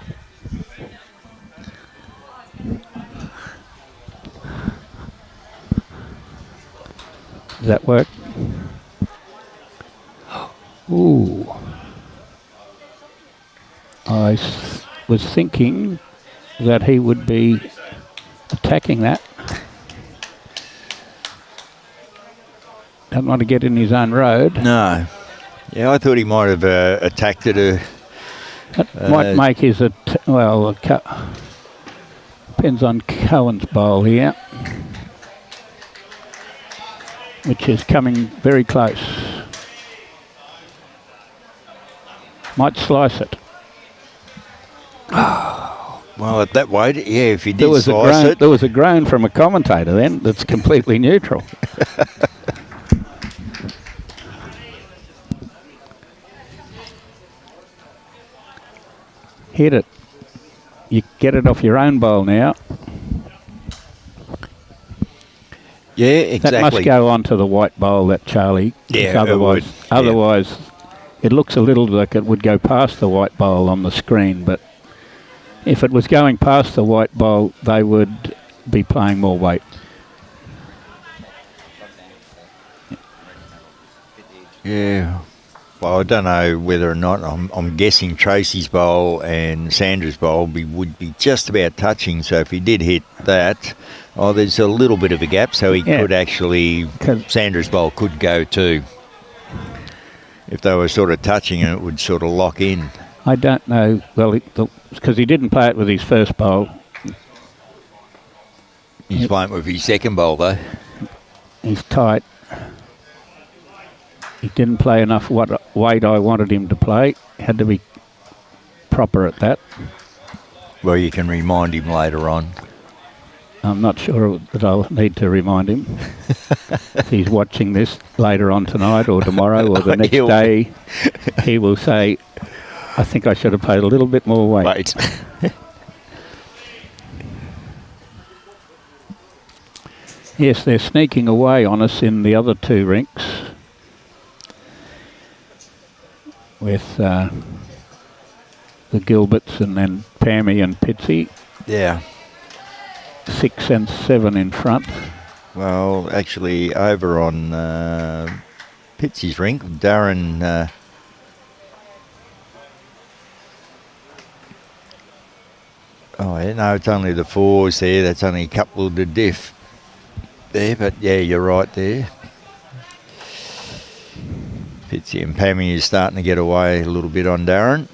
Does that work? Ooh. I was thinking that he would be attacking that. Doesn't want to get in his own road. No. Yeah, I thought he might have attacked it. That might make his, depends on Cohen's bowl here, which is coming very close. Might slice it. Well, at that weight, yeah, if he did slice it. There was a groan from a commentator then that's completely neutral. Hit it. You get it off your own bowl now. Yeah, exactly. That must go onto the white bowl, that Charlie. Yeah, otherwise it looks a little like it would go past the white bowl on the screen, but if it was going past the white bowl, they would be playing more weight. Yeah. Well, I don't know whether or not. I'm guessing Tracy's bowl and Sandra's bowl would be just about touching. So if he did hit that, there's a little bit of a gap. So he could actually, Sandra's bowl could go too. If they were sort of touching, it would sort of lock in. I don't know. Well, because he didn't play it with his first bowl. He's playing with his second bowl though. He's tight. He didn't play enough weight I wanted him to play. Had to be proper at that. Well, you can remind him later on. I'm not sure that I'll need to remind him. If he's watching this later on tonight or tomorrow or the next day, he will say, I think I should have played a little bit more weight. Yes, they're sneaking away on us in the other two rinks with the Gilberts and then Pammy and Pitsy. Yeah. 6 and 7 in front. Well, actually, over on Pitsy's rink, Darren... no, it's only the 4s there. That's only a couple of the diff there, but yeah, you're right there. Pitsy and Pammy is starting to get away a little bit on Darren.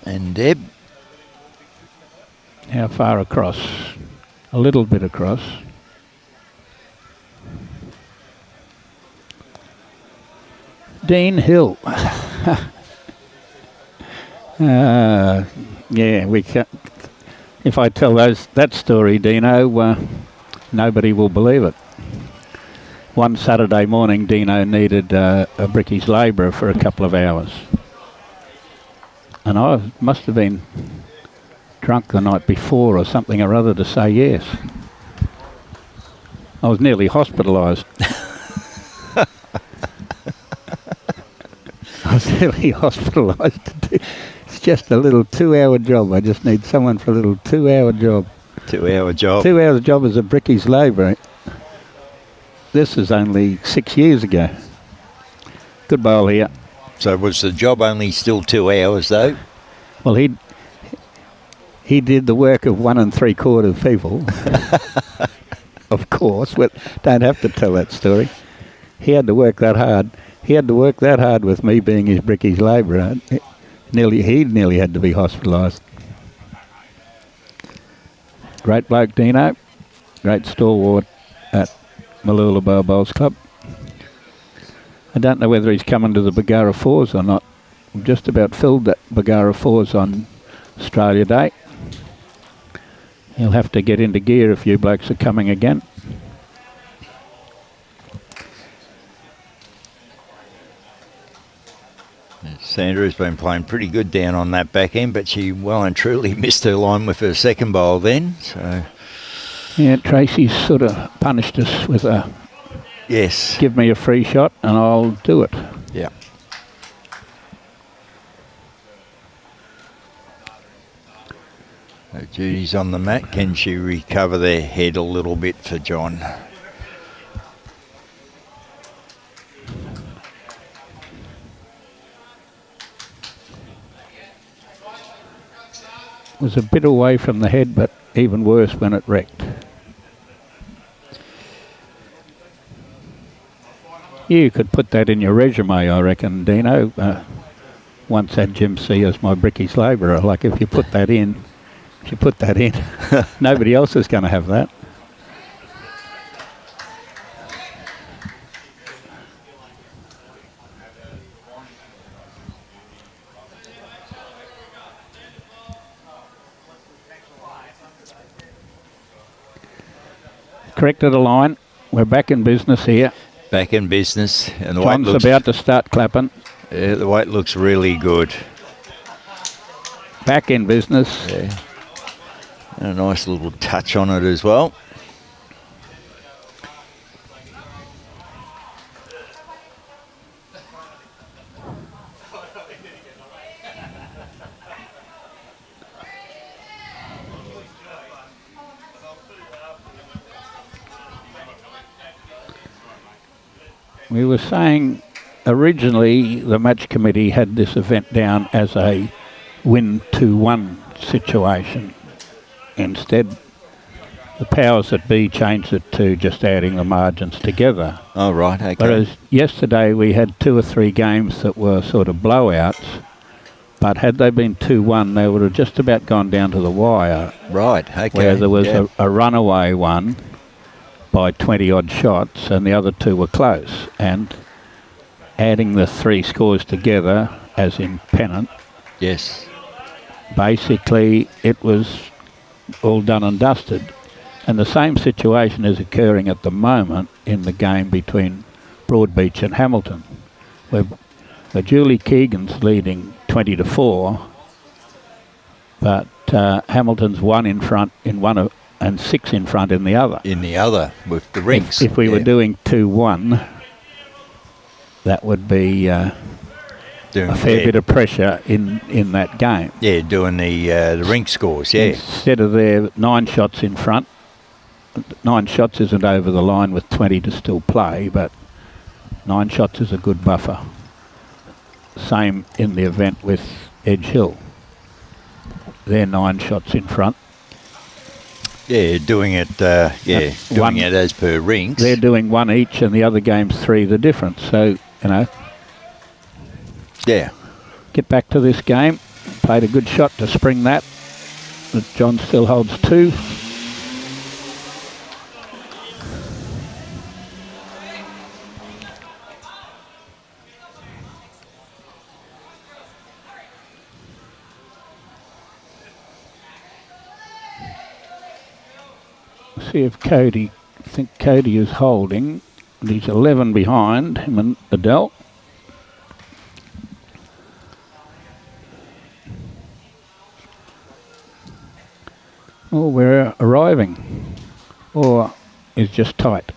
And Deb. How far across? A little bit across. Dean Hill. Yeah, we can. If I tell that story, Dino, nobody will believe it. One Saturday morning, Dino needed a brickies labourer for a couple of hours. And I must have been drunk the night before or something or other to say yes. I was nearly hospitalised. I was nearly hospitalised. It's just a little 2-hour job. I just need someone for a little 2-hour job. 2-hour job? 2 hour job as a brickies labourer. This is only 6 years ago. Good bowl here. So was the job only still 2 hours though? Well, he did the work of 1 3/4 people. Of course, but don't have to tell that story. He had to work that hard. He had to work that hard with me being his brickies labourer. He nearly had to be hospitalised. Great bloke, Dino. Great stalwart at Malula Bowls Club. I don't know whether he's coming to the Bargara 4s or not. We've just about filled that Bargara 4s on Australia Day. He'll have to get into gear if you blokes are coming again. Sandra's been playing pretty good down on that back end, but she well and truly missed her line with her second bowl then. So yeah, Tracy's sort of punished us with a yes. Give me a free shot and I'll do it. Yeah. So Judy's on the mat. Can she recover their head a little bit for John? Was a bit away from the head, but even worse when it wrecked. You could put that in your resume, I reckon, Dino. Once had Jim C as my brickies labourer. Like if you put that in, nobody else is going to have that. Corrected a line. We're back in business here. Back in business. And the John's weight looks, about to start clapping. the weight looks really good. Back in business. Yeah. And a nice little touch on it as well. We were saying originally the match committee had this event down as a win 2-1 situation. Instead, the powers that be changed it to just adding the margins together. Oh, right, okay. Whereas yesterday we had 2 or 3 games that were sort of blowouts, but had they been 2-1, they would have just about gone down to the wire. Right, okay. Where there was a runaway one by 20 odd shots and the other 2 were close, and adding the 3 scores together as in pennant, Yes. basically it was all done and dusted. And the same situation is occurring at the moment in the game between Broadbeach and Hamilton, where Julie Keegan's leading 20-4, but Hamilton's 1 in front in one of and 6 in front in the other. In the other, with the rings. If we were doing 2-1, that would be a fair bit of pressure in that game. Yeah, doing the ring scores, yeah. Instead of their 9 shots in front, 9 shots isn't over the line with 20 to still play, but 9 shots is a good buffer. Same in the event with Edge Hill. They're 9 shots in front. Yeah, doing it. Doing it as per rings. They're doing 1 each, and the other game's 3 the difference. So Yeah. Get back to this game. Played a good shot to spring that. But John still holds 2. See if Cody, I think Cody is holding. And he's 11 behind him and Adele. Oh, we're arriving. Or is just tight.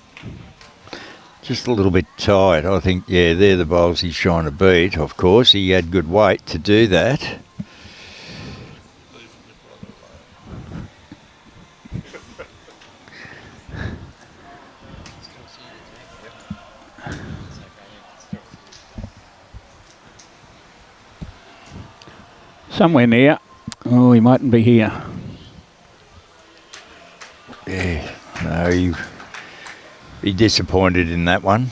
Just a little bit tight. I think, yeah, they're the bowls he's trying to beat, of course. He had good weight to do that. Somewhere near. Oh, he mightn't be here. Yeah, no, you be disappointed in that one.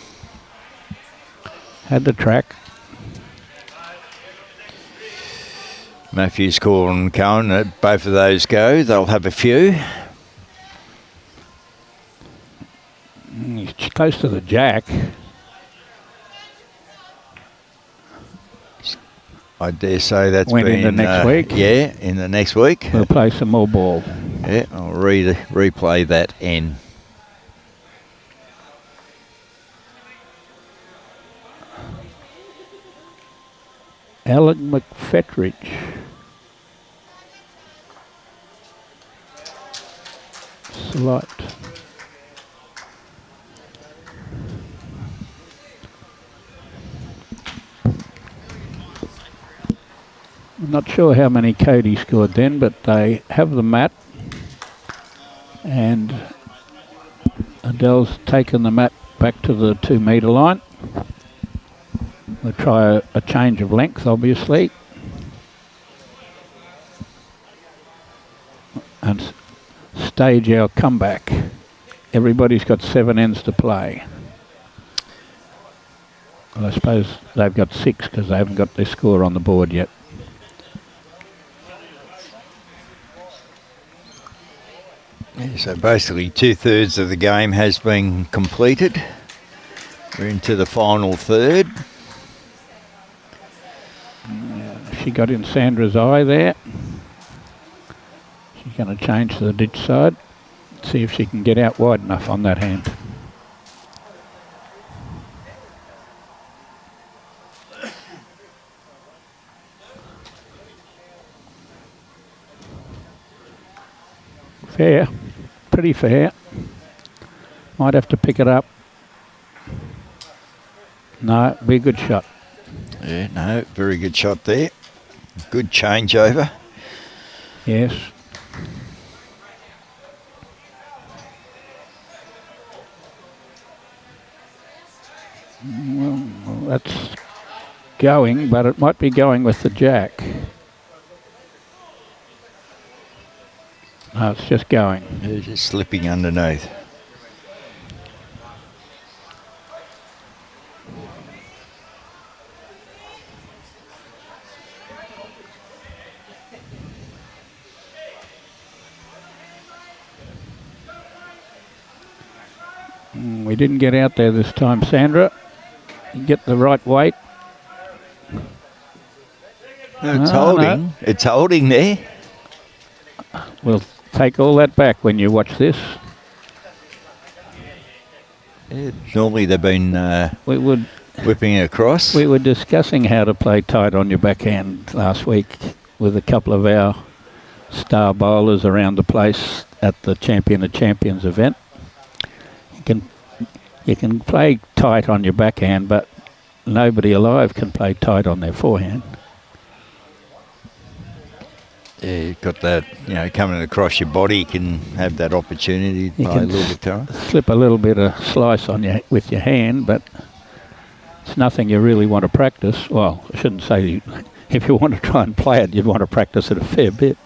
Had the track. Mathew's calling Cohen that both of those go. They'll have a few. He's close to the jack. I dare say that's Went been in the next week. Yeah, in the next week. We'll play some more ball. Yeah, I'll replay that N. Alan McFetridge. Slight. I'm not sure how many Cody scored then, but they have the mat. And Adele's taken the mat back to the 2 metre line. We'll try a change of length, obviously. And stage our comeback. Everybody's got 7 ends to play. Well, I suppose they've got 6 because they haven't got their score on the board yet. Yeah, so basically 2/3 of the game has been completed. We're into the final third. She got in Sandra's eye there. She's going to change to the ditch side. See if she can get out wide enough on that hand. Fair. Pretty fair. Might have to pick it up. No, be a good shot. Yeah, no, very good shot there. Good changeover. Yes. Well, that's going, but it might be going with the jack. No, it's just going. Yeah, just slipping underneath. We didn't get out there this time, Sandra. You get the right weight. No, it's holding. No. It's holding there. We'll take all that back when you watch this. Yeah, normally they've been whipping across. We were discussing how to play tight on your backhand last week with a couple of our star bowlers around the place at the Champion of Champions event. You can play tight on your backhand, but nobody alive can play tight on their forehand. Yeah, you've got that, coming across your body, you can have that opportunity to play a little bit tight. Slip a little bit of slice on with your hand, but it's nothing you really want to practice. Well, I shouldn't say if you want to try and play it, you'd want to practice it a fair bit.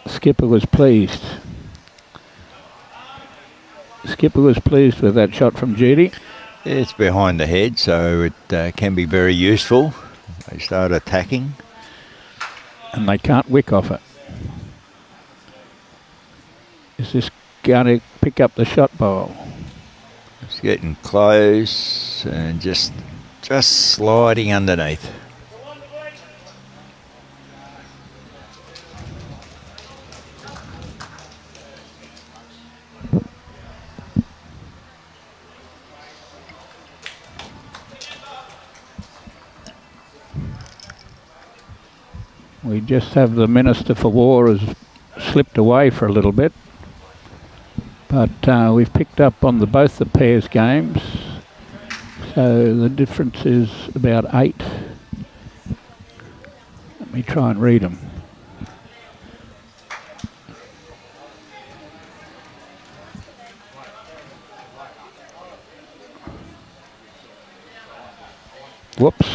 Skipper was pleased. Skipper was pleased with that shot from Judy. It's behind the head, so it can be very useful. They start attacking. And they can't wick off it. Is this going to pick up the shot bowl? It's getting close and just sliding underneath. We just have the Minister for War has slipped away for a little bit. But we've picked up on both the pairs games. So the difference is about 8. Let me try and read them. Whoops.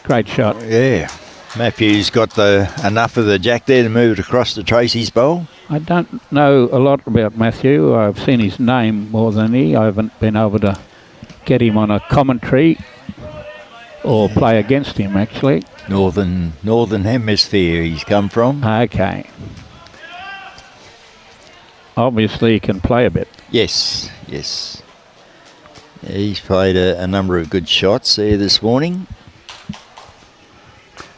Great shot. Yeah. Mathew's got enough of the jack there to move it across to Tracy's bowl. I don't know a lot about Mathew. I've seen his name more than I haven't been able to get him on a commentary or play against him, actually. Northern Hemisphere he's come from. Okay. Obviously he can play a bit. Yes. Yeah, he's played a number of good shots there this morning.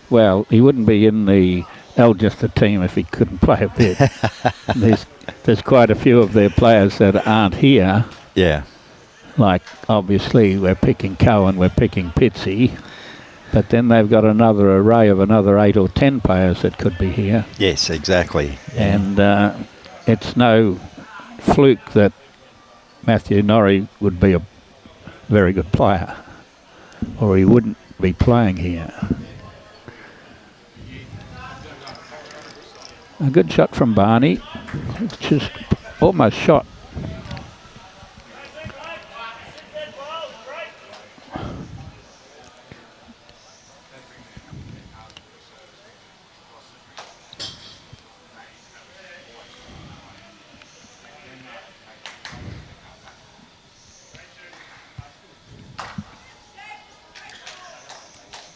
Well, he wouldn't be in the ALGESTER team if he couldn't play a bit. There's quite a few of their players that aren't here. Yeah. Like, obviously, we're picking Cohen, we're picking Pitsy. But then they've got another array of another 8 or 10 players that could be here. Yes, exactly. Yeah. And it's no fluke that Mathew Norrie would be a very good player, or he wouldn't be playing here. A good shot from Barney. It's just almost shot.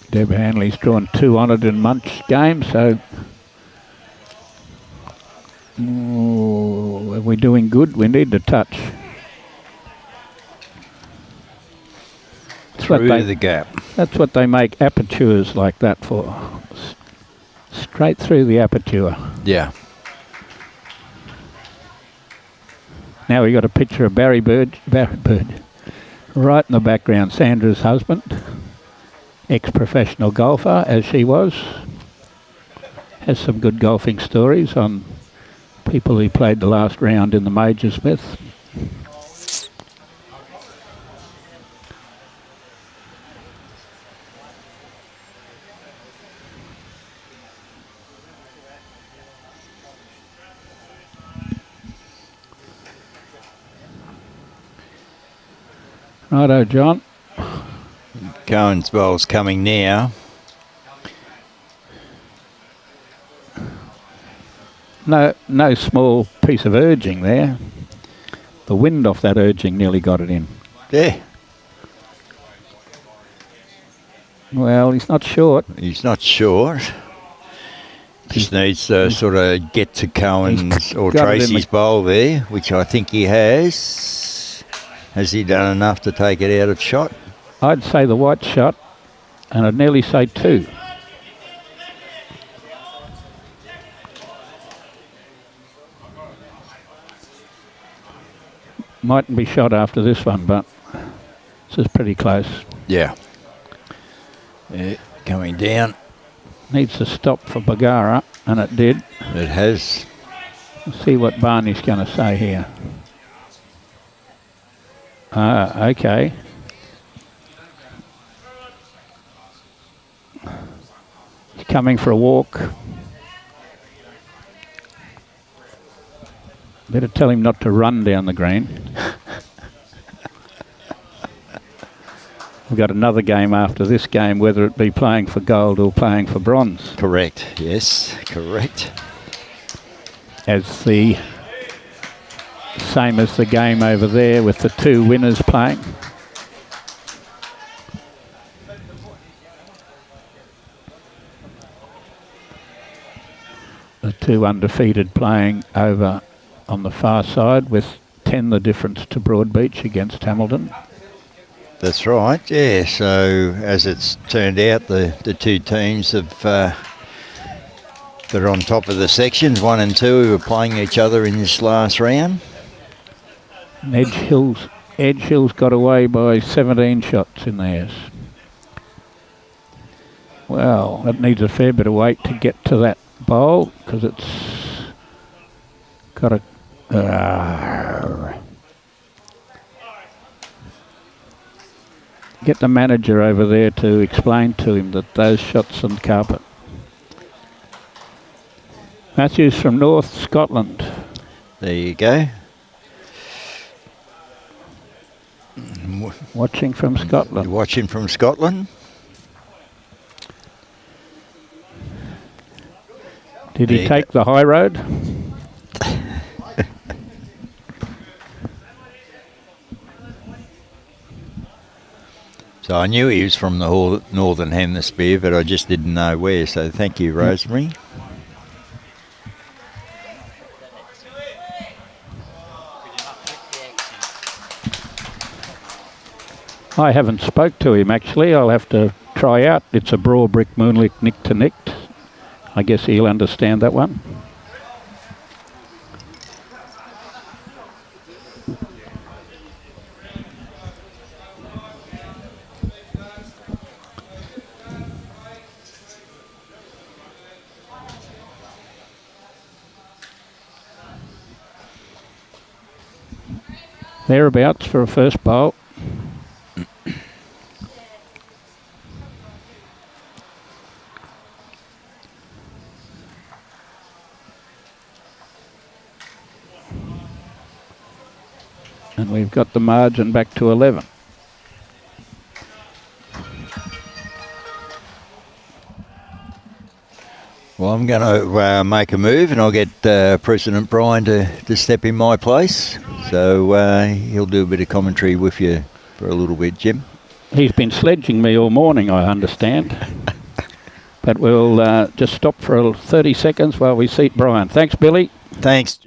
Deb Hanley's drawn 2 on it in Munch's game, so are we doing good? We need to touch. Through the gap. That's what they make apertures like that for. Straight through the aperture. Yeah. Now we got a picture of Barry Bird, right in the background. Sandra's husband, ex-professional golfer, as she was. Has some good golfing stories on people who played the last round in the majors with. Righto, John. Cohen's bowl's coming now. No small piece of urging there. The wind off that urging nearly got it in. Yeah. Well, he's not short. He's not short. Just needs to sort of get to Cohen's or Tracy's bowl there, which I think he has. Has he done enough to take it out of shot? I'd say the white shot, and I'd nearly say 2. Mightn't be shot after this one, but this is pretty close. Yeah. Yeah, coming down. Needs to stop for BARGARA, and it did. It has. Let's see what Barney's going to say here. Okay. He's coming for a walk. Better tell him not to run down the green. We've got another game after this game, whether it be playing for gold or playing for bronze. Correct, yes, correct. As the same as the game over there with the 2 winners playing. The 2 undefeated playing over on the far side with 10 the difference to Broadbeach against Hamilton. That's right, yeah. So as it's turned out, the 2 teams have that are on top of the sections, 1 and 2, who are playing each other in this last round. And Edge Hill's got away by 17 shots in theirs. Well, that needs a fair bit of weight to get to that bowl because it's got a... Get the manager over there to explain to him that those shots on carpet. Mathew's from North Scotland. There you go. Watching from Scotland. Watching from Scotland. Did he take the high road? So I knew he was from the Northern Hemisphere, but I just didn't know where. So thank you, Rosemary. I haven't spoke to him actually. I'll have to try out. It's a braw brick moonlick nick to nick. I guess he'll understand that one. Thereabouts for a first bowl. And we've got the margin back to 11. Well, I'm going to make a move, and I'll get President Brian to step in my place. So he'll do a bit of commentary with you for a little bit, Jim. He's been sledging me all morning, I understand. But we'll just stop for 30 seconds while we seat Brian. Thanks, Billy. Thanks.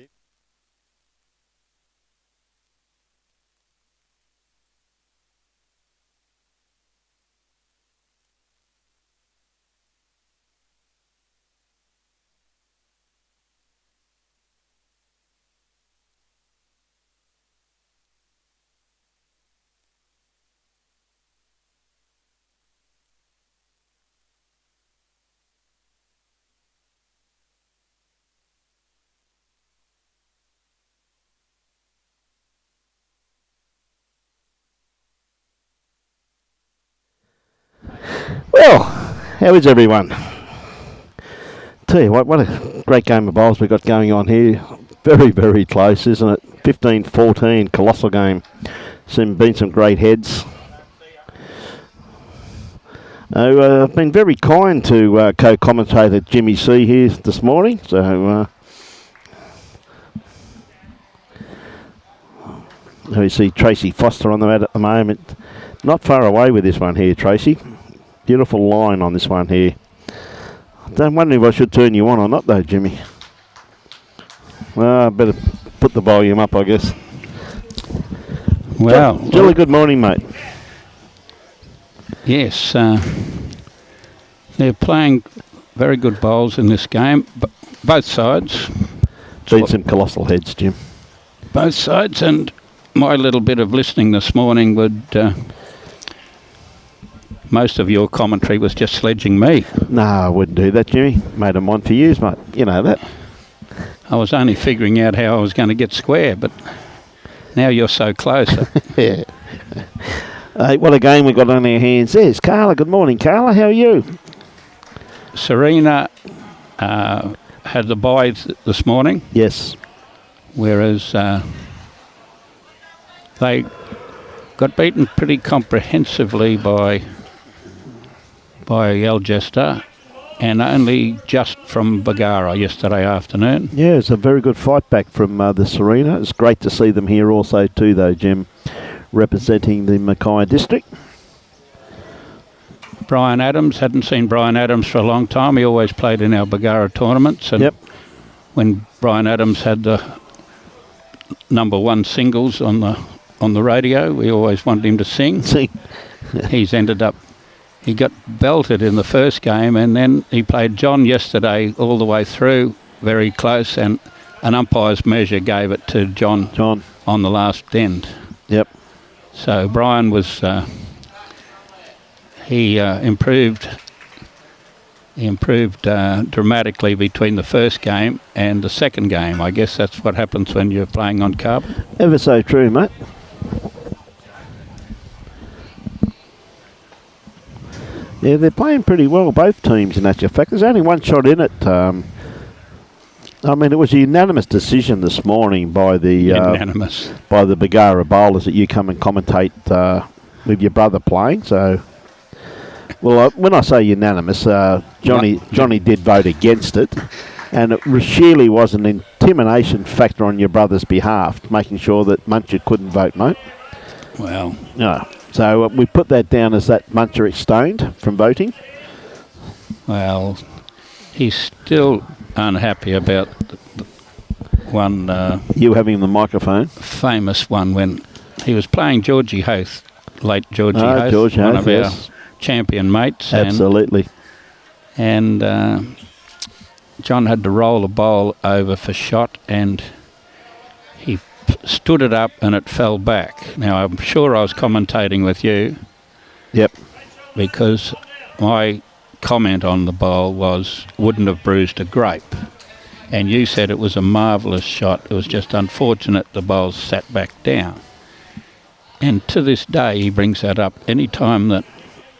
Well, how is everyone? Tell you what a great game of bowls we've got going on here. Very, very close, isn't it? 15-14, colossal game. Been some great heads. I've been very kind to co-commentator Jimmy C here this morning. So we see Tracy Foster on the mat at the moment. Not far away with this one here, Tracy. Beautiful line on this one here. I'm wondering if I should turn you on or not though, Jimmy. Well, I better put the volume up, I guess. Well, Jolly good morning, mate. Yes, they're playing very good bowls in this game, both sides. Been some colossal heads, Jim. Both sides, and my little bit of listening this morning would... most of your commentary was just sledging me. No, I wouldn't do that, Jimmy. Made them one for you, mate. You know that. I was only figuring out how I was going to get square, but now you're so close. Yeah. What a game we got on our hands. There's Carla. Good morning, Carla. How are you? Serena had the bye this morning. Yes. Whereas they got beaten pretty comprehensively by ALGESTER, and only just from BARGARA yesterday afternoon. Yeah, it's a very good fight back from the Serena. It's great to see them here also too, though, Jim, representing the Mackay district. Brian Adams, hadn't seen Brian Adams for a long time. He always played in our BARGARA tournaments, and when Brian Adams had the #1 singles on the radio, we always wanted him to sing. He's ended up... He got belted in the first game, and then he played John yesterday all the way through, very close, and an umpire's measure gave it to John on the last end. Yep. So Brian was... he improved dramatically between the first game and the second game. I guess that's what happens when you're playing on carpet. Ever so true, mate. Yeah, they're playing pretty well, both teams, in actual fact. There's only one shot in it. I mean, it was a unanimous decision this morning by the BARGARA bowlers that you come and commentate with your brother playing. So, well, when I say unanimous, Johnny did vote against it, and it surely was an intimidation factor on your brother's behalf, making sure that Muncher couldn't vote, mate. Well, no. So we put that down as that Muncher abstained from voting. Well, he's still unhappy about the one... you having the microphone? Famous one when he was playing Georgie Hoth, late Georgie Hoth, George one Hoth, of our champion mates. Absolutely. And John had to roll a bowl over for shot, and he stood it up and it fell back. Now, I'm sure I was commentating with you. Yep. Because my comment on the bowl was, wouldn't have bruised a grape. And you said it was a marvellous shot. It was just unfortunate the bowl sat back down. And to this day, he brings that up any time that...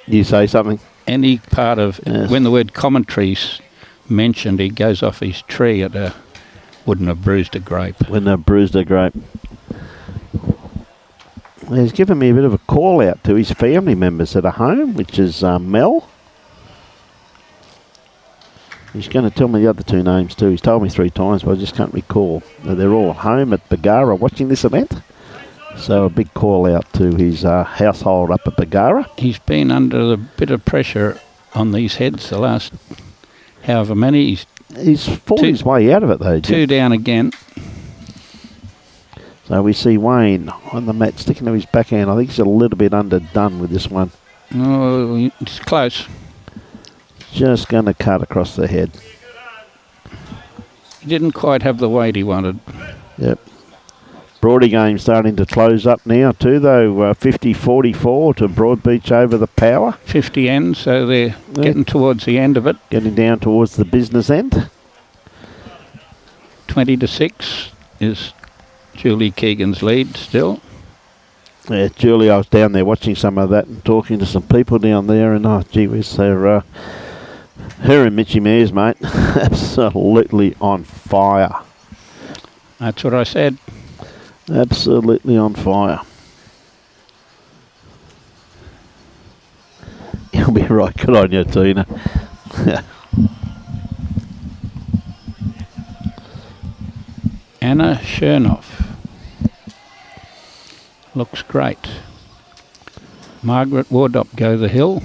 You say something? Any part of... When the word commentary's mentioned, he goes off his tree at a... Wouldn't have bruised a grape. Wouldn't have bruised a grape. He's given me a bit of a call out to his family members that are home, which is Mel. He's going to tell me the other two names too. He's told me 3 times, but I just can't recall. They're all home at BARGARA watching this event. So a big call out to his household up at BARGARA. He's been under a bit of pressure on these heads the last however many. He's fought his way out of it though, Jim. 2 down again. So we see Wayne on the mat sticking to his backhand. I think he's a little bit underdone with this one. Oh, it's close. Just going to cut across the head. He didn't quite have the weight he wanted. Yep. Broady game starting to close up now too, though. 50-44 to Broadbeach over the Power. 50 ends, so they're getting towards the end of it. Getting down towards the business end. 20-6 is Julie Keegan's lead still. Yeah, Julie, I was down there watching some of that and talking to some people down there, and oh, gee whiz, they're, her and Mitchy Mears, mate, absolutely on fire. That's what I said. Absolutely on fire. You'll be right. Good on you, Tina. Anna Chernoff. Looks great. Margaret Wardop go the hill.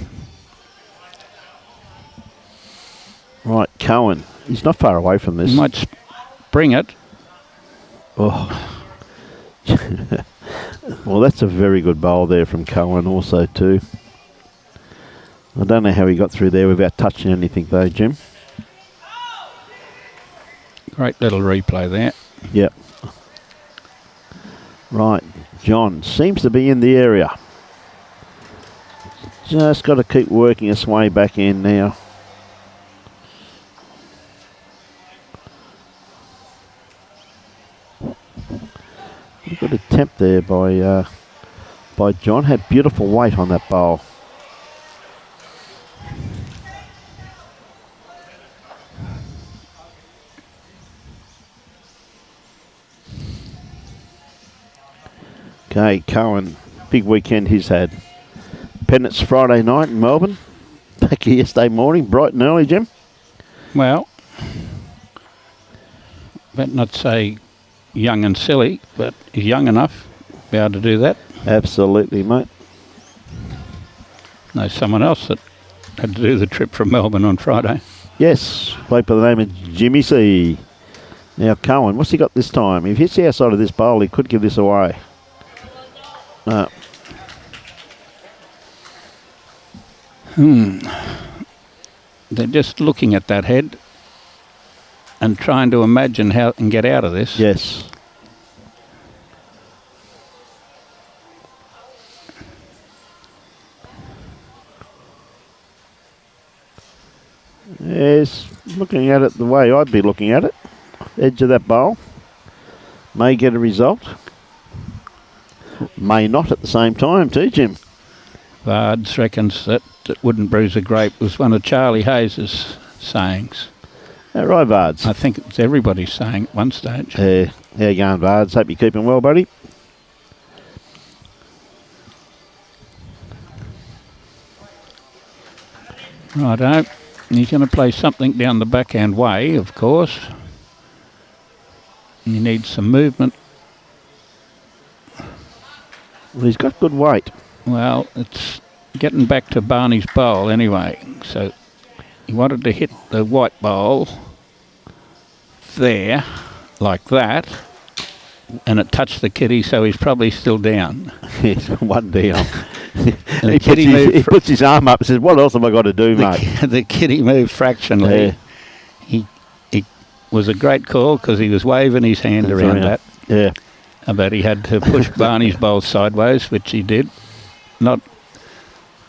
Right, Cohen. He's not far away from this. He might bring it. Oh. Well, that's a very good bowl there from Cohen also too. I don't know how he got through there without touching anything though, Jim. Great little replay there. Yep. Right, John seems to be in the area. Just got to keep working his way back in now. Good attempt there by John. Had beautiful weight on that bowl. Okay, Cohen, big weekend he's had. Pennants Friday night in Melbourne. Back here yesterday morning, bright and early, Jim. Well, better not say young and silly, but he's young enough to be able to do that. Absolutely, mate. Know someone else that had to do the trip from Melbourne on Friday. Yes, bloke by the name of Jimmy C. Now, Cohen, what's he got this time? If he hits the outside of this bowl, he could give this away. They're just looking at that head and trying to imagine how it can get out of this. Yes. Yes, looking at it the way I'd be looking at it. Edge of that bowl. May get a result. May not at the same time too, Jim. Vards reckons that it wouldn't bruise a grape was one of Charlie Hayes' sayings. Right, Vards. I think it's everybody's saying at one stage. How you going, Vards? Hope you're keeping well, buddy. Righto. He's going to play something down the backhand way, of course. And he needs some movement. Well, he's got good weight. Well, it's getting back to Barney's bowl anyway. So he wanted to hit the white bowl there, like that, and it touched the kitty, so he's probably still down. He's one down. He puts his arm up and says, what else have I got to do, mate? The kitty moved fractionally. Yeah. He was a great call because he was waving his hand around that. Yeah. But he had to push Barney's bowl sideways, which he did. Not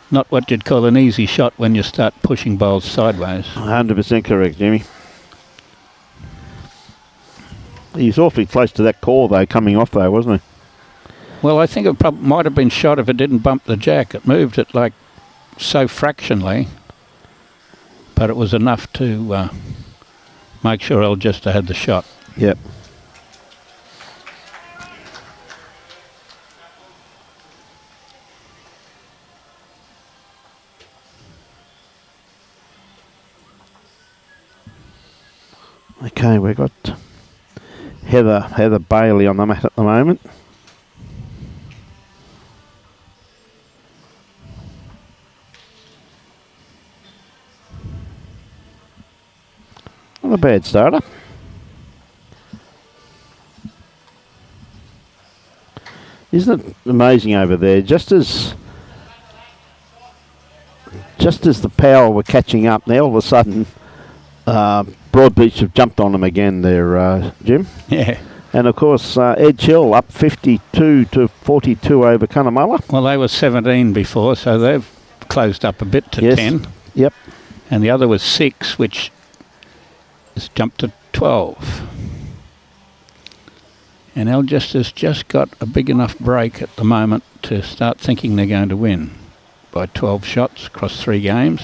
what you'd call an easy shot when you start pushing bowls sideways. 100% correct, Jimmy. He's awfully close to that call, though, coming off, though, wasn't he? Well, I think it might have been shot if it didn't bump the jack. It moved it like so fractionally, but it was enough to make sure Algester had the shot. Yep. Okay, we've got Heather Bailey on the mat at the moment. Not a bad starter. Isn't it amazing over there? Just as the power were catching up, now all of a sudden, Broadbeach have jumped on them again there, Jim. Yeah. And of course, Ed Chill up 52 to 42 over Cunnamulla. Well, they were 17 before, so they've closed up a bit to 10. Yep. And the other was 6, which has jumped to 12. And Algester's just got a big enough break at the moment to start thinking they're going to win by 12 shots across 3 games.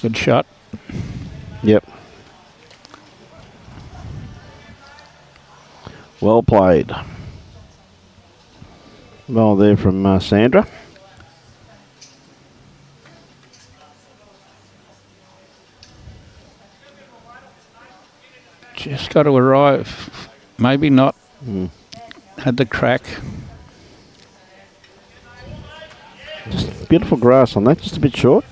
Good shot. Yep. Well played. Well there from Sandra. Just got to arrive. Maybe not. Had the crack. Just beautiful grass on that, just a bit short.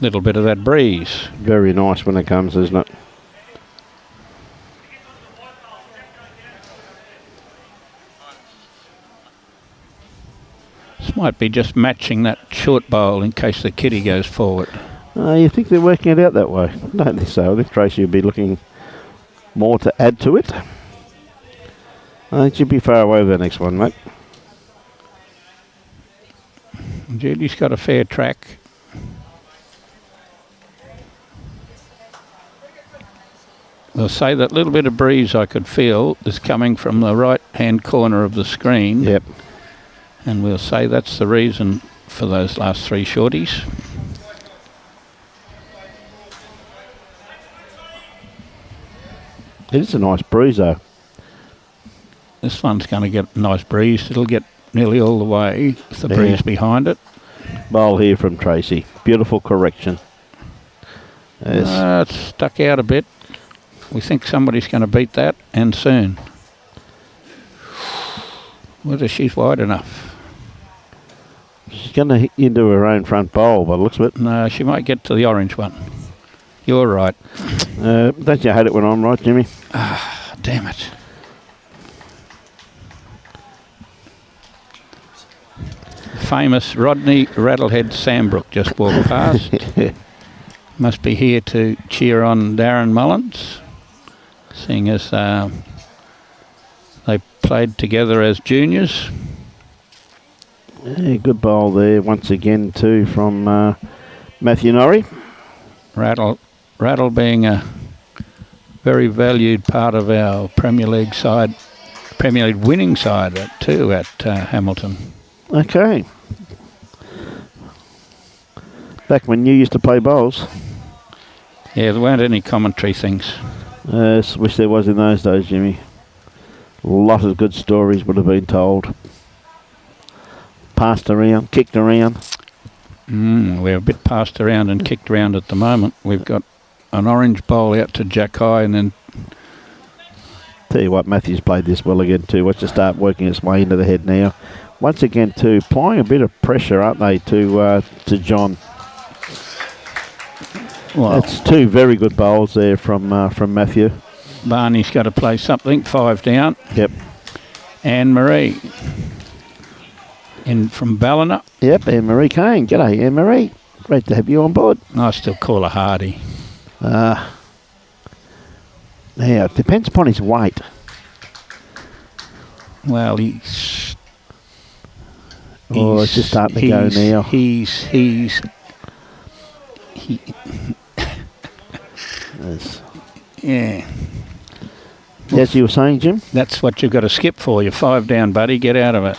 Little bit of that breeze. Very nice when it comes, isn't it? This might be just matching that short bowl in case the kitty goes forward. You think they're working it out that way? I don't think so. I think Tracy will be looking more to add to it. I think she'll be far away with the next one, mate. Judy's got a fair track. We'll say that little bit of breeze I could feel is coming from the right-hand corner of the screen. Yep. And we'll say that's the reason for those last 3 shorties. It is a nice breeze, though. This one's going to get a nice breeze. It'll get nearly all the way with the breeze behind it. Bowl here from Tracy. Beautiful correction. Yes. It's stuck out a bit. We think somebody's going to beat that, and soon. Whether she's wide enough. She's going to hit into her own front bowl by the looks of it. No, she might get to the orange one. You're right. Don't you hate it when I'm right, Jimmy? Ah, damn it. Famous Rodney Rattlehead Sambrook just walked past. Must be here to cheer on Darren Mullins, seeing as they played together as juniors. Yeah, good bowl there once again too from Mathew Norrie. Rattle being a very valued part of our Premier League side, Premier League winning side too at Hamilton. Okay. Back when you used to play bowls. Yeah, there weren't any commentary things. Wish there was in those days, Jimmy. A lot of good stories would have been told. Passed around, kicked around. We're a bit passed around and kicked around at the moment. We've got an orange bowl out to Jack High, and then... Tell you what, Matthew's played this well again too. Watch it start working its way into the head now. Once again too, applying a bit of pressure, aren't they, to John? Well, that's 2 very good bowls there from Mathew. Barney's got to play something, 5 down. Yep. Anne Marie in from Ballina. Yep, Anne Marie Kane. G'day, Anne Marie. Great to have you on board. I still call her Hardy. Now, it depends upon his weight. Well, it's just starting to go now. Yeah. As you were saying, Jim? That's what you've got to skip for. You're 5 down, buddy. Get out of it.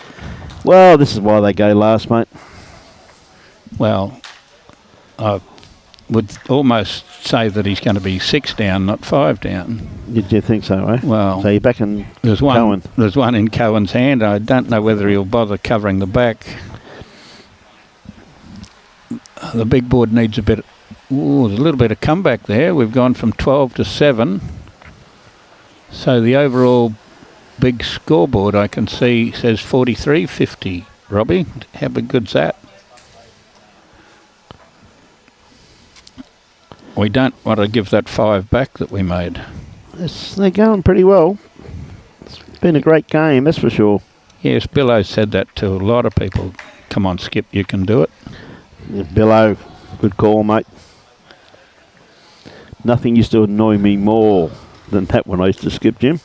Well, this is why they go last, mate. Well, I would almost say that he's going to be 6 down, not 5 down. Did you think so, eh? Well, so you're back in Cohen. There's one in Cohen's hand. I don't know whether he'll bother covering the back. The big board needs a bit... There's a little bit of comeback there. We've gone from 12 to 7. So the overall big scoreboard I can see says 43-50. Robbie, how big good's that? We don't want to give that 5 back that we made. They're going pretty well. It's been a great game, that's for sure. Yes, Billo said that to a lot of people. Come on, Skip, you can do it. Yeah, Billo, good call, mate. Nothing used to annoy me more than that when I used to skip, Jim.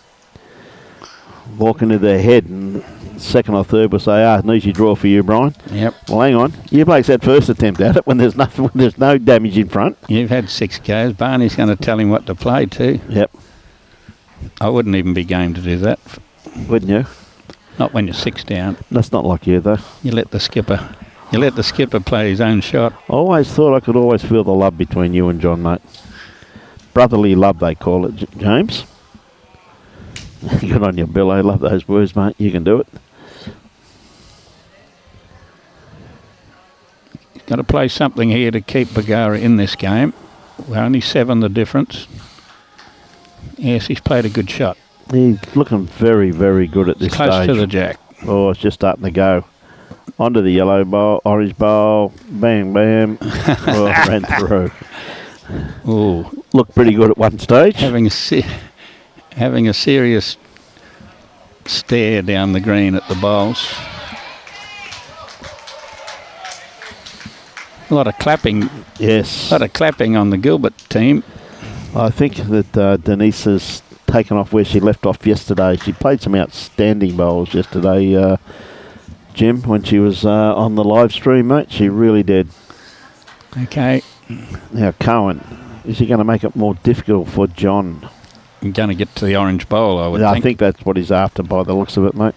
Walk into their head and second or third will say, an easy draw for you, Brian. Yep. Well, hang on. You makes that first attempt at it when there's nothing, when there's no damage in front. You've had 6 goes. Barney's going to tell him what to play too. Yep. I wouldn't even be game to do that. Wouldn't you? Not when you're 6 down. That's not like you, though. You let the skipper play his own shot. I always thought I could always feel the love between you and John, mate. Brotherly love, they call it, James. Good on you, Bill. I love those words, mate. You can do it. Got to play something here to keep Bargara in this game. We're only 7 the difference. Yes, he's played a good shot. He's looking very, very good at this Close stage. to the jack. Oh, it's just starting to go. Onto the yellow bowl, orange bowl. Bang, bam. Oh, ran through. Ooh. Looked pretty good at one stage. Having a serious stare down the green at the bowls. A lot of clapping. Yes. A lot of clapping on the Gilbert team. I think that Denise has taken off where she left off yesterday. She played some outstanding bowls yesterday, Jim, when she was on the live stream, mate. She really did. Okay. Now, Cohen, is he going to make it more difficult for John? I'm going to get to the orange bowl, I would think. I think that's what he's after by the looks of it, mate.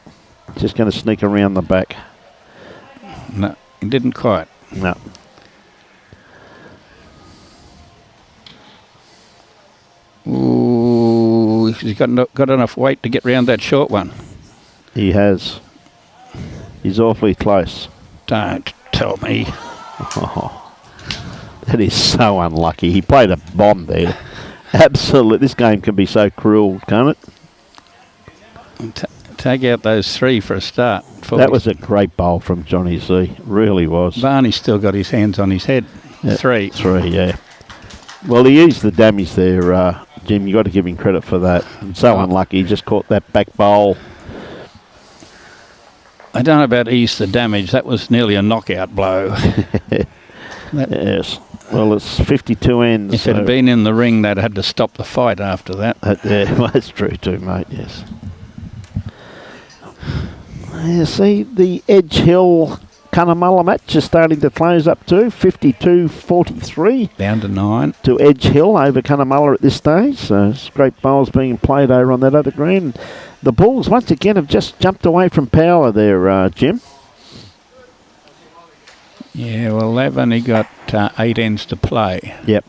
Just going to sneak around the back. No, he didn't quite. No. Ooh, he's got enough weight to get round that short one. He has. He's awfully close. Don't tell me. Oh, that is so unlucky. He played a bomb there. Absolutely. This game can be so cruel, can't it? Take out those 3 for a start. That was a great bowl from Johnny Z. Really was. Barney's still got his hands on his head. Yeah, 3. 3, yeah. Well, he eased the damage there, Jim. You got to give him credit for that. And so unlucky. He just caught that back bowl. I don't know about ease the damage. That was nearly a knockout blow. Yes. Well, it's 52 ends. If it had been in the ring, they'd had to stop the fight after that. Yeah, well, that's true too, mate, yes. Yeah, see, the Edge Hill Cunnamulla match is starting to close up too. 52-43. Down to 9. To Edge Hill over Cunnamulla at this stage. So it's great bowls being played over on that other green. The Bulls, once again, have just jumped away from power there, Jim. Yeah, well, they've only got 8 ends to play. Yep.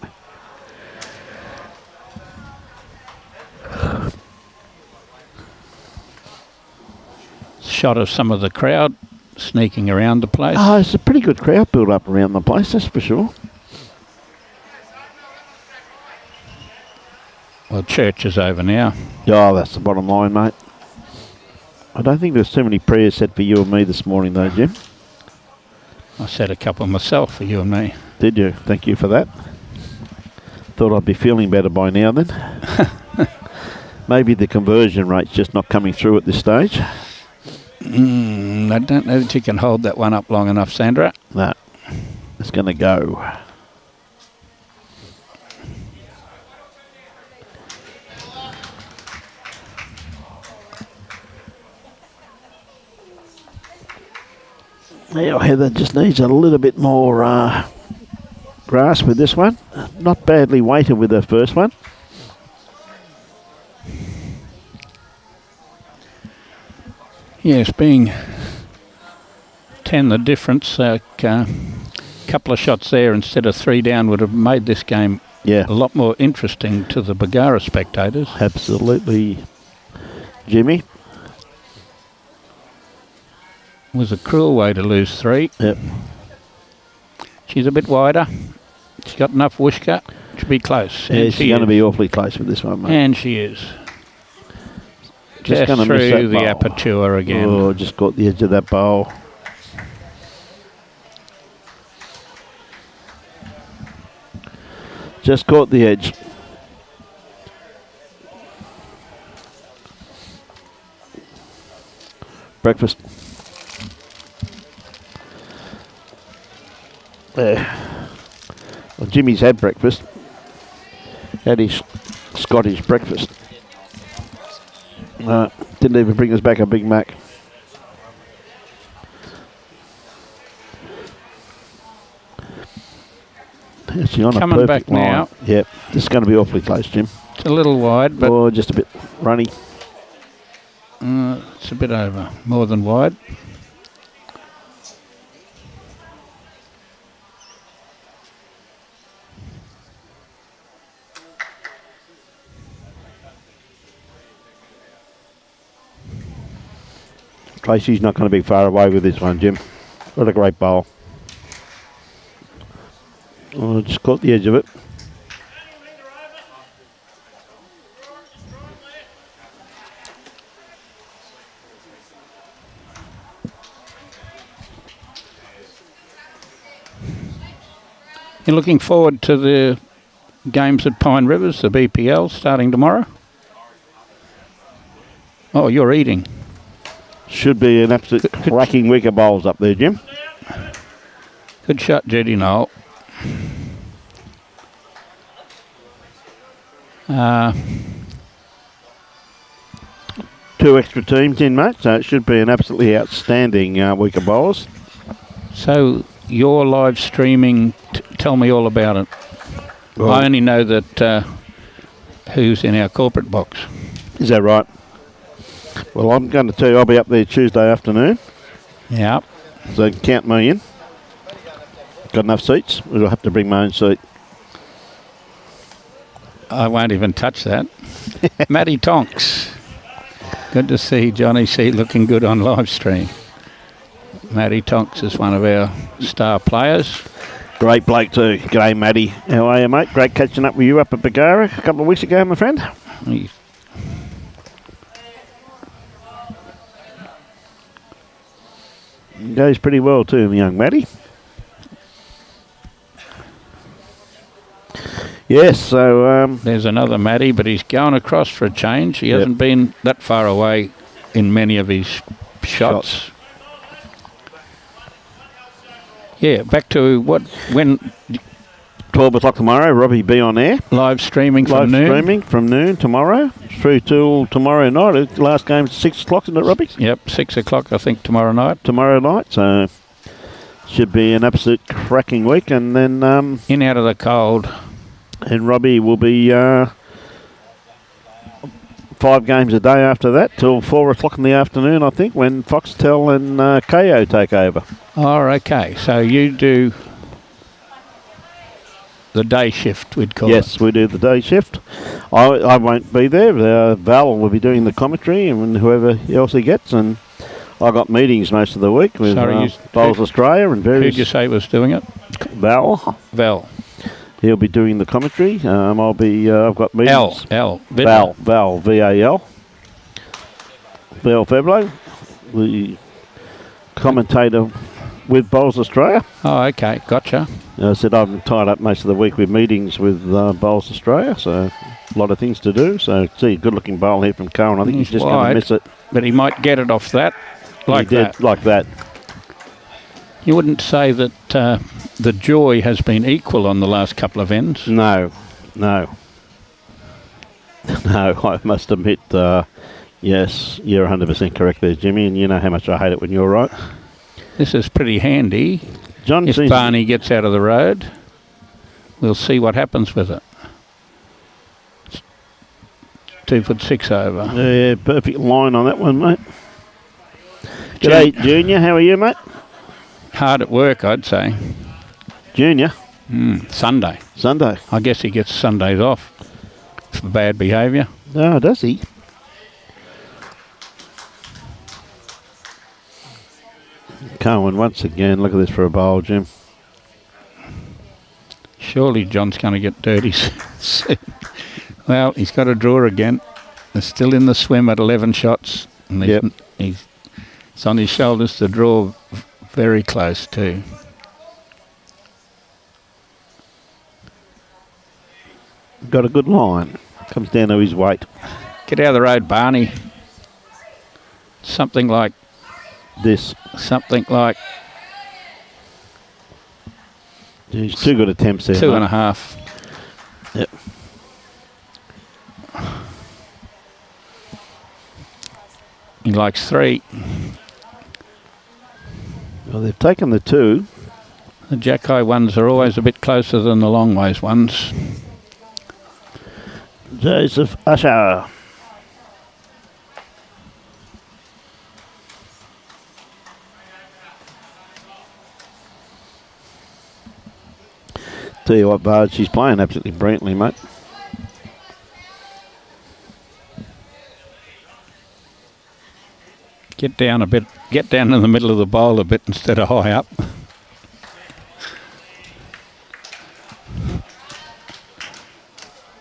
Shot of some of the crowd sneaking around the place. Oh, it's a pretty good crowd build up around the place, that's for sure. Well, church is over now. Oh, that's the bottom line, mate. I don't think there's too many prayers said for you and me this morning, though, Jim. I said a couple myself for you and me. Did you? Thank you for that. Thought I'd be feeling better by now then. Maybe the conversion rate's just not coming through at this stage. I don't know that you can hold that one up long enough, Sandra. No. It's going to go. Now Heather just needs a little bit more grasp with this one. Not badly weighted with her first one. Yes, being 10 the difference, a couple of shots there instead of 3 down would have made this game a lot more interesting to the Bargara spectators. Absolutely, Jimmy. It was a cruel way to lose 3. Yep. She's a bit wider. She's got enough whooshka to be close. Yeah, she's going to be awfully close with this one, mate. And she is. Just going to miss that through the bowl. aperture again. Oh, just got the edge of that bowl. Just caught the edge. Breakfast. There. Well, Jimmy's had breakfast. Had his Scottish breakfast. Didn't even bring us back a Big Mac. Actually on Coming a back perfect line. now. Yep, this is going to be awfully close, Jim. It's a little wide, but Or just a bit runny. it's a bit over, more than wide. Tracy's not going to be far away with this one, Jim. What a great bowl. Oh, just caught the edge of it. You're looking forward to the games at Pine Rivers, the BPL, starting tomorrow? Oh, you're eating. Should be an absolute cracking week of bowls up there, Jim. Good shot, Judy Nowell. Two extra teams in, mate, so it should be an absolutely outstanding week of bowls. So you're live streaming. Tell me all about it. Well, I only know that who's in our corporate box. is that right? Well, I'm going to tell you I'll be up there Tuesday afternoon, Yeah. so count me in. Got enough seats? I'll have to bring my own seat. I won't even touch that. Matty Tonks. Good to see Johnny C looking good on live stream. Matty Tonks is one of our star players. Great bloke too. G'day, Matty. How are you, mate? Great catching up with you up at Bargara a couple of weeks ago, my friend. He- Goes pretty well too, young Matty. Yes, so There's another Matty, but he's going across for a change. He hasn't been that far away in many of his shots. Yeah, back to when 12 o'clock tomorrow, Robbie be on air. live streaming from Live noon. streaming from noon tomorrow through till tomorrow night. The last game's 6 o'clock, isn't it, Robbie? Yep, 6 o'clock I think tomorrow night. Tomorrow night, so should be an absolute cracking week. And then In out of the cold. and Robbie will be 5 games a day after that till 4 o'clock in the afternoon, I think, when Foxtel and KO take over. Oh, okay. So you do the day shift, we'd call it. Yes, we do the day shift. I won't be there. Val will be doing the commentary and whoever else he gets. And I got meetings most of the week with Bowls Australia and various. Who'd you say was doing it? Val. Val. He'll be doing the commentary. I'll be. I've got meetings. Val. Val. VAL. Val Feblo, the commentator with Bowls Australia. Oh, okay. Gotcha. I said I'm tied up most of the week with meetings with Bowls Australia, so a lot of things to do. So, see, good-looking bowl here from Cohen. I think he's just going to wide, miss it. But he might get it off that. Like He did, that. like that. You wouldn't say that the joy has been equal on the last couple of ends? No. No, I must admit, yes, you're 100% correct there, Jimmy, and you know how much I hate it when you're right. This is pretty handy. John If seems Barney gets out of the road, we'll see what happens with it. It's 2'6" over. yeah, perfect line on that one, mate. G'day, Junior. How are you, mate? Hard at work, I'd say. Junior. Sunday. Sunday. I guess he gets Sundays off for bad behaviour. Oh, does he? Cohen once again. Look at this for a bowl, Jim. Surely John's going to get dirty soon. Well, he's got a draw again. They're still in the swim at 11 shots. And he's it's on his shoulders to draw very close too. Got a good line. Comes down to his weight. Get out of the road, Barney. Something like this. Something like... He's 2 good attempts there. 2.5. Yep. He likes 3. Well, they've taken the 2. The jack-high ones are always a bit closer than the long ways ones. Joseph Usher. Tell you what, Bard, she's playing absolutely brilliantly, mate. Get down a bit. Get down in the middle of the bowl a bit instead of high up.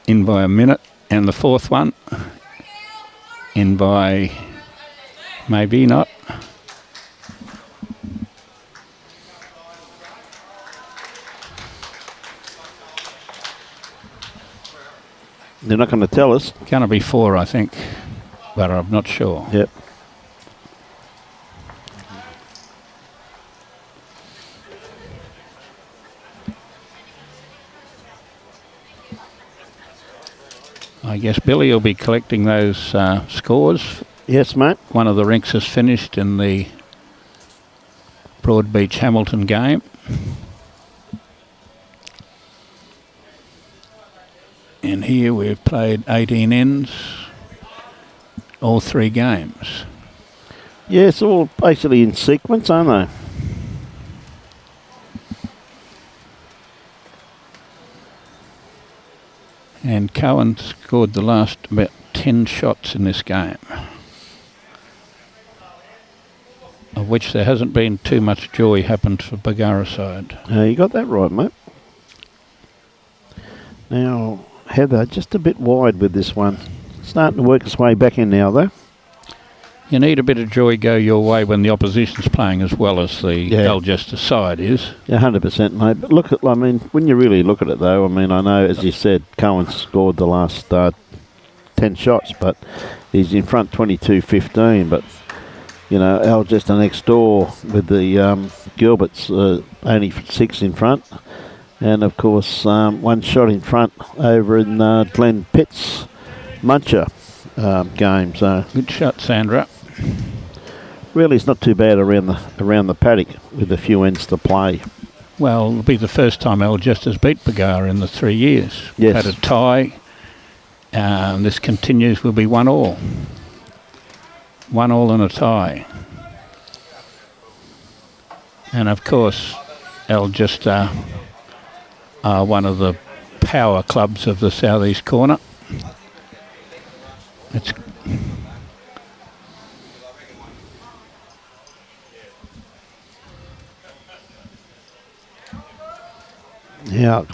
In by a minute. And the 4th one. In by maybe not. They're not going to tell us. Going to be 4, I think. But I'm not sure. Yep. I guess Billy will be collecting those scores. Yes, mate. One of the rinks has finished in the Broadbeach Hamilton game. And here we've played 18 ends, all 3 games. Yeah, it's all basically in sequence, aren't they? And Cohen scored the last about 10 shots in this game, of which there hasn't been too much joy happened for BARGARA side. You got that right, mate. Now, Heather, just a bit wide with this one. Starting to work its way back in now, though. You need a bit of joy go your way when the opposition's playing as well as the ALGESTER side is. Yeah, 100%, mate. But look at, I mean, when you really look at it, though, I mean, I know, as you said, Cohen scored the last 10 shots, but he's in front 22-15. But, you know, ALGESTER next door with the Gilberts only 6 in front. And, of course, 1 shot in front over in Glenn Pitt's Muncher game. So good shot, Sandra. Really, it's not too bad around the paddock with a few ends to play. Well, it'll be the first time ALGESTER's beat BARGARA in the 3 years. Yes. Had a tie. This continues, will be 1-1. 1-1 and a tie. And of course, ALGESTER are one of the power clubs of the southeast corner. It's yeah.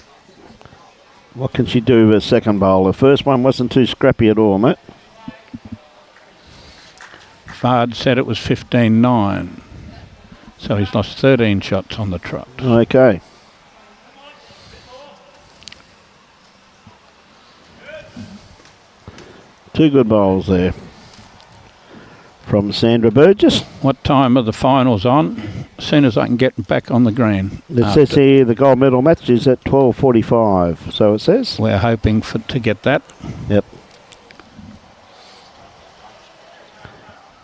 What can she do with a second bowl? The first one wasn't too scrappy at all, mate. Fard said it was 15-9. So he's lost 13 shots on the trot. Okay. Two good bowls there from Sandra Burgess. What time are the finals on? As soon as I can get back on the green. It says here the gold medal match is at 12:45, so it says. We're hoping to get that. Yep.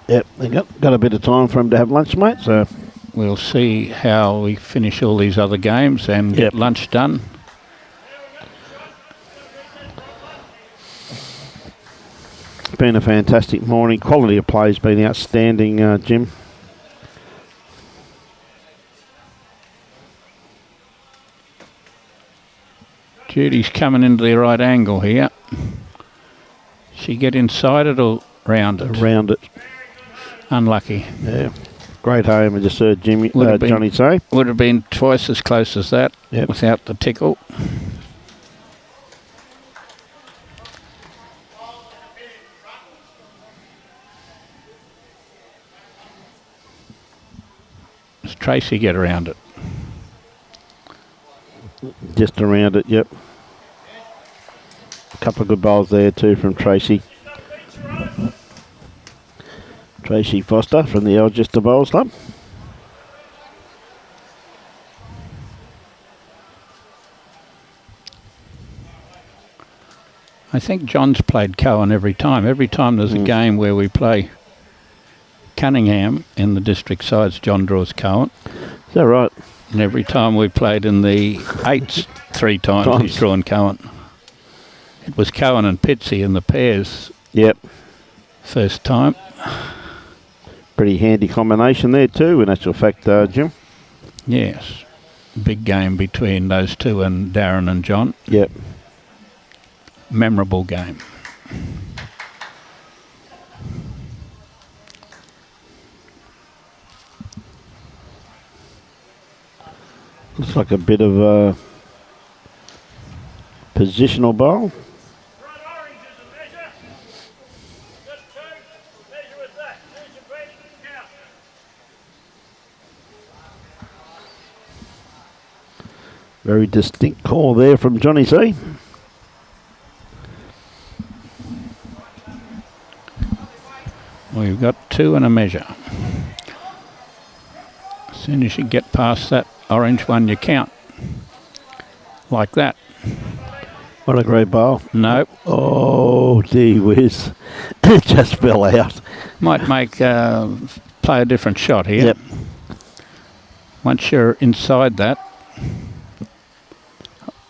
Yep, they got a bit of time for him to have lunch, mate, so. We'll see how we finish all these other games and get lunch done. Been a fantastic morning. Quality of play's been outstanding, Jim. Judy's coming into the right angle here. She get inside it or round it? Around it. Unlucky. Yeah. Great home, I just heard Johnny say. Would have been twice as close as that without the tickle. Tracy get around it? Just around it, yep. A couple of good bowls there too from Tracy. Tracy Foster from the ALGESTER Bowls Club. I think John's played Cohen every time. Every time there's a game where we play Cunningham in the district sides, John draws Cohen. Is that right? And every time we played in the eights, 3 times he's drawn Cohen. It was Cohen and Pitsy in the pairs. Yep. First time. Pretty handy combination there too, in actual fact, Jim. Yes. Big game between those two and Darren and John. Yep. Memorable game. Looks like a bit of a positional bowl. Very distinct call there from Johnny C. We've got 2 and a measure. As soon as you get past that orange one, you count. Like that. What a great bowl. Nope. Oh, gee whiz. It just fell out. Might play a different shot here. Yep. Once you're inside that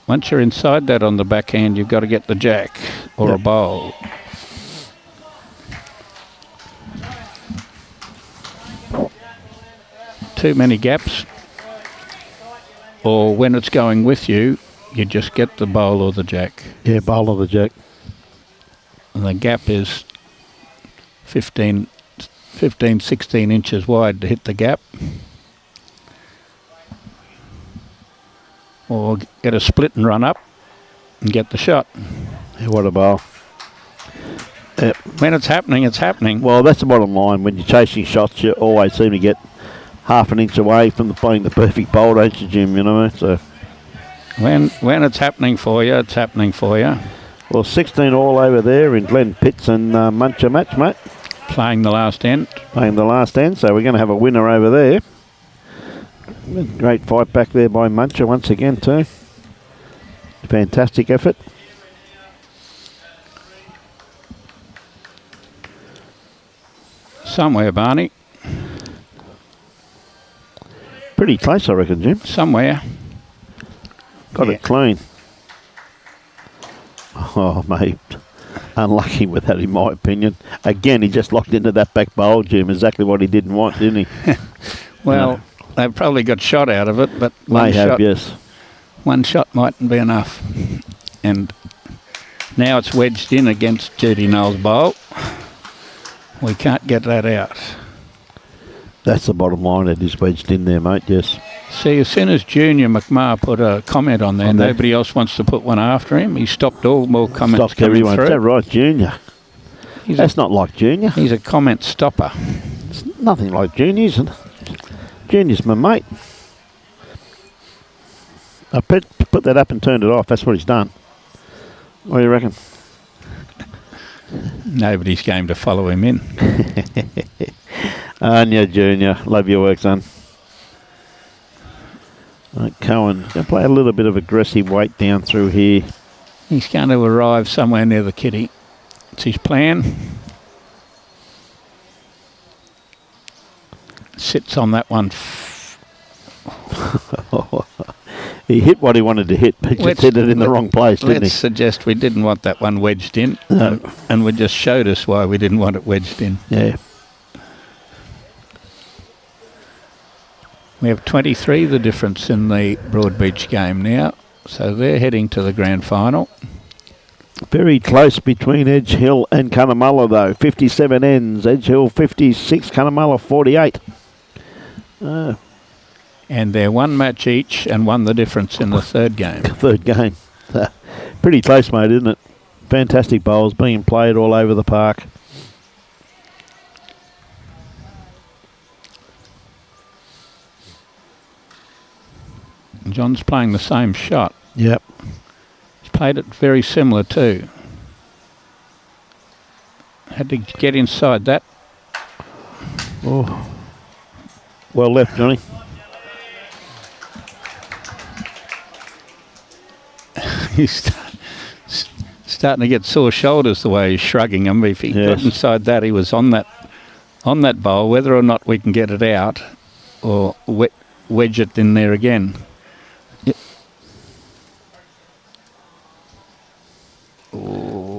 on the backhand, you've got to get the jack or a bowl. Too many gaps, or when it's going with you, you just get the bowl or the jack. Yeah, bowl or the jack. And the gap is 15, 16 inches wide to hit the gap. Or get a split and run up and get the shot. Yeah, what a bowl. Yep. When it's happening, it's happening. Well, that's the bottom line. When you're chasing shots, you always seem to get half an inch away from playing the perfect bowl, don't you, Jim? You know what I mean? So when it's happening for you, it's happening for you. Well, 16 all over there in Glenn Pitts and Muncher match, mate. Playing the last end. Playing the last end, so we're going to have a winner over there. Great fight back there by Muncher once again too. Fantastic effort. Somewhere, Barney. Pretty close, I reckon, Jim. Somewhere. Got it clean. Oh, mate. Unlucky with that, in my opinion. Again, he just locked into that back bowl, Jim. Exactly what he didn't want, didn't he? Well, they've probably got shot out of it, but yes. One shot mightn't be enough. And now it's wedged in against Judy Nowell's bowl. We can't get that out. That's the bottom line. It is wedged in there, mate, yes. See, as soon as Junior McMahon put a comment on there, nobody else wants to put one after him. He stopped all more comments coming through. Is that right, Junior? That's not like Junior. He's a comment stopper. It's nothing like Junior, isn't it? Junior's my mate. I put that up and turned it off. That's what he's done. What do you reckon? Nobody's game to follow him in. Anya Junior, love your work, son. Right, Cohen, going to play a little bit of aggressive weight down through here. He's going to arrive somewhere near the kitty. It's his plan. Sits on that one. He hit what he wanted to hit, but just hit it in the wrong place, didn't he? Let's suggest we didn't want that one wedged in, and we just showed us why we didn't want it wedged in. Yeah. We have 23, the difference in the Broadbeach game now, so they're heading to the grand final. Very close between Edge Hill and Cunnamulla, though. 57 ends. Edge Hill 56, Cunnamulla 48. And they're one match each and one the difference in the third game. Third game. Pretty close, mate, isn't it? Fantastic bowls being played all over the park. John's playing the same shot. Yep. He's played it very similar too. Had to get inside that. Oh. Well left, Johnny. He's starting to get sore shoulders the way he's shrugging them. If he got inside that, he was on that bowl. Whether or not we can get it out or wedge it in there again.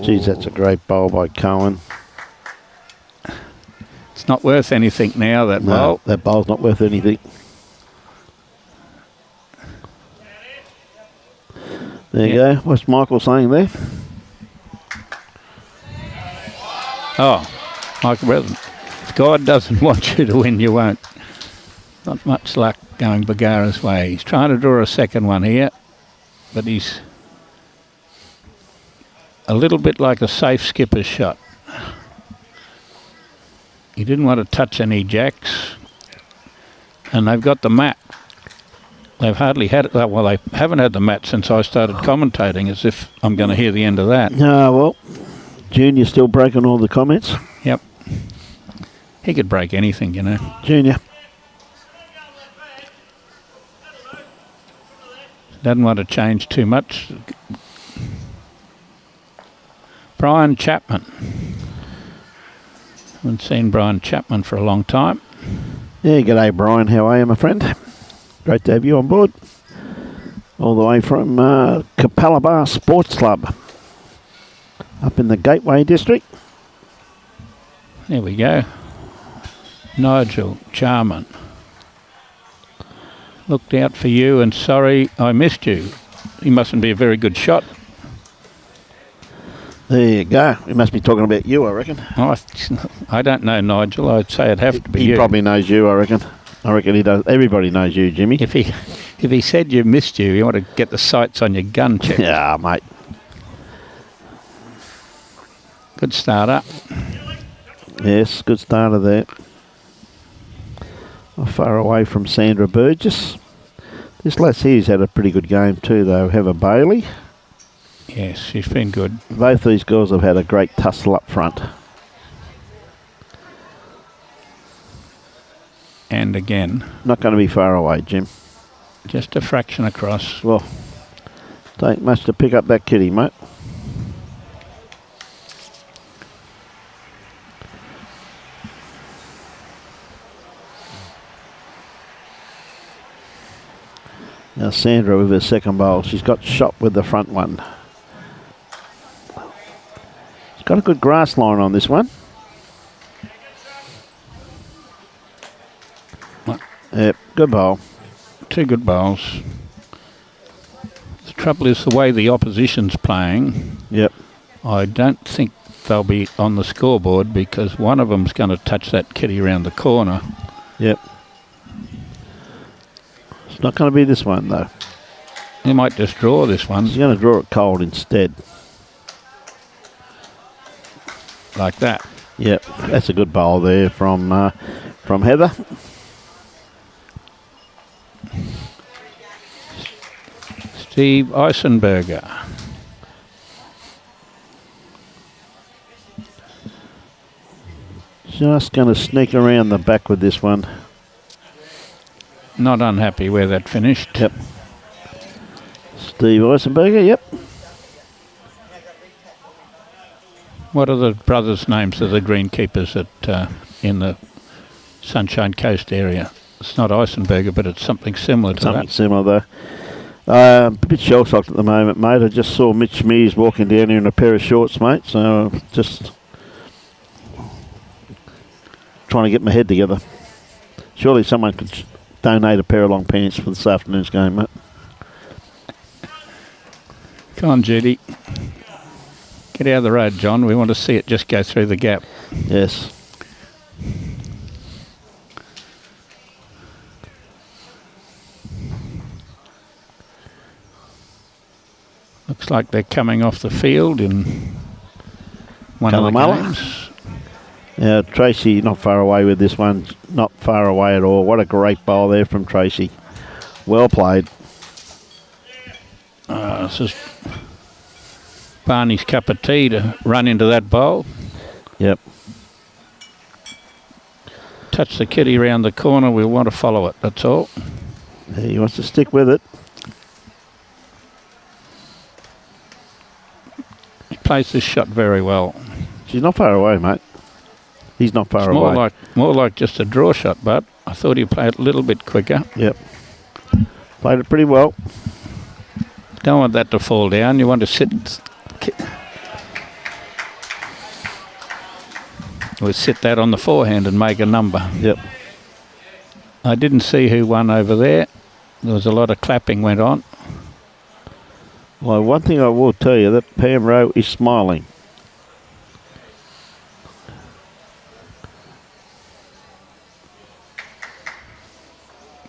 Geez, that's a great bowl by Cohen. It's not worth anything now, that bowl. That bowl's not worth anything. There you go. What's Michael saying there? Oh, Michael Brethren, if God doesn't want you to win, you won't. Not much luck going Bargara's way. He's trying to draw a second one here, but he's a little bit like a safe skipper's shot. He didn't want to touch any jacks, and they've got the mat. They've hardly had it. Well, they haven't had the mat since I started commentating, as if I'm going to hear the end of that. No, well, Junior still breaking all the comments. Yep. He could break anything, you know. Junior. Doesn't want to change too much. Brian Chapman. Haven't seen Brian Chapman for a long time. Yeah, g'day Brian. How are you, my friend? Great to have you on board. All the way from Capalaba Sport Club. Up in the Gateway District. There we go. Nigel Charman. Looked out for you and sorry I missed you. He mustn't be a very good shot. There you go. He must be talking about you, I reckon. Oh, I don't know Nigel. I'd say it'd have to be you. He probably knows you, I reckon. I reckon he does. Everybody knows you, Jimmy. If he said you missed you want to get the sights on your gun checked. Yeah, mate. Good starter. Yes, good starter there. Not far away from Sandra Burgess. This lass here's had a pretty good game too, though. Heather Bailey. Yes, she's been good. Both these girls have had a great tussle up front. And again. Not going to be far away, Jim. Just a fraction across. Well, take much to pick up that kitty, mate. Now Sandra with her second bowl. She's got shot with the front one. She's got a good grass line on this one. Yep, good bowl. Two good bowls. The trouble is the way the opposition's playing. Yep. I don't think they'll be on the scoreboard because one of them's going to touch that kitty around the corner. Yep. It's not going to be this one, though. He might just draw this one. He's going to draw it cold instead. Like that. Yep, that's a good bowl there from Heather. Steve Eisenberger. Just going to sneak around the back with this one. Not unhappy where that finished. Yep. Steve Eisenberger, yep. What are the brothers' names of the greenkeepers at in the Sunshine Coast area? It's not Eisenberger, but it's something similar to Something that. similar, though. A bit shell-shocked at the moment, mate. I just saw Mitch Mears walking down here in a pair of shorts, mate, so just trying to get my head together. Surely someone could donate a pair of long pants for this afternoon's game, mate. Come on, Judy. Get out of the road, John. We want to see it just go through the gap. Yes. Looks like they're coming off the field in one of the games. Yeah, Tracy not far away with this one. Not far away at all. What a great bowl there from Tracy. Well played. This is Barney's cup of tea to run into that bowl. Yep. Touch the kitty round the corner. We want to follow it, that's all. He wants to stick with it. He plays this shot very well. She's not far away, mate. He's not far away. More like just a draw shot, but I thought he'd play it a little bit quicker. Yep. Played it pretty well. Don't want that to fall down. You want to sit that on the forehand and make a number. Yep. I didn't see who won over there. There was a lot of clapping went on. Well, one thing I will tell you, that Pam Rowe is smiling.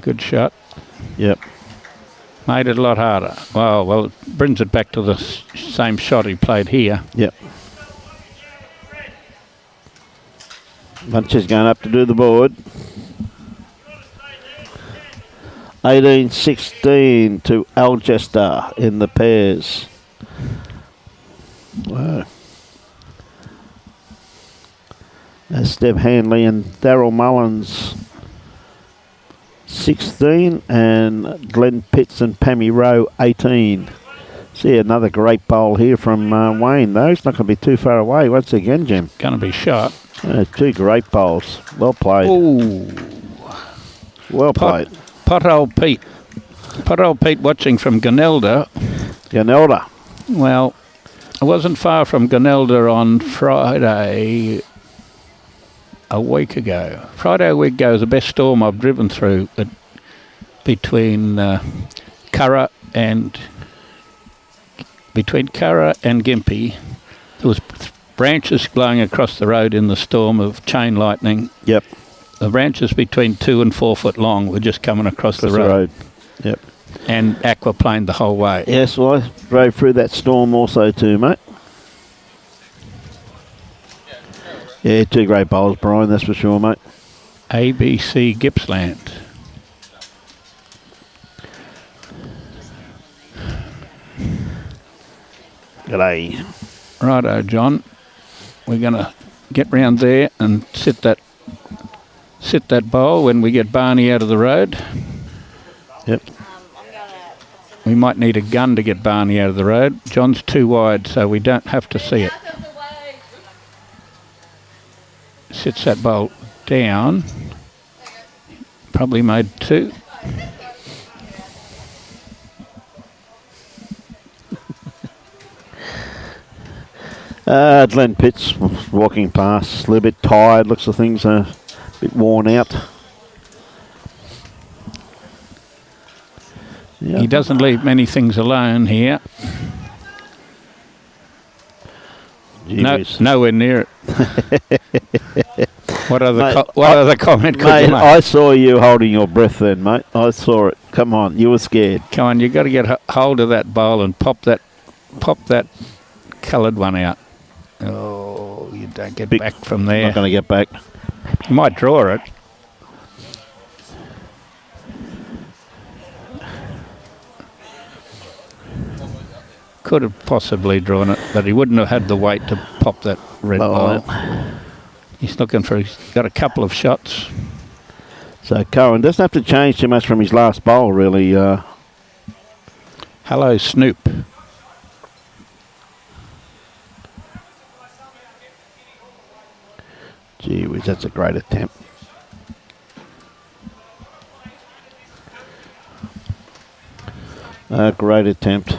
Good shot. Yep. Made it a lot harder. Well, it brings it back to the same shot he played here. Yep. Bunch is going up to do the board. 18-16 to ALGESTER in the pairs. Wow. That's Steph Hanley and Daryl Mullins 16 and Glenn Pitts and Pammy Rowe 18. See another great bowl here from Wayne though. It's not going to be too far away once again, Jim. Going to be shot. Two great bowls. Well played. Ooh. Well played. Pothole Pete. Pothole Pete watching from Gunelda. Gunelda. Well, I wasn't far from Gunelda on Friday a week ago. Friday a week ago was the best storm I've driven through between Curra and Gympie. There was branches blowing across the road in the storm of chain lightning. Yep. The branches between 2 and 4 foot long were just coming across the road. Yep. And aquaplaned the whole way. Yes, well, I drove through that storm also too, mate. Yeah, two great bowls, Brian, that's for sure, mate. ABC Gippsland. G'day. Righto, John. We're going to get round there and sit that bowl when we get Barney out of the road. Yep. We might need a gun to get Barney out of the road. John's too wide, so we don't have to see it. Sits that bowl down. Probably made 2. Glenn Pitts walking past, a little bit tired, looks like things are a bit worn out. Yep. He doesn't leave many things alone here. Nowhere near it. What other comment could you make? I saw you holding your breath then, mate. I saw it. Come on, you were scared. Come on, you got to get hold of that bowl and pop that coloured one out. Oh, you don't get back from there. Not going to get back. You might draw it. Could have possibly drawn it, but he wouldn't have had the weight to pop that red ball. He's looking for. He's got a couple of shots. So Cohen doesn't have to change too much from his last bowl, really. Hello, Snoop. Gee whiz, that's a great attempt. Great attempt.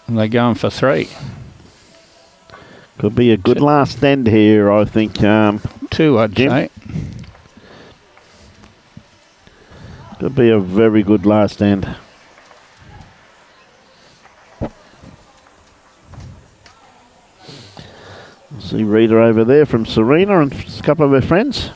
And they're going for 3. Could be a good last end here, I think. 2, I'd say. Could be a very good last end. See Rita over there from Serena and a couple of her friends.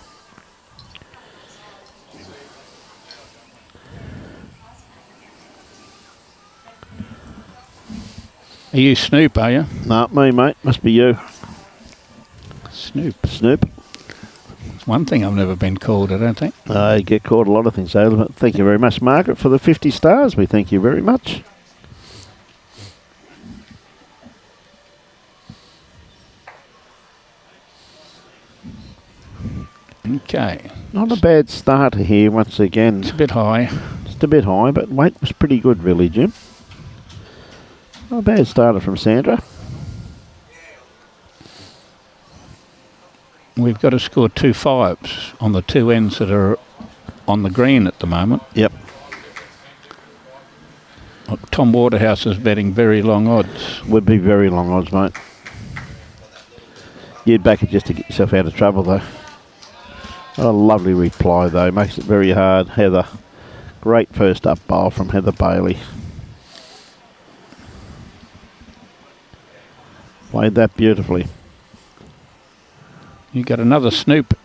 Are you Snoop, are you? Not me, mate. Must be you. Snoop. Snoop. It's one thing I've never been called, I don't think. I get called a lot of things. Thank you very much, Margaret, for the 50 stars. We thank you very much. Okay. Not a bad starter here once again. It's a bit high. Just a bit high, but weight was pretty good, really, Jim. Not a bad starter from Sandra. We've got to score 2 5s on the 2 ends that are on the green at the moment. Yep. Tom Waterhouse is betting very long odds. Would be very long odds, mate. You'd back it just to get yourself out of trouble, though. A lovely reply, though. Makes it very hard. Heather. Great first up bowl from Heather Bailey. Played that beautifully. You got another snoop.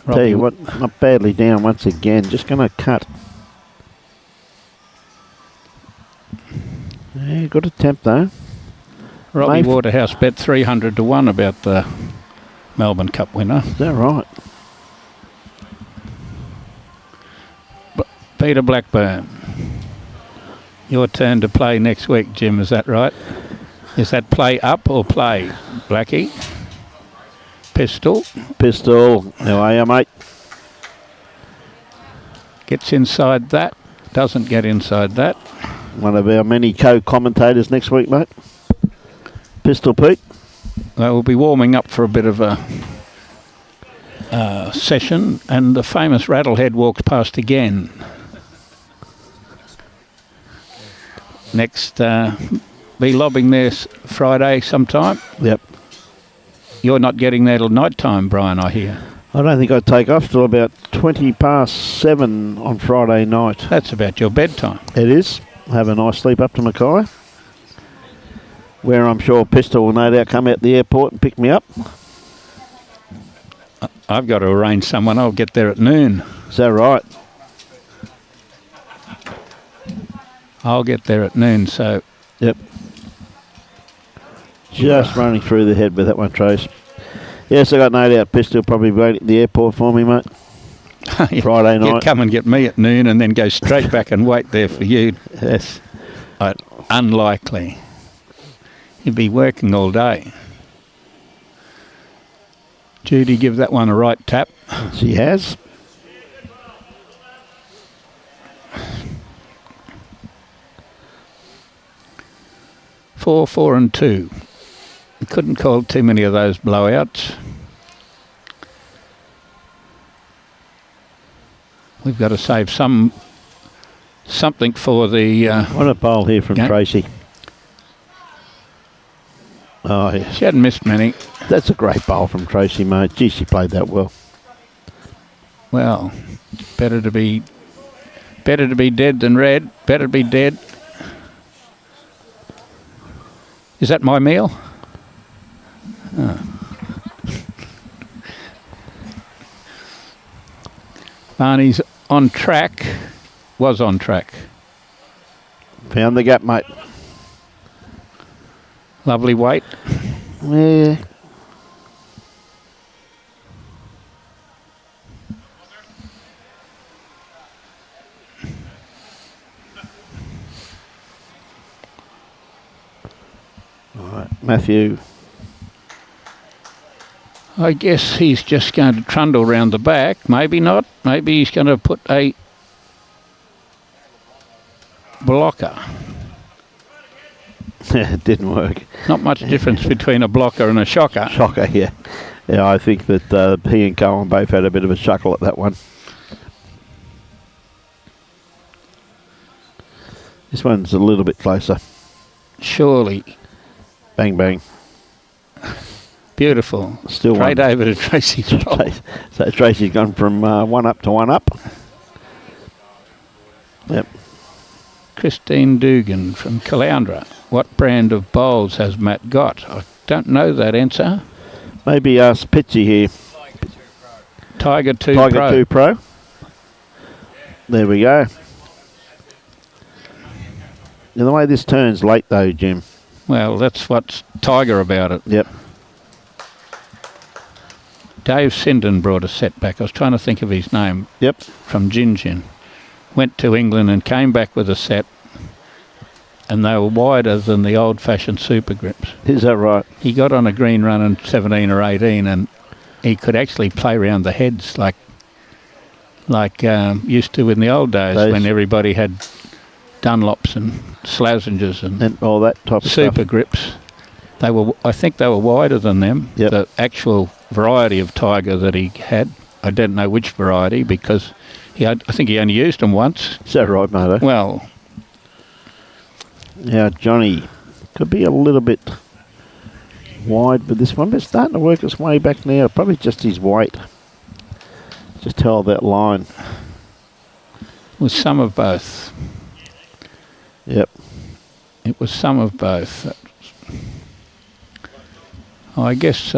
Tell you what, not badly down once again. Just going to cut. Yeah, good attempt though. Robbie Waterhouse bet 300 to 1 about the Melbourne Cup winner. Is that right? Peter Blackburn. Your turn to play next week, Jim, is that right? Is that play up or play, Blackie? Pistol. Pistol. How are you, mate? Gets inside that. Doesn't get inside that. One of our many co-commentators next week, mate. Pistol Pete. Well, we'll be warming up for a bit of a session, and the famous Rattlehead walks past again. Next, be lobbing there Friday sometime. Yep. You're not getting there till night time, Brian, I hear. I don't think I'd take off till about 7 on Friday night. That's about your bedtime. It is. Have a nice sleep up to Mackay, where I'm sure Pistol will no doubt come out the airport and pick me up. I've got to arrange someone. I'll get there at noon. Is that right? I'll get there at noon, so... Yep. Just running through the head with that one, Trace. Yes, I got no doubt Pistol probably waiting at the airport for me, mate. Friday night. You'd come and get me at noon and then go straight back and wait there for you. Yes. Unlikely. You'd be working all day. Judy, give that one a right tap. She has. Four and 2. We couldn't call too many of those blowouts. We've got to save something for the... What a bowl here from game. Tracy. Oh, yes. She hadn't missed many. That's a great bowl from Tracy, mate. Gee, she played that well. Well, better to be dead than red. Better to be dead. Is that my meal? Oh. Barney's on track. Was on track. Found the gap, mate. Lovely weight. Yeah. All right, Mathew. I guess he's just going to trundle round the back. Maybe not. Maybe he's going to put a blocker. It didn't work. Not much difference between a blocker and a shocker. Shocker, yeah. Yeah, I think that he and Cohen both had a bit of a chuckle at that one. This one's a little bit closer. Surely. Bang, bang. Beautiful. Still straight one. over to Tracy's bowl. So Tracy's gone from 1 up to 1 up. Yep. Christine Dugan from Caloundra. What brand of bowls has Matt got? I don't know that answer. Maybe ask Pitchy here. Tiger 2 Tiger Pro. 2 Pro. There we go. Now, the way this turns late though, Jim. Well, that's what's Tiger about it. Yep. Dave Sinden brought a set back. I was trying to think of his name. Yep. From Gin Gin. Went to England and came back with a set. and they were wider than the old-fashioned super grips. Is that right? He got on a green run in 17 or 18, and he could actually play around the heads like used to in the old days when everybody had Dunlops and Slazengers and all that type of super stuff. grips. I think they were wider than them. Yep. The actual variety of tiger that he had, I don't know which variety because I think he only used them once. Is that right, mate? Well, yeah, Johnny could be a little bit wide with this one, but it's starting to work its way back now. Probably just his weight. Just held that line. With some of both. Yep. It was some of both. I guess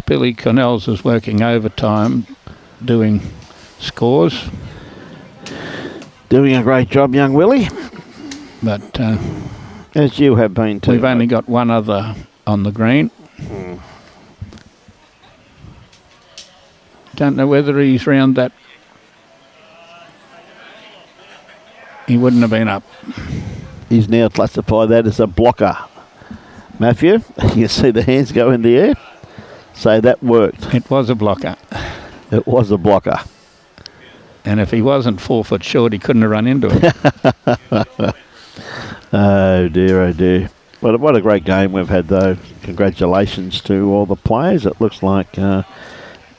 Billy Cornell's is working overtime doing scores. Doing a great job, young Willie. But as you have been too. We've only got one other on the green. Don't know whether he's round that. He wouldn't have been up. He's now classified that as a blocker. Mathew, you see the hands go in the air. So that worked. It was a blocker. It was a blocker. And if he wasn't 4 foot short, he couldn't have run into it. Oh dear, oh dear. What a great game we've had though. Congratulations to all the players. It looks like the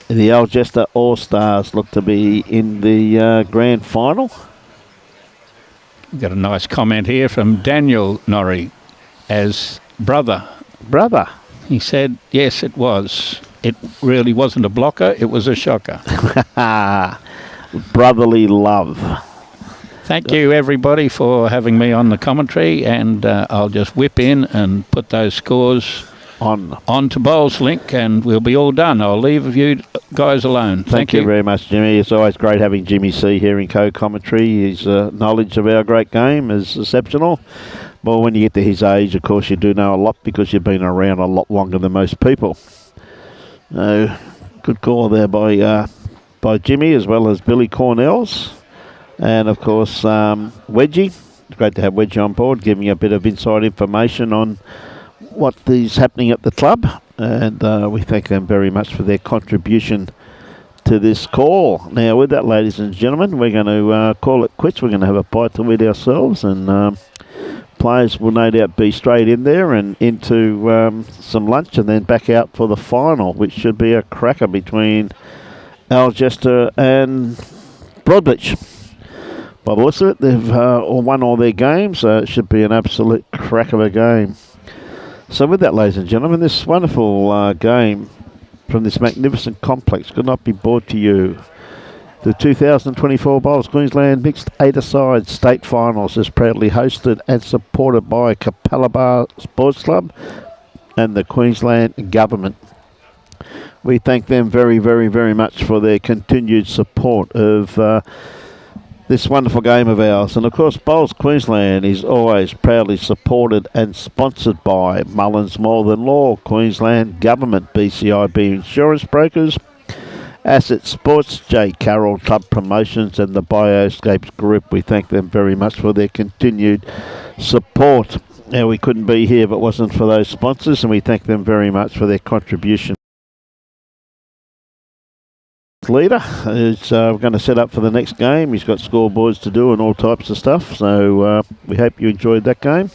ALGESTER All-Stars look to be in the grand final. We've got a nice comment here from Daniel Norrie as brother. Brother. He said, yes, it was. It really wasn't a blocker, it was a shocker. Brotherly love. Thank you, everybody, for having me on the commentary, and I'll just whip in and put those scores onto Bowls Link, and we'll be all done. I'll leave you guys alone. Thank you very much, Jimmy. It's always great having Jimmy C here in co-commentary. His knowledge of our great game is exceptional. Well, when you get to his age, of course, you do know a lot because you've been around a lot longer than most people. Good call there by Jimmy, as well as Billy Cornell's. And, of course, Wedgie. Great to have Wedgie on board, giving a bit of inside information on what is happening at the club. And we thank them very much for their contribution to this call. Now, with that, ladies and gentlemen, we're going to call it quits. We're going to have a bite to eat ourselves, and players will no doubt be straight in there and into some lunch and then back out for the final, which should be a cracker between ALGESTER and Broadbeach. By the looks of it, they've all won all their games. It should be an absolute crack of a game. So with that, ladies and gentlemen, this wonderful game from this magnificent complex could not be brought to you. The 2024 Bowls Queensland Mixed 8-a-side State Finals is proudly hosted and supported by Capalaba Sport Club and the Queensland Government. We thank them very, very, very much for their continued support of this wonderful game of ours. And of course, Bowls Queensland is always proudly supported and sponsored by Mullins More Than Law, Queensland Government, BCIB Insurance Brokers, Asset Sports, J. Carroll Club Promotions, and the Bioscapes Group. We thank them very much for their continued support. Now, we couldn't be here if it wasn't for those sponsors, and we thank them very much for their contribution. Leader is going to set up for the next game. He's got scoreboards to do and all types of stuff, so we hope you enjoyed that game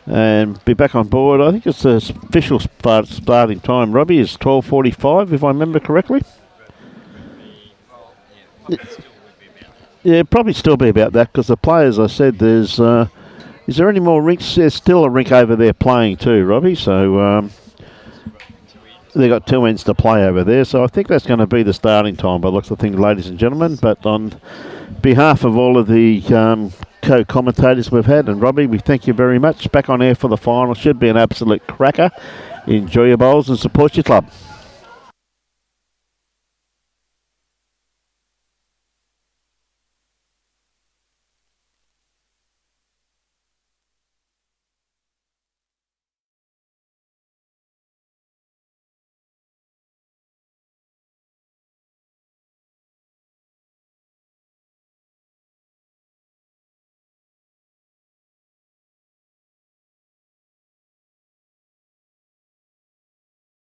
and be back on board. I think it's the official starting time, Robbie, is 12:45 if I remember correctly. Yeah, probably still be about that because the players, I said, there's is there any more rinks? There's still a rink over there playing too, Robbie, so they've got 2 ends to play over there, so I think that's going to be the starting time by the looks of things, ladies and gentlemen. But on behalf of all of the co-commentators we've had, and Robbie, we thank you very much. Back on air for the final. Should be an absolute cracker. Enjoy your bowls and support your club.